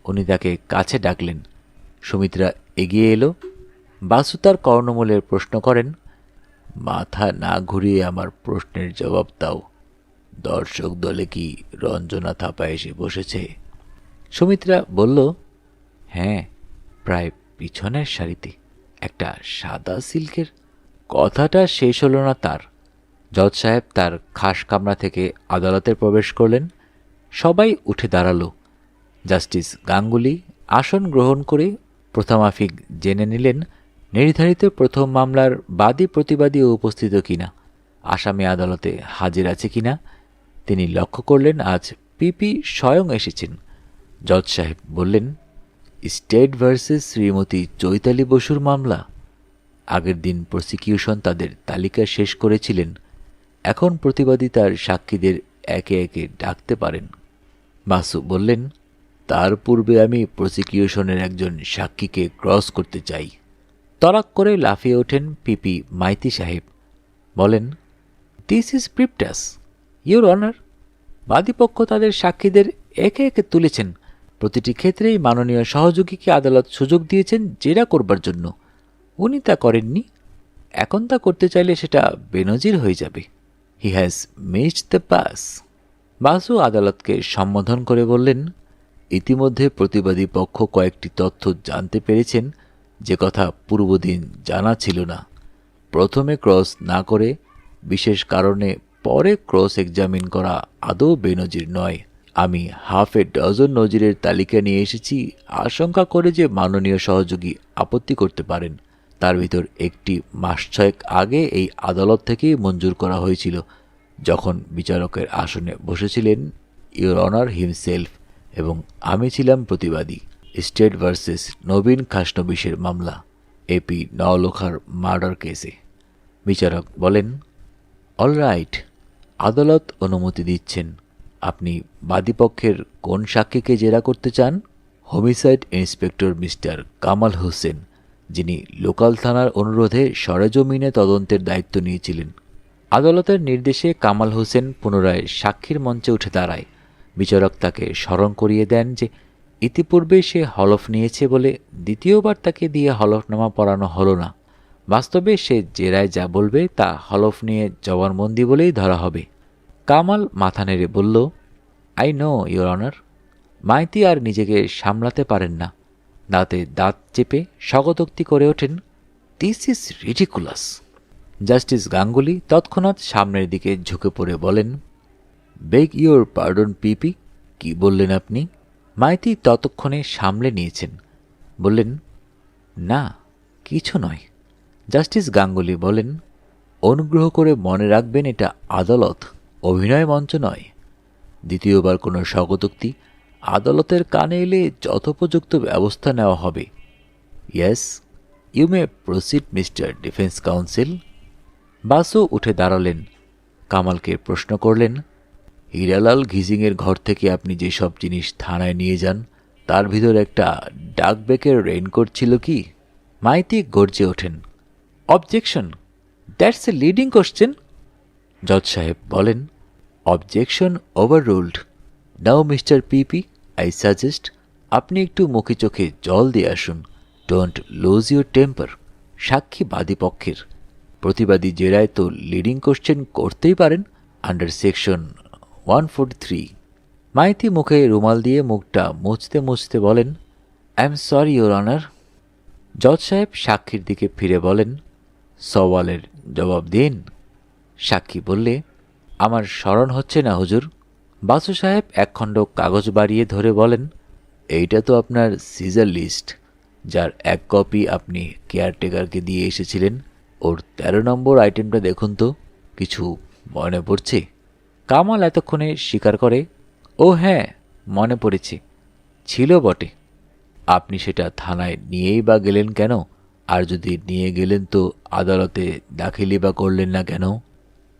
উনি তাকে কাছে ডাকলেন। সুমিত্রা এগিয়ে এলো। বাসু তার কর্ণমূলের প্রশ্ন করেন, মাথা না ঘুরিয়ে আমার প্রশ্নের জবাব দাও। দর্শক দলে কি রঞ্জনা থাপা এসে বসেছে? সুমিত্রা বলল, হ্যাঁ, প্রায় পিছনের সারিতে, একটা সাদা সিল্কের। কথাটা শেষ হল না তার। জজ সাহেব তার খাস কামরা থেকে আদালতে প্রবেশ করলেন। সবাই উঠে দাঁড়ালো। জাস্টিস গাঙ্গুলি আসন গ্রহণ করে প্রথমাফিক জেনে নিলেন নির্ধারিত প্রথম মামলার বাদী প্রতিবাদী উপস্থিত কিনা, আসামি আদালতে হাজির আছে কিনা। তিনি লক্ষ্য করলেন আজ পিপি স্বয়ং এসেছেন। জজ সাহেব বললেন, স্টেট ভার্সেস শ্রীমতী চৈতালি বসুর মামলা। আগের দিন প্রসিকিউশন তাদের তালিকা শেষ করেছিলেন। এখন প্রতিবাদী তার সাক্ষীদের একে একে ডাকতে পারেন। বাসু বললেন, তার পূর্বে আমি প্রসিকিউশনের একজন সাক্ষীকে ক্রস করতে চাই। তড়াক করে লাফিয়ে ওঠেন পিপি মাইতি সাহেব। বলেন, দিস ইজ প্রিপটাস, ইউর অনার। বাদীপক্ষ তাদের সাক্ষীদের একে একে তুলেছেন। প্রতিটি ক্ষেত্রেই মাননীয় সহযোগীকে আদালত সুযোগ দিয়েছেন জেরা করবার জন্য। উনি তা করেননি। এখন তা করতে চাইলে সেটা বেনজির হয়ে যাবে। He has missed the pass. Basu আদালতকে সম্বোধন করে বললেন, ইতিমধ্যে প্রতিবাদী পক্ষ কয়েকটি তথ্য জানতে পেরেছেন যে কথা পূর্বদিন জানা ছিল না। প্রথমে ক্রস না করে বিশেষ কারণে পরে ক্রস এক্সামিন করা আদৌ বেনজির নয়। আমি হাফ এ ডজন নজিরের তালিকা নিয়ে এসেছি, আশঙ্কা করে যে মাননীয় সহযোগী আপত্তি করতে পারেন। তার ভিতর একটি মাস ছয়েক আগে এই আদালত থেকেই মঞ্জুর করা হয়েছিল, যখন বিচারকের আসনে বসেছিলেন ইউর অনার হিমসেলফ এবং আমি ছিলাম প্রতিবাদী। স্টেট ভার্সেস নবীন খাসনবিশের মামলা, এপি নওলখার মার্ডার কেসে। বিচারক বলেন, অলরাইট, আদালত অনুমতি দিচ্ছেন। আপনি বাদীপক্ষের কোন সাক্ষীকে জেরা করতে চান? Homicide inspector mister Kamal Hossain, যিনি লোকাল থানার অনুরোধে সরেজমিনে তদন্তের দায়িত্ব নিয়েছিলেন। আদালতের নির্দেশে কামাল হোসেন পুনরায় সাক্ষীর মঞ্চে উঠে দাঁড়ায়। বিচারক তাকে স্মরণ করিয়ে দেন যে ইতিপূর্বে সে হলফ নিয়েছে বলে দ্বিতীয়বার তাকে দিয়ে হলফনামা পড়ানো হলো না। বাস্তবে সে জেরায় যা বলবে তা হলফ নিয়ে জবানবন্দি বলেই ধরা হবে। কামাল মাথা নেড়ে বলল, I know your honour. Maity আর নিজেকে সামলাতে পারেন না। দাঁতে দাঁত চেপে স্বগতোক্তি করে ওঠেন, this is ridiculous. Justice Ganguly তৎক্ষণাৎ সামনের দিকে ঝুঁকে পড়ে বলেন, বেগ ইউর পার্ডন পিপি। কি বললেন আপনি? মাইতি ততক্ষণে সামলে নিয়েছেন। বললেন, না, কিছু নয়। জাস্টিস গাঙ্গুলি বলেন, অনুগ্রহ করে মনে রাখবেন, এটা আদালত, অভিনয় মঞ্চ নয়। দ্বিতীয়বার কোনো স্বগতোক্তি আদালতের কানে এলে যথোপযুক্ত ব্যবস্থা নেওয়া হবে। Yes, you may proceed mister defence council. Basu উঠে দাঁড়ালেন। কামালকে প্রশ্ন করলেন, হীরালাল ঘিজিংয়ের ঘর থেকে আপনি যেসব জিনিস থানায় নিয়ে যান তার ভিতর একটা ডাকবেকের রেইনকোট ছিল কি? মাইতি গর্জে ওঠেন, objection, that's a leading question. জজ সাহেব বলেন, objection overruled. Now mister PP, I suggest আপনি একটু মুখে চোখে জল দিয়ে আসুন। Don't lose your temper. সাক্ষী বাদীপক্ষের, প্রতিবাদী জেরায় তো লিডিং কোশ্চেন করতেই পারেন আন্ডার সেকশন 143। মাইতি মুখে রুমাল দিয়ে মুখটা মুছতে মুছতে বলেন, I am sorry your honour. জজ সাহেব সাক্ষীর দিকে ফিরে বলেন, সওয়ালের জবাব দিন। সাক্ষী বললে, আমার স্মরণ হচ্ছে না হুজুর। বাসু সাহেব একখণ্ড কাগজ বাড়িয়ে ধরে বলেন, এইটা তো আপনার সিজার লিস্ট, যার এক কপি আপনি কেয়ারটেকারকে দিয়ে এসেছিলেন। ওর 13 নম্বর আইটেমটা দেখুন তো, কিছু মনে পড়ছে? কামাল এতক্ষণে স্বীকার করে, ও হ্যাঁ, মনে পড়েছে, ছিল বটে। আপনি সেটা থানায় নিয়েই বা গেলেন কেন? আর যদি নিয়ে গেলেন তো আদালতে দাখিলই বা করলেন না কেন?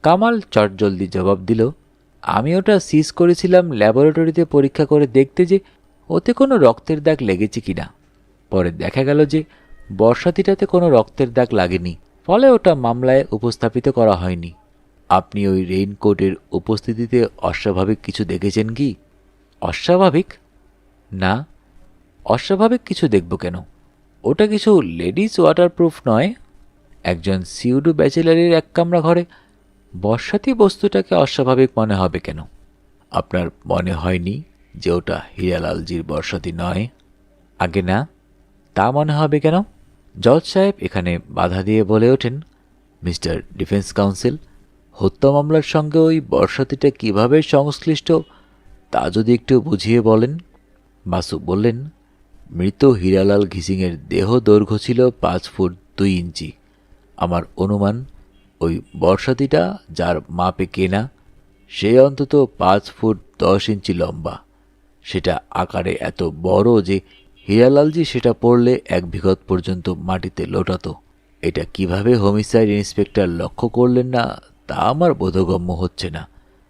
কামাল চটজলদি জবাব দিল, আমি ওটা সিজ করেছিলাম ল্যাবরেটরিতে পরীক্ষা করে দেখতে যে ওতে কোনো রক্তের দাগ লেগেছে কিনা। পরে দেখা গেল যে বর্ষাতিটাতে কোনো রক্তের দাগ লাগেনি, ফলে ওটা মামলায় উপস্থাপিত করা হয়নি। আপনি ওই রেইনকোটের উপস্থিতিতে অস্বাভাবিক কিছু দেখেছেন কি? অস্বাভাবিক? না, অস্বাভাবিক কিছু দেখব কেন? ওটা কিছু লেডিস ওয়াটারপ্রুফ নয়। একজন সিউডু ব্যাচেলারের এক কামরা ঘরে বর্ষাতি বস্তুটাকে অস্বাভাবিক মনে হবে কেন? আপনার মনে হয়নি যে ওটা হীরালালজির বর্ষাতি নয়? আগে না, তা মনে হবে কেন? জজ সাহেব এখানে বাধা দিয়ে বলে ওঠেন, মিস্টার ডিফেন্স কাউন্সিল, হত্যা মামলার সঙ্গে ওই বর্ষাতিটা কিভাবে সংশ্লিষ্ট তা যদি একটু বুঝিয়ে বলেন। বাসু বললেন, মৃত হীরালাল ঘিসিংয়ের দেহ দৈর্ঘ্য ছিল 5 ফুট 2 ইঞ্চি। আমার অনুমান ওই বর্ষাতিটা যার মাপে কেনা সে অন্তত 5 ফুট 10 ইঞ্চি লম্বা। সেটা আকারে এত বড় যে হীরালালজি সেটা পড়লে 1 বিঘত পর্যন্ত মাটিতে লোটাতো। এটা কিভাবে হোমিসাইড ইন্সপেক্টর লক্ষ্য করলেন না তা আমার বোধগম্য হচ্ছে না।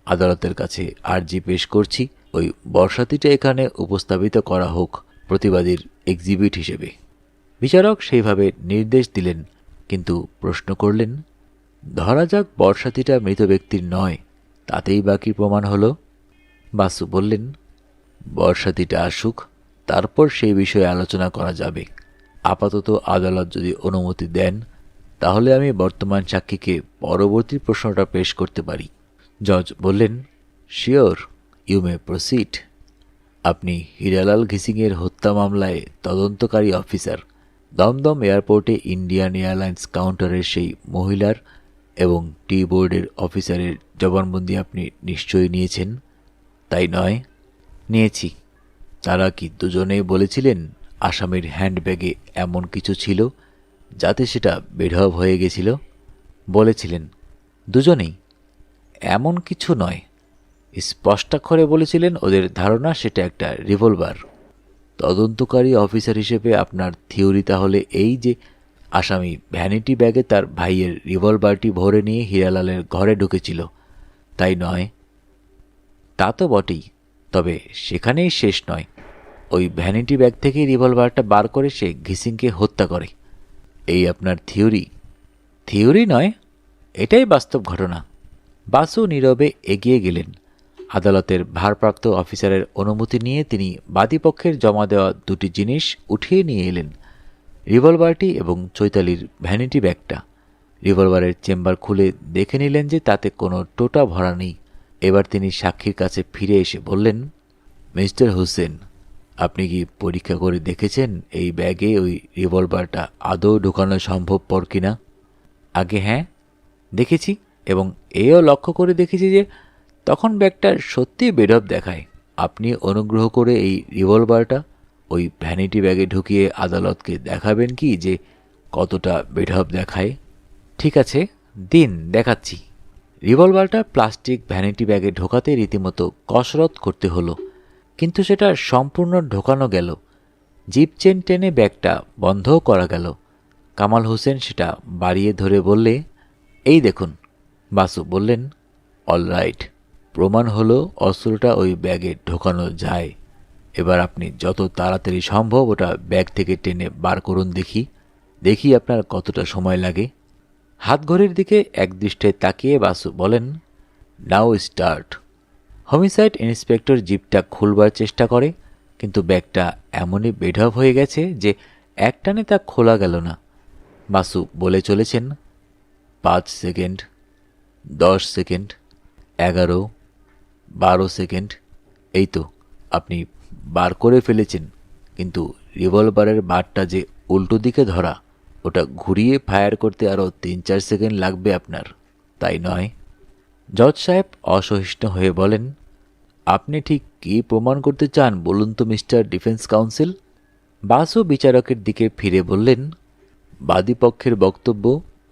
আদালতের কাছে আর্জি পেশ করছি, ওই বর্ষাতিটা এখানে উপস্থাপিত করা হোক প্রতিবাদীর এক্সিবিট হিসেবে। বিচারক সেইভাবে নির্দেশ দিলেন, কিন্তু প্রশ্ন করলেন, ধরা যাক বর্ষাতিটা মৃত ব্যক্তির নয়, তাতেই বাকি প্রমাণ হলো? বাসু বললেন, বর্ষাতিটা আসুক, তারপর সেই বিষয়ে আলোচনা করা যাবে। আপাতত আদালত যদি অনুমতি দেন, তাহলে আমি বর্তমান সাক্ষীকে পরবর্তী প্রশ্নটা পেশ করতে পারি। জজ বললেন, শিওর, ইউ মে প্রসিড। আপনি হীরালাল ঘিসিংয়ের হত্যা মামলায় তদন্তকারী অফিসার। দমদম এয়ারপোর্টে ইন্ডিয়ান এয়ারলাইন্স কাউন্টারের সেই মহিলার এবং টি বোর্ডের অফিসারের জবানবন্দি আপনি নিশ্চয়ই নিয়েছেন, তাই নয়? নিয়েছি। তারা কি দুজনেই বলেছিলেন আসামির হ্যান্ডব্যাগে এমন কিছু ছিল যাতে সেটা বেঢপ হয়ে গেছিল? বলেছিলেন। দুজনেই? এমন কিছু নয়, স্পষ্টাক্ষরে বলেছিলেন ওদের ধারণা সেটা একটা রিভলভার। তদন্তকারী অফিসার হিসেবে আপনার থিওরি তাহলে এই যে আসামি ভ্যানিটি ব্যাগে তার ভাইয়ের রিভলভারটি ভরে নিয়ে হীরালালের ঘরে ঢুকেছিল, তাই নয়? তা তো বটেই, তবে সেখানেই শেষ নয়। ওই ভ্যানিটি ব্যাগ থেকেই রিভলভারটা বার করে সে ঘিসিংকে হত্যা করে। এই আপনার থিওরি? থিওরি নয়, এটাই বাস্তব ঘটনা। বাসু নীরবে এগিয়ে গেলেন। আদালতের ভারপ্রাপ্ত অফিসারের অনুমতি নিয়ে তিনি বাদীপক্ষের জমা দেওয়া দুটি জিনিস উঠিয়ে নিয়ে এলেন, রিভলভারটি এবং চৈতালির ভ্যানিটি ব্যাগটা। রিভলভারের চেম্বার খুলে দেখে নিলেন যে তাতে কোনো টোটা ভরা নেই। এবার তিনি সাক্ষীর কাছে ফিরে এসে বললেন, মিস্টার হোসেন, আপনি কি পরীক্ষা করে দেখেছেন এই ব্যাগে ওই রিভলভারটা আদৌ ঢোকানো সম্ভবপর কিনা? আগে হ্যাঁ, দেখেছি, এবং এও লক্ষ্য করে দেখেছি যে তখন ব্যাগটা সত্যিই বেঢপ দেখায়। আপনি অনুগ্রহ করে এই রিভলভারটা ওই ভ্যানিটি ব্যাগে ঢুকিয়ে আদালতকে দেখাবেন কি যে কতটা বেঢপ দেখায়? ঠিক আছে, দিন, দেখাচ্ছি। রিভলভারটা প্লাস্টিক ভ্যানিটি ব্যাগে ঢোকাতে রীতিমতো কসরত করতে হলো, কিন্তু সেটা সম্পূর্ণ ঢোকানো গেল। জিপ চেন টেনে ব্যাগটা বন্ধও করা গেল। কামাল হোসেন সেটা বাড়িয়ে ধরে বললে, এই দেখুন। বাসু বললেন, অলরাইট, প্রমাণ হলো অস্ত্রটা ওই ব্যাগে ঢোকানো যায়। এবার আপনি যত তাড়াতাড়ি সম্ভব ওটা ব্যাগ থেকে টেনে বার করুন দেখি আপনার কতটা সময় লাগে। হাতঘড়ির দিকে একদৃষ্টায় তাকিয়ে বাসু বলেন, নাও স্টার্ট। হোমিসাইড ইন্সপেক্টর জিপটা খুলবার চেষ্টা করে, কিন্তু ব্যাগটা এমনই বেঢপ হয়ে গেছে যে একটানে তা খোলা গেল না। বাসু বলে চলেছেন, 5 সেকেন্ড, 10 সেকেন্ড, 11, 12 সেকেন্ড। এই তো আপনি বার করে ফেলেছেন, কিন্তু রিভলভারের বারটা যে উল্টো দিকে ধরা, ওটা ঘুরিয়ে ফায়ার করতে আরও 3-4 সেকেন্ড লাগবে আপনার, তাই নয়? জজ সাহেব অসহিষ্ণু হয়ে বলেন, আপনি ঠিক কী প্রমাণ করতে চান বলুন তো মিস্টার ডিফেন্স কাউন্সিল? বাসু বিচারকের দিকে ফিরে বললেন, বাদীপক্ষের বক্তব্য,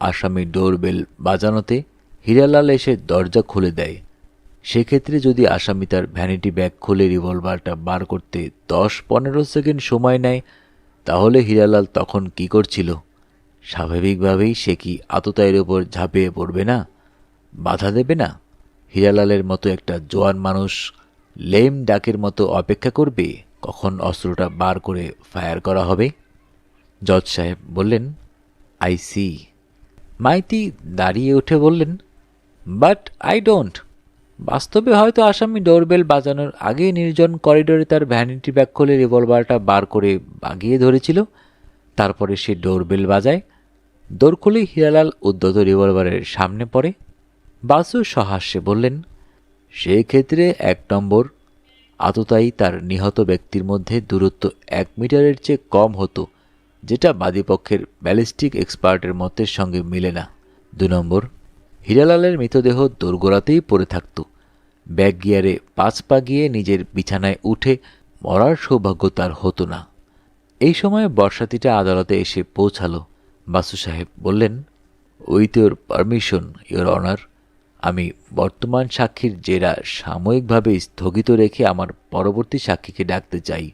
আসামি ডোরবেল বাজানোতে হীরালাল এসে দরজা খুলে দেয়। সেক্ষেত্রে যদি আসামি তার ভ্যানিটি ব্যাগ খুলে রিভলভারটা বার করতে 10-15 সেকেন্ড সময় নেয়, তাহলে হীরালাল তখন কি করছিল? স্বাভাবিকভাবেই সে কি আততায়ীর ওপর ঝাঁপিয়ে পড়বে না, বাধা দেবে না? হীরালালের মতো একটা জোয়ান মানুষ লেম ডাকের মতো অপেক্ষা করবে কখন অস্ত্রটা বার করে ফায়ার করা হবে? জজ সাহেব বললেন, আই সি। মাইতি দাঁড়িয়ে উঠে বললেন, বাট আই ডোন্ট। বাস্তবে হয়তো আসামি ডোরবেল বাজানোর আগেই নির্জন করিডোরে তার ভ্যানিটি ব্যাগ খুলে রিভলভারটা বার করে বাগিয়ে ধরেছিল। তারপরে সে ডোরবেল বাজায়, দোর খুলেই হীরালাল উদ্যত রিভলভারের সামনে পড়ে। বাসু সহাস্যে বললেন, সেক্ষেত্রে 1 নম্বর, আততায়ী তার নিহত ব্যক্তির মধ্যে দূরত্ব 1 মিটারের চেয়ে কম হতো, যেটা বাদীপক্ষের ব্যালিস্টিক এক্সপার্টের মতের সঙ্গে মিলে না। 2 নম্বর, হীরালালের মৃতদেহ দোরগোড়াতেই পড়ে থাকত। ব্যাক গিয়ারে 5 পা গিয়ে নিজের বিছানায় উঠে মরার সৌভাগ্য তার হতো না। এই সময় বর্ষাতিটা আদালতে এসে পৌঁছালো। বাসু সাহেব বললেন, with your permission your honour, আমি বর্তমান সাক্ষীর জেরা সাময়িকভাবে স্থগিত রেখে আমার পরবর্তী সাক্ষীকে ডাকতে চাই,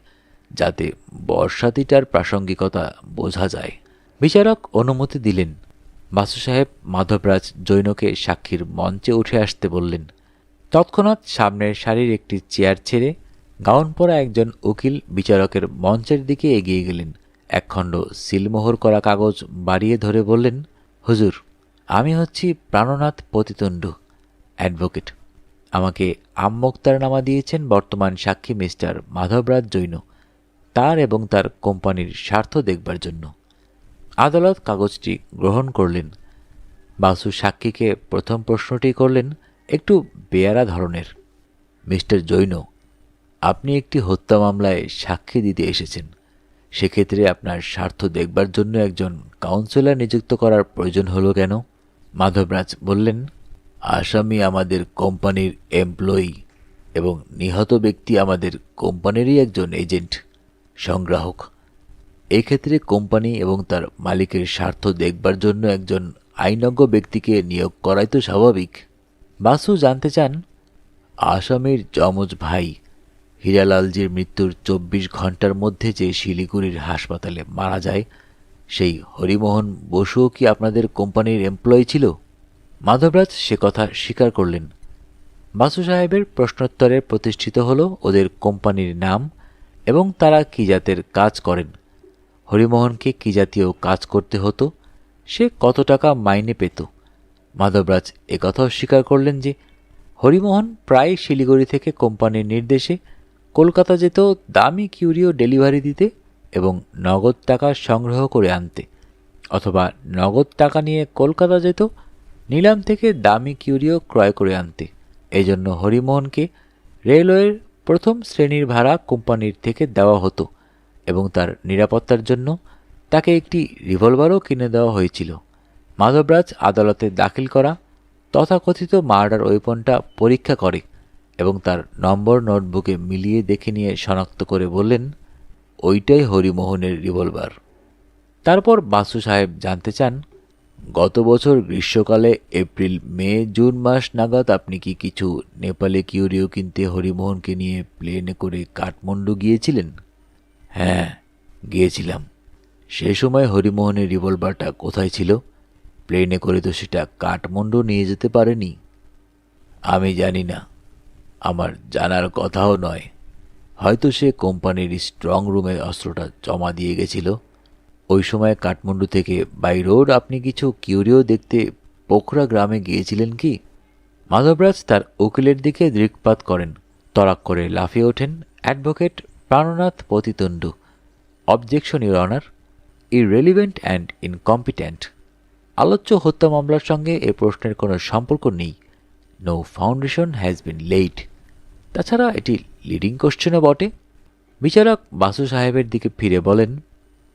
যাতে বর্ষাতিটার প্রাসঙ্গিকতা বোঝা যায়। বিচারক অনুমতি দিলেন। বাসু সাহেব মাধবরাজ জৈনকে সাক্ষীর মঞ্চে উঠে আসতে বললেন। তৎক্ষণাৎ সামনের সারির একটি চেয়ার ছেড়ে গাউন পরা একজন উকিল বিচারকের মঞ্চের দিকে এগিয়ে গেলেন। একখণ্ড সিলমোহর করা কাগজ বাড়িয়ে ধরে বললেন, হুজুর, আমি হচ্ছি প্রাণনাথ পতিতণ্ডু, অ্যাডভোকেট। আমাকে আমোক্তারনামা দিয়েছেন বর্তমান সাক্ষী মিস্টার মাধবরাজ জৈন, তার এবং তার কোম্পানির স্বার্থ দেখবার জন্য। আদালত কাগজটি গ্রহণ করলেন। বাসু সাক্ষীকে প্রথম প্রশ্নটি করলেন একটু বেয়ারা ধরনের। মিস্টার জৈন, আপনি একটি হত্যা মামলায় সাক্ষী দিতে এসেছেন, সেক্ষেত্রে আপনার স্বার্থ দেখবার জন্য একজন কাউন্সিলর নিযুক্ত করার প্রয়োজন হলো কেন? মাধবরাজ বললেন, আসামি আমাদের কোম্পানির এমপ্লয়ি এবং নিহত ব্যক্তি আমাদের কোম্পানিরই একজন এজেন্ট, সংগ্রাহক। এক্ষেত্রে কোম্পানি এবং তার মালিকের স্বার্থ দেখবার জন্য একজন আইনজ্ঞ ব্যক্তিকে নিয়োগ করাই তো স্বাভাবিক। বাসু জানতে চান, আসামির যমজ ভাই হীরালালজির মৃত্যুর ২৪ ঘন্টার মধ্যে যে শিলিগুড়ির হাসপাতালে মারা যায়, সেই হরিমোহন বসুও কি আপনাদের কোম্পানির এমপ্লয়ি ছিল? মাধবরাজ সে কথা স্বীকার করলেন। বাসু সাহেবের প্রশ্নোত্তরে প্রতিষ্ঠিত হল ওদের কোম্পানির নাম এবং তারা কী জাতের কাজ করেন। হরিমোহনকে কী জাতীয় কাজ করতে হতো, সে কত টাকা মাইনে পেত। মাধবরাজ একথাও স্বীকার করলেন যে হরিমোহন প্রায় শিলিগুড়ি থেকে কোম্পানির নির্দেশে কলকাতা যেত দামি কিউরিও ডেলিভারি দিতে এবং নগদ টাকা সংগ্রহ করে আনতে, অথবা নগদ টাকা নিয়ে কলকাতা যেত নিলাম থেকে দামি কিউরিও ক্রয় করে আনতে। এই জন্য হরিমোহনকে রেলওয়ের প্রথম শ্রেণীর ভাড়া কোম্পানির থেকে দেওয়া হতো এবং তার নিরাপত্তার জন্য তাকে একটি রিভলভারও কিনে দেওয়া হয়েছিল। মাধবরাজ আদালতে দাখিল করা তথাকথিত মার্ডার ওয়েপনটা পরীক্ষা করে এবং তার নম্বর নোটবুকে মিলিয়ে দেখে নিয়ে শনাক্ত করে বললেন, ওইটাই হরিমোহনের রিভলভার। তারপর বাসু সাহেব জানতে চান, গত বছর গ্রীষ্মকালে এপ্রিল মে জুন মাস নাগাদ আপনি কি কিছু নেপালে কিউরিও কিনতে হরিমোহনকে নিয়ে প্লেনে করে কাঠমান্ডু গিয়েছিলেন? হ্যাঁ, গিয়েছিলাম। সে সময় হরিমোহনের রিভলভারটা কোথায় ছিল? প্লেনে করে তো সেটা কাঠমান্ডু নিয়ে যেতে পারেনি। আমি জানি না, আমার জানার কথাও নয়। হয়তো সে কোম্পানির স্ট্রং রুমে অস্ত্রটা জমা দিয়ে গেছিল। ওই সময় কাঠমান্ডু থেকে বাই রোড আপনি কিছু কিউরিও দেখতে পোখরা গ্রামে গিয়েছিলেন কি? মাধবরাজ তার উকিলের দিকে দৃকপাত করেন। তড়াক করে লাফিয়ে ওঠেন advocate Prannath Patitundu. Objection, your honour, irrelevant and incompetent. আলোচ্য হত্যা মামলার সঙ্গে এ প্রশ্নের কোনো সম্পর্ক নেই। No foundation has been laid. তাছাড়া এটি লিডিং কোশ্চেনও বটে। বিচারক বাসু সাহেবের দিকে ফিরে বলেন,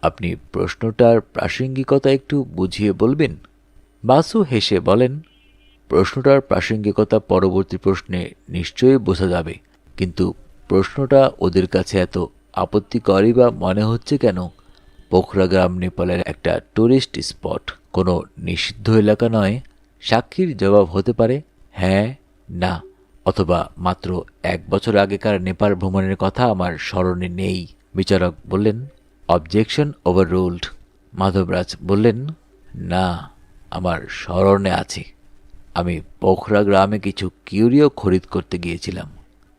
আপনি প্রশ্নটার প্রাসঙ্গিকতা একটু বুঝিয়ে বলবেন? বাসু হেসে বলেন, প্রশ্নটার প্রাসঙ্গিকতা পরবর্তী প্রশ্নে নিশ্চয়ই বোঝা যাবে, কিন্তু প্রশ্নটা ওদের কাছে এত আপত্তিকরই বা মনে হচ্ছে কেন? পোখরা গ্রাম নেপালের একটা টুরিস্ট স্পট, কোনো নিষিদ্ধ এলাকা নয়। সাক্ষীর জবাব হতে পারে হ্যাঁ, না, অথবা মাত্র 1 বছর আগেকার নেপাল ভ্রমণের কথা আমার স্মরণে নেই। বিচারক বললেন, অবজেকশন ওভাররুলড। মাধবরাজ বললেন, না, আমার স্মরণে আছে। আমি পোখরা গ্রামে কিছু কিউরিও খরিদ করতে গিয়েছিলাম।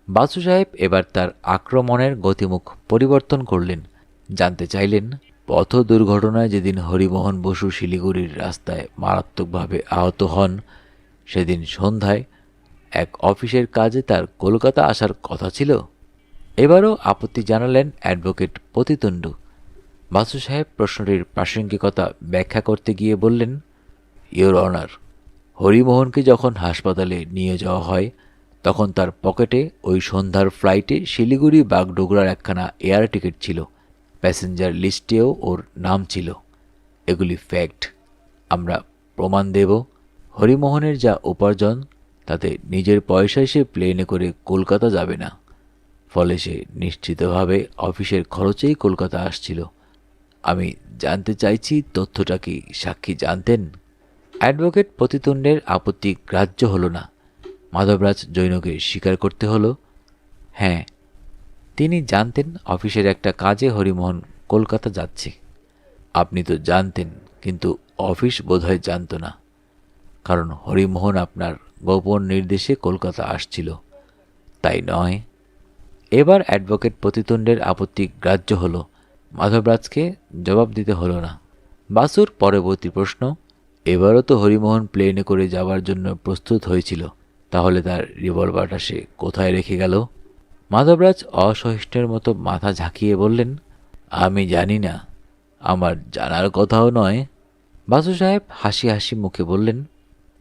বাসু সাহেব এবার তার আক্রমণের গতিমুখ পরিবর্তন করলেন। জানতে চাইলেন, পথ দুর্ঘটনায় যেদিন হরিমোহন বসু শিলিগুড়ির রাস্তায় মারাত্মকভাবে আহত হন, সেদিন সন্ধ্যায় এক অফিসের কাজে তার কলকাতা আসার কথা ছিল। এবারও আপত্তি জানালেন অ্যাডভোকেট পতিতণ্ডু। বাসু সাহেব প্রশ্নটির প্রাসঙ্গিকতা ব্যাখ্যা করতে গিয়ে বললেন, ইওর অনার, হরিমোহনকে যখন হাসপাতালে নিয়ে যাওয়া হয় তখন তার পকেটে ওই সন্ধ্যার ফ্লাইটে শিলিগুড়ি বাগডোগরার একখানা এয়ার টিকিট ছিল। প্যাসেঞ্জার লিস্টেও ওর নাম ছিল। এগুলি ফ্যাক্ট। আমরা প্রমাণ দেব। হরিমোহনের যা উপার্জন তাতে নিজের পয়সায় সে প্লেনে করে কলকাতা যাবে না। ফলে সে নিশ্চিতভাবে অফিসের খরচেই কলকাতা আসছিল। আমি জানতে চাইছি, তথ্যটা কি সাক্ষী জানতেন? অ্যাডভোকেট পতিতণ্ডের আপত্তি গ্রাহ্য হল না। মাধবরাজ জৈনকে স্বীকার করতে হলো, হ্যাঁ, তিনি জানতেন অফিসের একটা কাজে হরিমোহন কলকাতা যাচ্ছে। আপনি তো জানতেন, কিন্তু অফিস বোধহয় জানত না, কারণ হরিমোহন আপনার গোপন নির্দেশে কলকাতা আসছিল, তাই নয়? এবার অ্যাডভোকেট প্রতিতণ্ডের আপত্তি গ্রাহ্য হল। মাধবরাজকে জবাব দিতে হলো না। বাসুর পরবর্তী প্রশ্ন, এবারও তো হরিমোহন প্লেনে করে যাওয়ার জন্য প্রস্তুত হয়েছিল, তাহলে তার রিভলভারটা সে কোথায় রেখে গেল? মাধবরাজ অসহিষ্ণুর মতো মাথা ঝাঁকিয়ে বললেন, আমি জানি না, আমার জানার কথাও নয়। বাসু সাহেব হাসি হাসি মুখে বললেন,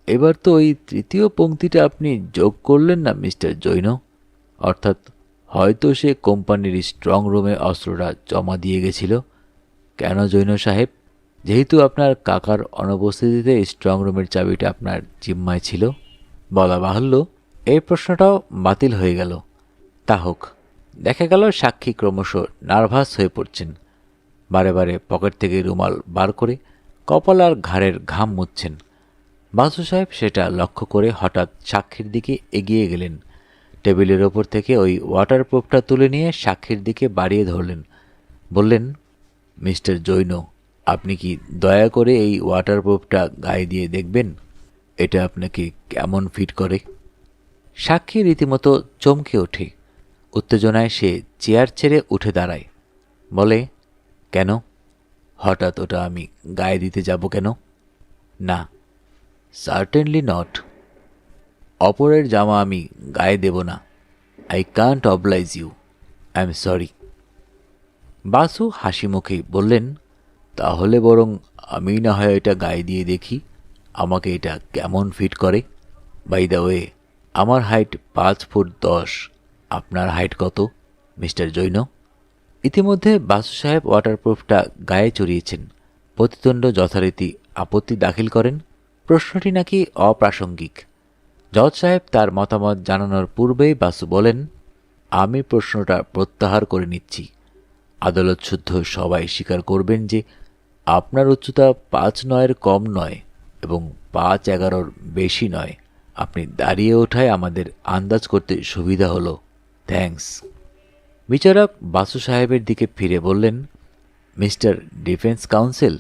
এবার তো ওই তৃতীয় পংক্তিটা আপনি যোগ করলেন না মিস্টার জৈন, অর্থাৎ হয়তো সে কোম্পানির স্ট্রং রুমে অস্ত্রটা জমা দিয়ে গেছিল। কেন জৈন সাহেব? যেহেতু আপনার কাকার অনুপস্থিতিতে স্ট্রং রুমের চাবিটা আপনার জিম্মায় ছিল। বলা বাহুল্য, এই প্রশ্নটাও বাতিল হয়ে গেল। তা হোক। দেখা গেল সাক্ষী ক্রমশ নার্ভাস হয়ে পড়ছেন। বারে বারে পকেট থেকে রুমাল বার করে কপাল আর ঘাড়ের ঘাম মুছছেন। বাসু সাহেব সেটা লক্ষ্য করে হঠাৎ সাক্ষীর দিকে এগিয়ে গেলেন। টেবিলের ওপর থেকে ওই ওয়াটারপ্রুফটা তুলে নিয়ে সাক্ষীর দিকে বাড়িয়ে ধরলেন। বললেন, মিস্টার জৈন, আপনি কি দয়া করে এই ওয়াটারপ্রুফটা গায়ে দিয়ে দেখবেন? এটা আপনাকে কেমন ফিট করে? সাক্ষী রীতিমতো চমকে ওঠে। উত্তেজনায় সে চেয়ার ছেড়ে উঠে দাঁড়ায়। বলে, কেন? হঠাৎ ওটা আমি গায়ে দিতে যাব কেন? না, সার্টেনলি নট। অপরের জামা আমি গায়ে দেব না। I can't oblige you, I am sorry. Basu হাসি মুখে বললেন, তাহলে বরং আমি না হয় এটা গায়ে দিয়ে দেখি আমাকে এটা কেমন ফিট করে। বাই দ্য ওয়ে, আমার হাইট 5 ফুট 10। আপনার হাইট কত মিস্টার জৈন? ইতিমধ্যে বাসু সাহেব ওয়াটারপ্রুফটা গায়ে চড়িয়েছেন। প্রতিতণ্ড যথারীতি আপত্তি দাখিল করেন। প্রশ্নটি নাকি অপ্রাসঙ্গিক। জজ সাহেব তার মতামত জানানোর পূর্বেই বাসু বলেন, আমি প্রশ্নটা প্রত্যাহার করে নিচ্ছি। আদালত শুদ্ধ সবাই স্বীকার করবেন যে আপনার উচ্চতা 5'9" কম নয় এবং 5'11" বেশি নয়। আপনি দাঁড়িয়ে ওঠায় আমাদের আন্দাজ করতে সুবিধা হলো। থ্যাঙ্কস। বিচারক বাসু সাহেবের দিকে ফিরে বললেন, মিস্টার ডিফেন্স কাউন্সিল,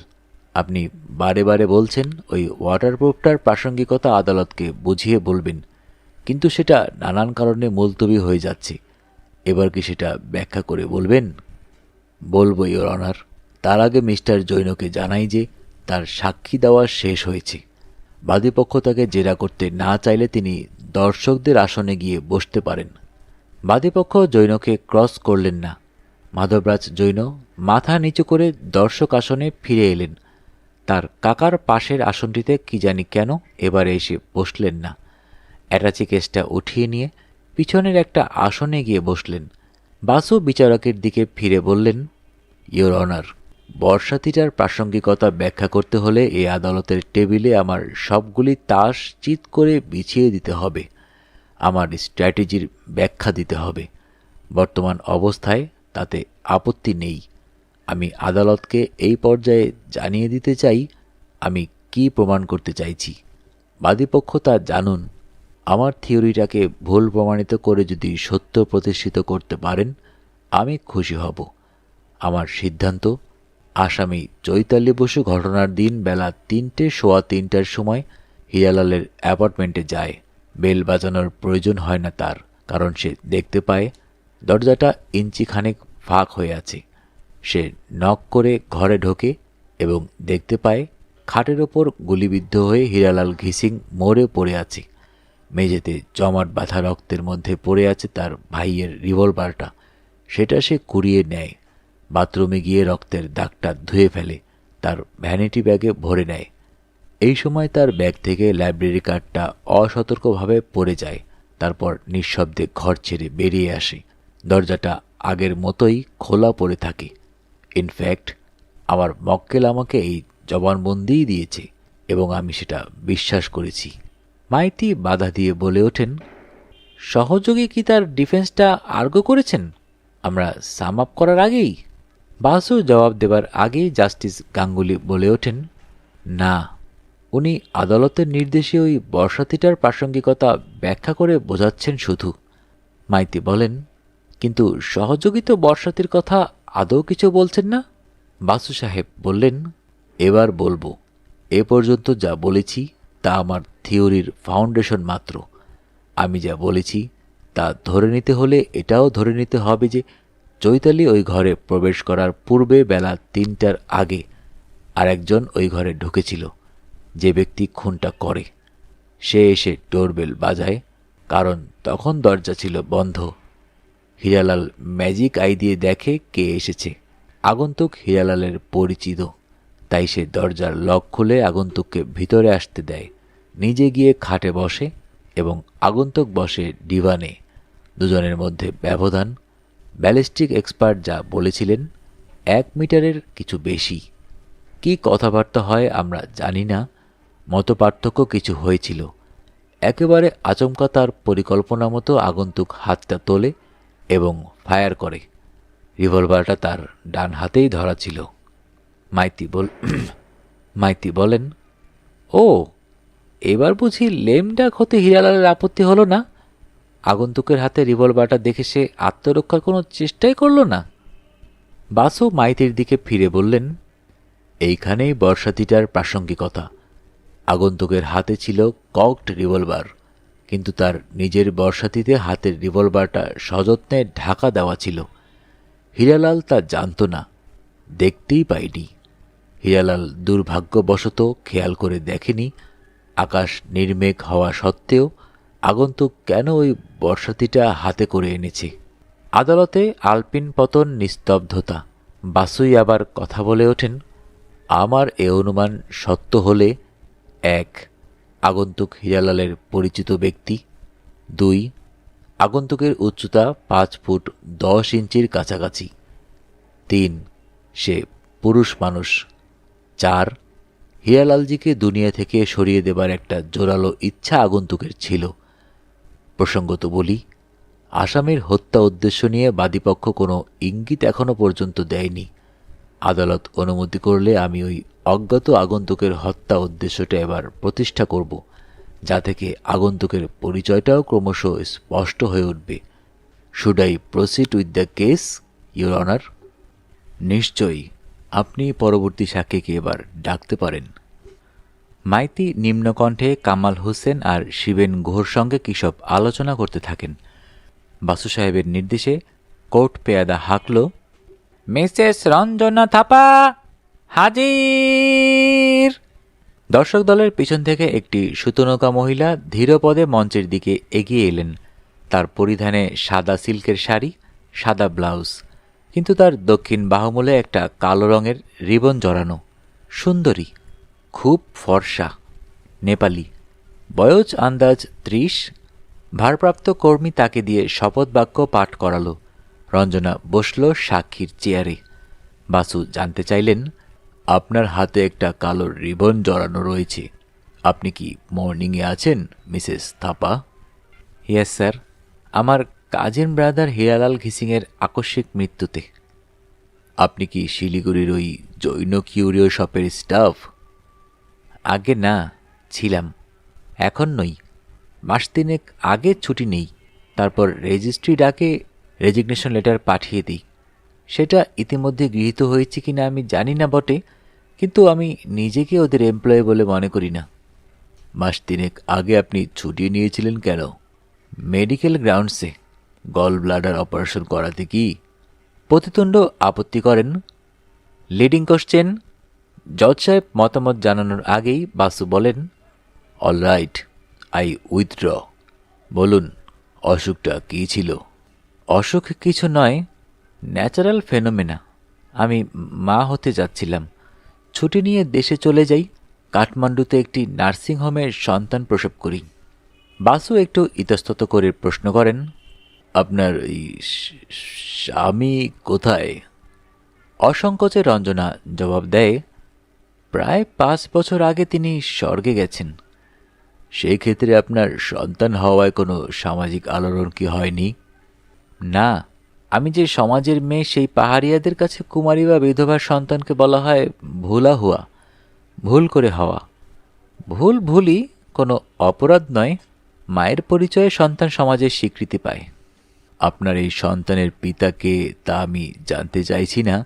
আপনি বারে বারে বলছেন ওই ওয়াটারপ্রুফটার প্রাসঙ্গিকতা আদালতকে বুঝিয়ে বলবেন, কিন্তু সেটা নানান কারণে মুলতবি হয়ে যাচ্ছে। এবার কি সেটা ব্যাখ্যা করে বলবেন? বলবো ইওর অনার। তার আগে মিস্টার জৈনকে জানাই যে তার সাক্ষী দেওয়া শেষ হয়েছে। বাদীপক্ষ তাকে জেরা করতে না চাইলে তিনি দর্শকদের আসনে গিয়ে বসতে পারেন। বাদীপক্ষ জৈনকে ক্রস করলেন না। মাধবরাজ জৈন মাথা নিচু করে দর্শক আসনে ফিরে এলেন। তার কাকার পাশের আসনটিতে কি জানি কেন এবারে এসে বসলেন না। অ্যাটাচি কেসটা উঠিয়ে নিয়ে পিছনের একটা আসনে গিয়ে বসলেন। বাসু বিচারকের দিকে ফিরে বললেন, ইওর অনার, বর্ষাতিটার প্রাসঙ্গিকতা ব্যাখ্যা করতে হলে এই আদালতের টেবিলে আমার সবগুলি তাস চিৎ করে বিছিয়ে দিতে হবে। আমার স্ট্র্যাটেজির ব্যাখ্যা দিতে হবে। বর্তমান অবস্থায় তাতে আপত্তি নেই। আমি আদালতকে এই পর্যায়ে জানিয়ে দিতে চাই আমি কি প্রমাণ করতে চাইছি। বাদীপক্ষ তা জানুন। আমার থিওরিটাকে ভুল প্রমাণিত করে যদি সত্য প্রতিষ্ঠিত করতে পারেন আমি খুশি হব। আমার সিদ্ধান্ত, আসামি চৈতালি বসু ঘটনার দিন বেলা 3:15 সময় হিরালালের অ্যাপার্টমেন্টে যায়। বেল বাজানোর প্রয়োজন হয় না তার, কারণ সে দেখতে পায় দরজাটা ইঞ্চিখানেক ফাঁক হয়ে আছে। সে নক করে ঘরে ঢোকে এবং দেখতে পায় খাটের ওপর গুলিবিদ্ধ হয়ে হিরালাল ঘিসিং মরে পড়ে আছে। মেঝেতে জমাট বাঁধা রক্তের মধ্যে পড়ে আছে তার ভাইয়ের রিভলভারটা। সেটা সে কুড়িয়ে নেয়। বাথরুমে গিয়ে রক্তের দাগটা ধুয়ে ফেলে, তার ভ্যানিটি ব্যাগে ভরে নেয়। এই সময় তার ব্যাগ থেকে লাইব্রেরি কার্ডটা অসতর্কভাবে পড়ে যায়। তারপর নিঃশব্দে ঘর ছেড়ে বেরিয়ে আসে। দরজাটা আগের মতোই খোলা পড়ে থাকে। ইনফ্যাক্ট আমার মক্কেল আমাকে এই জবানবন্দিই দিয়েছে এবং আমি সেটা বিশ্বাস করেছি। মাইতি বাধা দিয়ে বলে ওঠেন, সহযোগী কি তার ডিফেন্সটা আর্গো করেছেন আমরা সাম আপ করার আগেই? বাসু জবাব দেবার আগেই জাস্টিস গাঙ্গুলি বলে ওঠেন, না, উনি আদালতের নির্দেশে ওই বর্ষাতিটার প্রাসঙ্গিকতা ব্যাখ্যা করে বোঝাচ্ছেন শুধু। মাইতি বলেন, কিন্তু সহযোগী তো বর্ষাতির কথা আদৌ কিছু বলছেন না। বাসু সাহেব বললেন, এবার বলবো। এ পর্যন্ত যা বলেছি তা আমার থিওরির ফাউন্ডেশন মাত্র। আমি যা বলেছি তা ধরে নিতে হলে এটাও ধরে নিতে হবে যে চৈতালি ওই ঘরে প্রবেশ করার পূর্বে বেলা 3টার আগে আরেকজন ওই ঘরে ঢুকেছিল, যে ব্যক্তি খুনটা করে। সে এসে ডোরবেল বাজায়, কারণ তখন দরজা ছিল বন্ধ। হীরালাল ম্যাজিক আই দিয়ে দেখে কে এসেছে। আগন্তুক হীরালালের পরিচিত, তাই সে দরজার লক খুলে আগন্তুককে ভিতরে আসতে দেয়। নিজে গিয়ে খাটে বসে এবং আগন্তুক বসে ডিভানে। দুজনের মধ্যে ব্যবধান, ব্যালিস্টিক এক্সপার্ট যা বলেছিলেন, 1 মিটারের কিছু বেশি। কি কথাবার্তা হয় আমরা জানি না, মতপার্থক্য কিছু হয়েছিল। একেবারে আচমকা তার পরিকল্পনা মতো আগন্তুক হাতটা তোলে এবং ফায়ার করে। রিভলভারটা তার ডান হাতেই ধরা ছিল। মাইতি বলেন, ও, এবার বুঝি লেমডাক হতে হীরালালের আপত্তি হলো না? আগন্তুকের হাতে রিভলভারটা দেখে সে আত্মরক্ষার কোনো চেষ্টাই করল না। বাসু মাইতির দিকে ফিরে বললেন, এইখানেই বর্ষাতিটার প্রাসঙ্গিকতা। আগন্তুকের হাতে ছিল ককড রিভলভার, কিন্তু তার নিজের বর্ষাতিতে হাতের রিভলভারটা সযত্নে ঢাকা দেওয়া ছিল। হীরালাল তা জানত না, দেখতেই পায়নি। হীরালাল দুর্ভাগ্যবশত খেয়াল করে দেখেনি আকাশ নির্মেঘ হওয়া সত্ত্বেও আগন্তুক কেন ওই বর্ষাতিটা হাতে করে এনেছে। আদালতে আলপিন পতন, নিস্তব্ধতা। বাসুই আবার কথা বলে ওঠেন, আমার এ অনুমান সত্য হলে 1. আগন্তুক হীরালালের পরিচিত ব্যক্তি। 2. আগন্তুকের উচ্চতা 5 ফুট 10 ইঞ্চির কাছাকাছি। 3. সে পুরুষ মানুষ। 4. হীরালালজিকে দুনিয়া থেকে সরিয়ে দেবার একটা জোরালো ইচ্ছা আগন্তুকের ছিল। প্রসঙ্গত বলি, আসামির হত্যা উদ্দেশ্য নিয়ে বাদীপক্ষ কোনো ইঙ্গিত এখনো পর্যন্ত দেয়নি। আদালত অনুমতি করলে আমি ওই অজ্ঞাত আগন্তুকের হত্যা উদ্দেশ্যটা এবার প্রতিষ্ঠা করব, যা থেকে আগন্তুকের পরিচয়টাও ক্রমশ স্পষ্ট হয়ে উঠবে। Should I proceed with the case, your honour? নিশ্চয়ই, আপনি পরবর্তী সাক্ষীকে এবার ডাকতে পারেন। মাইতি নিম্নকণ্ঠে কামাল হোসেন আর শিবেন গুহর সঙ্গে কিসব আলোচনা করতে থাকেন। বাসু সাহেবের নির্দেশে কোর্ট পেয়াদা হাঁকল, মিসেস রঞ্জনা থাপা হাজির। দর্শক দলের পিছন থেকে একটি সুতনৌকা মহিলা ধীরপদে মঞ্চের দিকে এগিয়ে এলেন। তার পরিধানে সাদা সিল্কের শাড়ি, সাদা ব্লাউজ, কিন্তু তার দক্ষিণ বাহুমূলে একটা কালো রঙের রিবন জড়ানো। সুন্দরী, খুব ফর্সা, নেপালি, বয়স আন্দাজ 30। ভারপ্রাপ্ত কর্মী তাকে দিয়ে শপথ বাক্য পাঠ করালো। রঞ্জনা বসল সাক্ষীর চেয়ারে। বাসু জানতে চাইলেন, আপনার হাতে একটা কালো রিবন জড়ানো রয়েছে, আপনি কি মর্নিংয়ে আছেন মিসেস থাপা? ইয়েস স্যার, আমার কাজিন ব্রাদার হীরালাল ঘিসিংয়ের আকস্মিক মৃত্যুতে। আপনি কি শিলিগুড়ির ওই জৈন কিউরিও শপের স্টাফ? আগে না, ছিলাম, এখন নই। মাস 3 আগে ছুটি নেই, তারপর রেজিস্ট্রি ডাকে রেজিগনেশন লেটার পাঠিয়ে দিই। সেটা ইতিমধ্যে গৃহীত হয়েছে কিনা আমি জানি না বটে, কিন্তু আমি নিজেকে ওদের এমপ্লয়ি বলে মনে করি না। মাস 3 আগে আপনি ছুটি নিয়েছিলেন কেন? মেডিকেল গ্রাউন্ডসে, গল ব্লাডার অপারেশন করাতে কি? প্রতিতুণ্ড আপত্তি করেন। Leading question. জজ সাহেব মতামত জানানোর আগেই বাসু বলেন, অল রাইট, আই উইথড্র। বলুন, অসুখটা কী ছিল? অসুখ কিছু নয়, ন্যাচারাল ফেনোমেনা। আমি মা হতে যাচ্ছিলাম, ছুটি নিয়ে দেশে চলে যাই। কাঠমান্ডুতে একটি নার্সিংহোমে সন্তান প্রসব করি। বাসু একটু ইতস্তত করে প্রশ্ন করেন, আপনার এই স্বামী কোথায়? অসংকোচে রঞ্জনা জবাব দেয়, প্রায় 5 বছর আগে তিনি স্বর্গে গেছেন। সেই ক্ষেত্রে আপনার সন্তান হওয়ায় কোনো সামাজিক আলোড়ন কি হয়নি? না, আমি যে সমাজের মেয়ে, সেই পাহাড়িয়াদের কাছে কুমারী বা বিধবার সন্তানকে বলা হয় ভুলা হুয়া, ভুল করে হওয়া। ভুলই, কোনো অপরাধ নয়। মায়ের পরিচয়ে সন্তান সমাজের স্বীকৃতি পায়। আপনার এই সন্তানের পিতাকে তা আমি জানতে চাইছি না,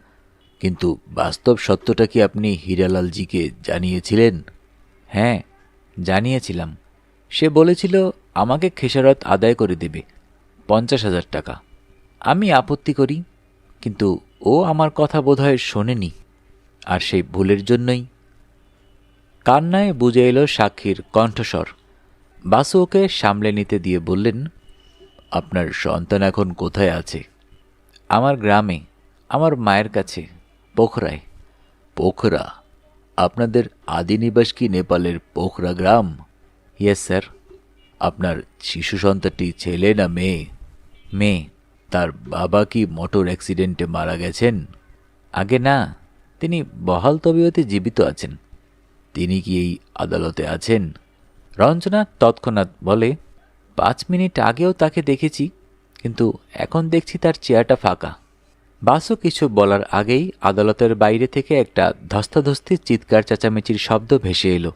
কিন্তু বাস্তব সত্যটা কি আপনি হীরালালজিকে জানিয়েছিলেন? হ্যাঁ, জানিয়েছিলাম। সে বলেছিল আমাকে খেসারত আদায় করে দেবে 50,000 টাকা। আমি আপত্তি করি, কিন্তু ও আমার কথা বোধহয় শোনেনি, আর সেই ভুলের জন্যই। কান্নায় বুঝে এলো সাক্ষীর কণ্ঠস্বর। বাসু ওকে সামলে নিতে দিয়ে বললেন, আপনার সন্তান এখন কোথায় আছে? আমার গ্রামে, আমার মায়ের কাছে, পোখরায়। পোখরা? আপনাদের আদি নিবাস কি নেপালের পোখরা গ্রাম? Yes sir. আপনার শিশু সন্তানটি ছেলে না মেয়ে? মেয়ে। তার বাবা কি মোটর অ্যাক্সিডেন্টে মারা গেছেন? আগে না, তিনি বহাল তবিয়তে জীবিত আছেন। তিনি কি এই আদালতে আছেন? রঞ্জনা তৎক্ষণাৎ বলে, 5 মিনিট আগেও তাকে দেখেছি, কিন্তু এখন দেখছি তার চেয়ারটা ফাঁকা। বাসু কিছু বলার আগেই আদালতের বাইরে থেকে একটা ধস্তাধস্তির চিৎকার চেঁচামেচির শব্দ ভেসে এলো।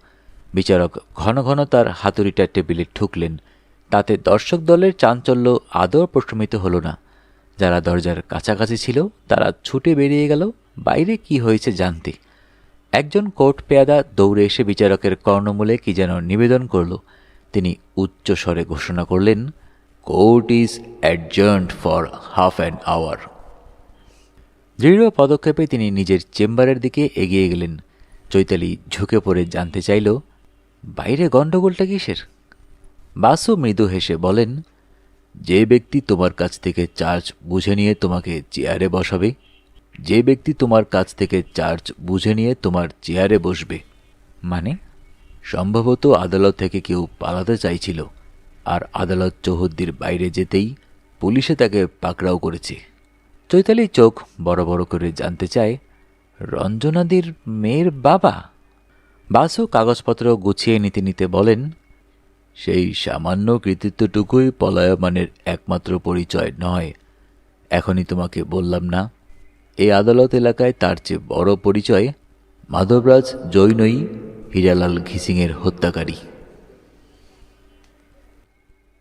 বিচারক ঘন ঘন তার হাতুড়িটা টেবিলে ঠুকলেন। তাতে দর্শক দলের চাঞ্চল্য আদৌ প্রশমিত হল না। যারা দরজার কাছাকাছি ছিল তারা ছুটে বেরিয়ে গেল বাইরে কি হয়েছে জানতে। একজন কোর্ট পেয়াদা দৌড়ে এসে বিচারকের কর্ণমূলে কি যেন নিবেদন করল। তিনি উচ্চ স্বরে ঘোষণা করলেন, court is adjourned for half an hour. দৃঢ় পদক্ষেপে তিনি নিজের চেম্বারের দিকে এগিয়ে গেলেন। চৈতালি ঝুঁকে পড়ে জানতে চাইল, বাইরে গণ্ডগোলটা কিসের? বাসু মৃদু হেসে বলেন, যে ব্যক্তি তোমার কাছ থেকে চার্জ বুঝে নিয়ে তোমাকে চেয়ারে বসাবে, যে ব্যক্তি তোমার কাছ থেকে চার্জ বুঝে নিয়ে তোমার চেয়ারে বসবে। মানে? সম্ভবত আদালত থেকে কেউ পালাতে চাইছিল, আর আদালত চৌহদ্দির বাইরে যেতেই পুলিশে তাকে পাকড়াও করেছে। চৈতালি চোখ বড় বড় করে জানতে চায়, রঞ্জনাদির মেয়ের বাবা? বাসু কাগজপত্র গুছিয়ে নিতে নিতে বলেন, সেই সামান্য কৃতিত্বটুকুই পলায়মানের একমাত্র পরিচয় নয়। এখনই তোমাকে বললাম না, এই আদালত এলাকায় তার চেয়ে বড় পরিচয় মাধবরাজ জৈনই হীরালাল ঘিসিংয়ের হত্যাকারী।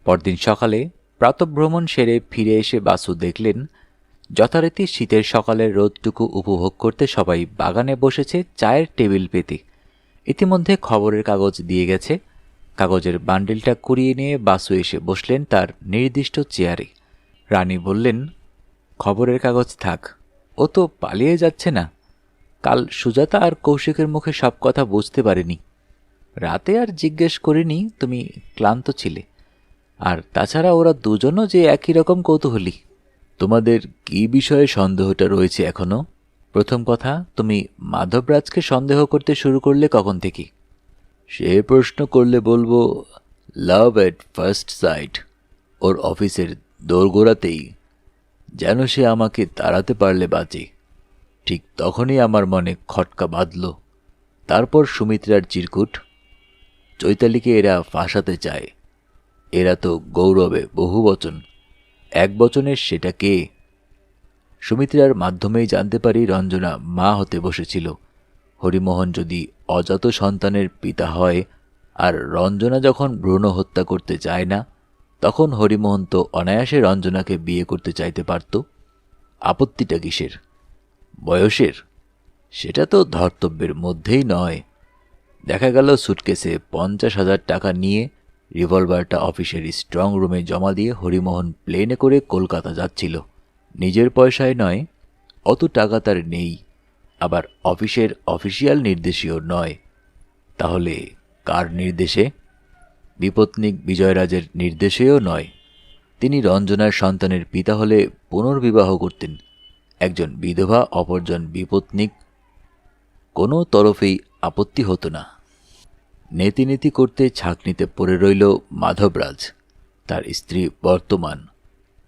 পরদিন সকালে প্রাতঃভ্রমণ সেরে ফিরে এসে বাসু দেখলেন, যথারীতি শীতের সকালের রোদটুকু উপভোগ করতে সবাই বাগানে বসেছে চায়ের টেবিল পেতে। ইতিমধ্যে খবরের কাগজ দিয়ে গেছে। কাগজের বান্ডিলটা কুড়িয়ে নিয়ে বাসু এসে বসলেন তার নির্দিষ্ট চেয়ারে। রানী বললেন, খবরের কাগজ থাক, ও তো পালিয়ে যাচ্ছে না। কাল সুজাতা আর কৌশিকের মুখে সব কথা বুঝতে পারিনি। রাতে আর জিজ্ঞেস করিনি, তুমি ক্লান্ত ছিলে। আর তাছাড়া ওরা দুজনও যে একই রকম কৌতূহলী। তোমাদের কি বিষয়ে সন্দেহটা রয়েছে এখনো? প্রথম কথা, তুমি মাধবরাজকে সন্দেহ করতে শুরু করলে কখন থেকে? সে প্রশ্ন করলে বলবো, লাভ এট ফার্স্ট সাইট। ওর অফিসের দোরগোড়াতেই যেন সে আমাকে তাড়াতে পারলে বাঁচে। ঠিক তখনই আমার মনে খটকা বাঁধল। তারপর সুমিত্রার চিরকুট। চৈতালিকে এরা ফাঁসাতে চায়। এরা তো গৌরবে বহু বচন, এক বচনের সেটা কে? সুমিত্রার মাধ্যমেই জানতে পারি রঞ্জনা মা হতে বসেছিল। হরিমোহন যদি অজাত সন্তানের পিতা হয়, আর রঞ্জনা যখন ভ্রূণ হত্যা করতে চায় না, তখন হরিমোহন তো অনায়াসে রঞ্জনাকে বিয়ে করতে চাইতে পারত। আপত্তিটা কিসের? বয়সের? সেটা তো ধর্তব্যের মধ্যেই নয়। দেখা গেল সুটকেসে 50,000 টাকা নিয়ে রিভলভারটা অফিসের স্ট্রং রুমে জমা দিয়ে হরিমোহন প্লেনে করে কলকাতা যাচ্ছিল। নিজের পয়সায় নয়, অত টাকা তার নেই, আবার অফিসের অফিসিয়াল নির্দেশীয় নয়। তাহলে কার নির্দেশে? বিপত্নিক বিজয়রাজের নির্দেশেও নয়। তিনি রঞ্জনার সন্তানের পিতা হলে পুনর্বিবাহ করতেন। একজন বিধবা, অপরজন বিপত্নিক, কোনো তরফেই আপত্তি হতো না। নেতিনেতি করতে ছাঁকনিতে পড়ে রইল মাধবরাজ। তার স্ত্রী বর্তমান।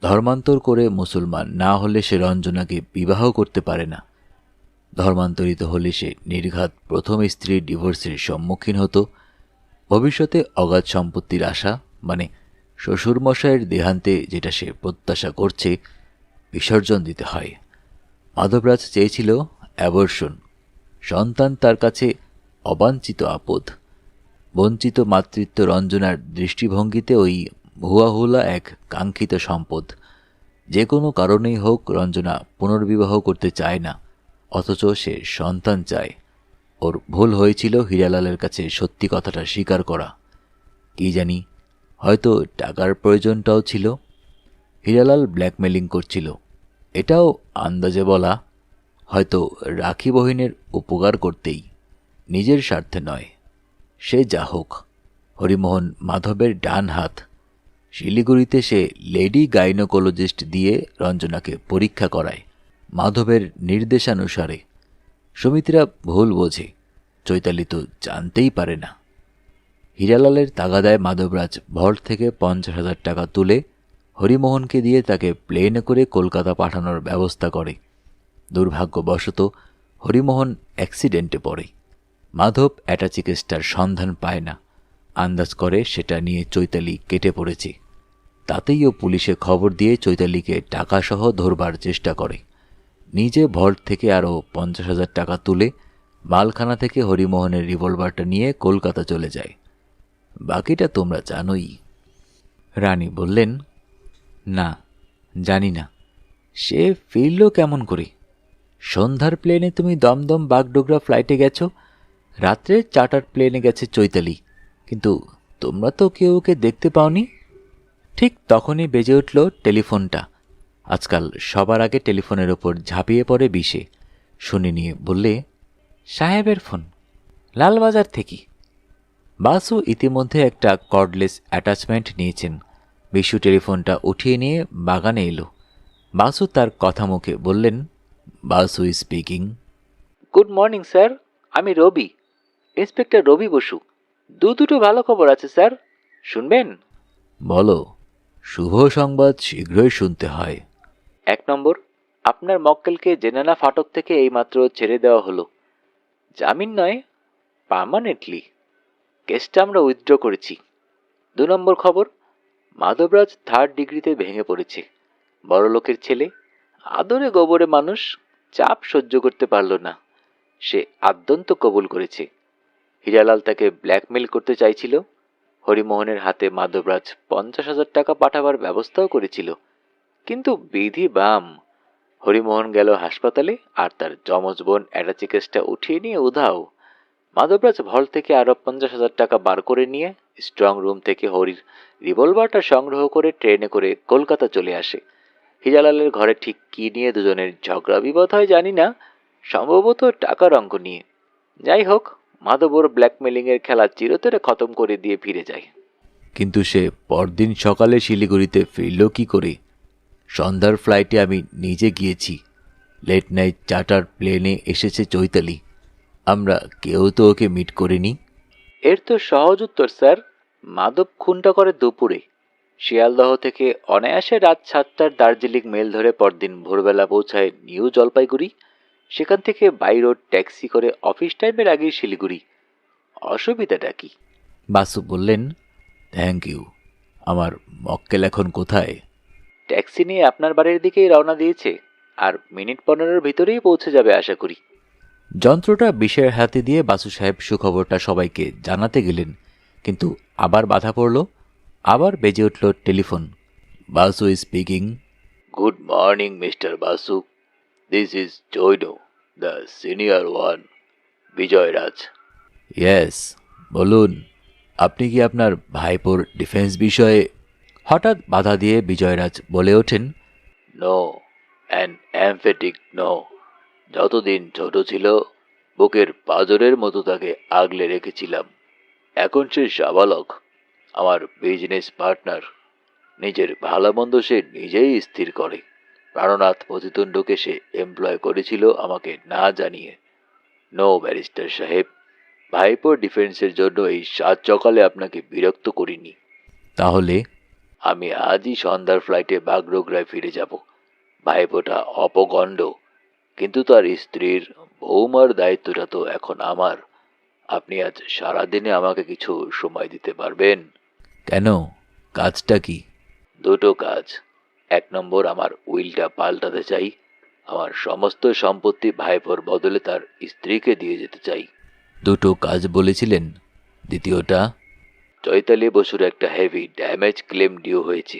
ধর্মান্তর করে মুসলমান না হলে সে রঞ্জনাকে বিবাহ করতে পারে না। ধর্মান্তরিত হলে সে নির্ঘাত প্রথম স্ত্রীর ডিভোর্সের সম্মুখীন হতো। ভবিষ্যতে অগাধ সম্পত্তির আশা, মানে শ্বশুরমশাইয়ের দেহান্তে যেটা সে প্রত্যাশা করছে, বিসর্জন দিতে হয়। মাধবরাজ চেয়েছিল অ্যাবর্শন। সন্তান তার কাছে অবাঞ্ছিত আপদ। বঞ্চিত মাতৃত্ব রঞ্জনার দৃষ্টিভঙ্গিতে ওই ভুয়াহুলা এক কাঙ্ক্ষিত সম্পদ। যে কোনো কারণেই হোক রঞ্জনা পুনর্বিবাহ করতে চায় না, অথচ সে সন্তান চায়। ওর ভুল হয়েছিল হীরালালের কাছে সত্যি কথাটা স্বীকার করা। কি জানি, হয়তো টাকার প্রয়োজনটাও ছিল। হীরালাল ব্ল্যাকমেলিং করছিল, এটাও আন্দাজে বলা। হয়তো রাখি বহিনের উপকার করতেই, নিজের স্বার্থে নয়। সে যা হোক, হরিমোহন মাধবের ডান হাত। শিলিগুড়িতে সে লেডি গাইনোকোলজিস্ট দিয়ে রঞ্জনাকে পরীক্ষা করায় মাধবের নির্দেশানুসারে। সুমিত্রা ভুল বোঝে, চৈতালি তো জানতেই পারে না। হীরালালের তাগাদায় মাধবরাজ ভল্ট থেকে 50,000 টাকা তুলে হরিমোহনকে দিয়ে তাকে প্লেনে করে কলকাতা পাঠানোর ব্যবস্থা করে। দুর্ভাগ্যবশত হরিমোহন অ্যাক্সিডেন্টে পড়ে। মাধব অ্যাটাচি কেসটার সন্ধান পায় না, আন্দাজ করে সেটা নিয়ে চৈতালি কেটে পড়েছে। তাতেই ও পুলিশে খবর দিয়ে চৈতালিকে টাকাসহ ধরবার চেষ্টা করে। নিজে ভল্ট থেকে আরও 50,000 টাকা তুলে মালখানা থেকে হরিমোহনের রিভলভারটা নিয়ে কলকাতা চলে যায়। বাকিটা তোমরা জানোই। রানী বললেন, না, জানি না। সে ফিরল কেমন করে? সন্ধ্যার প্লেনে তুমি দমদম বাগডোগরা ফ্লাইটে গেছো, রাত্রে চার্টার প্লেনে গেছে চৈতালি, কিন্তু তোমরা তো কেউ ওকে দেখতে পাওনি। ঠিক তখনই বেজে উঠল টেলিফোনটা। আজকাল সবার আগে টেলিফোনের ওপর ঝাঁপিয়ে পড়ে বিষে। শুনে নিয়ে বললে, সাহেবের ফোন, লালবাজার থেকে। বাসু ইতিমধ্যে একটা কর্ডলেস অ্যাটাচমেন্ট নিয়েছেন। বিশু টেলিফোনটা উঠিয়ে নিয়ে বাগানে এলো। বাসু তার কথা মুখে বললেন, Basu speaking. Good morning sir, আমি রবি, ইন্সপেক্টর রবি বসু। দুটো ভালো খবর আছে স্যার, শুনবেন? বলো। শুভ সংবাদ শীঘ্রই শুনতে হয়। 1 নম্বর, আপনার মক্কেলকে জেনানা ফাটক থেকে এইমাত্র ছেড়ে দেওয়া হলো। জামিন নয়, পার্মানেন্টলি। কেসটা আমরা উইথড্র করেছি। 2 নম্বর খবর, মাধবরাজ 3rd ডিগ্রিতে ভেঙে পড়েছে। বড়লোকের ছেলে, আদরে গোবরে মানুষ, চাপ সহ্য করতে পারল না। সে আদ্যন্ত কবুল করেছে। হীরালাল তাকে ব্ল্যাকমেল করতে চাইছিল। হরিমোহনের হাতে মাধবরাজ 50,000 টাকা পাঠাবার ব্যবস্থাও করেছিল, কিন্তু বিধি বাম। হরিমোহন গেল হাসপাতালে, আর তার যমজ বোন অ্যাটাচি কেসটা উঠিয়ে নিয়ে উধাও। মাধবরাজ ভল্ট থেকে আরো 50,000 টাকা বার করে নিয়ে স্ট্রং রুম থেকে হরির রিভলভারটা সংগ্রহ করে ট্রেনে করে কলকাতা চলে আসে। হীরালালের ঘরে ঠিক কি নিয়ে দুজনের ঝগড়া বিবাদ হয় জানি না, সম্ভবত টাকার অঙ্ক নিয়ে। যাই হোক, মাধবর ব্ল্যাকমেলিং এর খেলা চিরতরে খতম করে দিয়ে ফিরে যায়। কিন্তু সে পরদিন সকালে শিলিগুড়িতে ফিরল কি করে? সন্ধ্যার ফ্লাইটে আমি নিজে গিয়েছি। লেট নাইট চার্টার প্লেনে এসেছে চৈতালি। আমরা কেউ তো ওকে মিট করিনি। এর তো সহজ উত্তর স্যার, মাধব খুনটা করে দুপুরে। শিয়ালদহ থেকে অনায়াসে রাত 7টার দার্জিলিং মেল ধরে পরদিন ভোরবেলা পৌঁছায় নিউ জলপাইগুড়ি। সেখান থেকে বাই রোড ট্যাক্সি করে অফিস টাইমের আগেই শিলিগুড়ি। অসুবিধাটা কি? বাসু বললেন, থ্যাংক ইউ। আমার মক্কেল এখন কোথায়? ট্যাক্সি নিয়ে আপনার বাড়ির দিকেই রওনা দিয়েছে, আর মিনিট 15-এর ভিতরেই পৌঁছে যাবে আশা করি। যন্ত্রটা বিষের হাতে দিয়ে বাসু সাহেব সুখবরটা সবাইকে জানাতে গেলেন, কিন্তু আবার বাধা পড়ল। আবার বেজে উঠল telephone. Basu speaking. Good morning mister Basu, this is Jaino, the senior one, Vijayraj. Yes, বলুন। আপনি কি আপনার ভাইপোর ডিফেন্স বিষয়ে? হঠাৎ বাধা দিয়ে বিজয়রাজ বলে ওঠেন, নো, অ্যান এমফেটিক নো। যতদিন ছোট ছিল বুকের পাঁজরের মতো তাকে আগলে রেখেছিলাম। এখন সে সাবালক, আমার বিজনেস পার্টনার। নিজের ভালো মন্দ সে নিজেই স্থির করে। প্রাণনাথ প্রতিতুণ্ডকে সে এমপ্লয় করেছিল আমাকে না জানিয়ে। নো ব্যারিস্টার সাহেব, ভাইপোর ডিফেন্সের জন্য এই 7 সকালে আপনাকে বিরক্ত করিনি। তাহলে আমি আজই সন্ধ্যার ফ্লাইটে বাগডোগরায় ফিরে যাব। ভাইপোটা অপগণ্ড, কিন্তু তার স্ত্রীর বৌমার দায়িত্বটা তো এখন আমার। আপনি আজ সারাদিনে আমাকে কিছু সময় দিতে পারবেন? কেন, কাজটা কি? 2টো কাজ। 1 নম্বর, আমার উইলটা পাল্টাতে চাই। আমার সমস্ত সম্পত্তি ভাইপোর বদলে তার স্ত্রীকে দিয়ে যেতে চাই। 2টো কাজ বলেছিলেন? দ্বিতীয়টা, চৈতালি বসুর একটা হেভি ড্যামেজ ক্লেম ডিউ হয়েছে।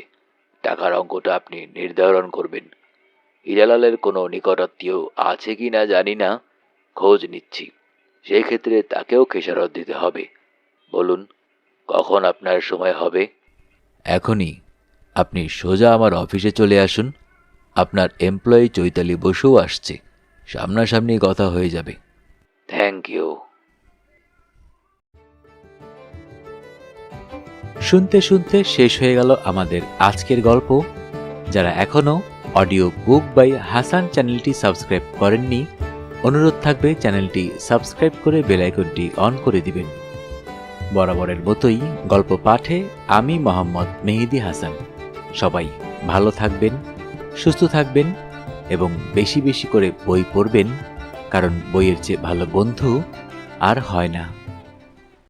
টাকার অঙ্কটা আপনি নির্ধারণ করবেন। হীরালালের কোনো নিকটাত্মীয় আছে কি না জানি না, খোঁজ নিচ্ছি। সেই ক্ষেত্রে তাকেও খেসারত দিতে হবে। বলুন, কখন আপনার সময় হবে? এখনই। আপনি সোজা আমার অফিসে চলে আসুন। আপনার এমপ্লয়ি চৈতালি বসুও আসছে, সামনাসামনি কথা হয়ে যাবে। Thank you. শুনতে শুনতে শেষ হয়ে গেল আমাদের আজকের গল্প। যারা এখনও অডিও বুক বাই হাসান চ্যানেলটি সাবস্ক্রাইব করেননি, অনুরোধ থাকবে চ্যানেলটি সাবস্ক্রাইব করে বেল আইকনটি অন করে দিবেন। বরাবরের মতোই গল্প পাঠে আমি মোহাম্মদ মেহেদী হাসান। সবাই ভালো থাকবেন, সুস্থ থাকবেন এবং বেশি বেশি করে বই পড়বেন, কারণ বইয়ের চেয়ে ভালো বন্ধু আর হয় না।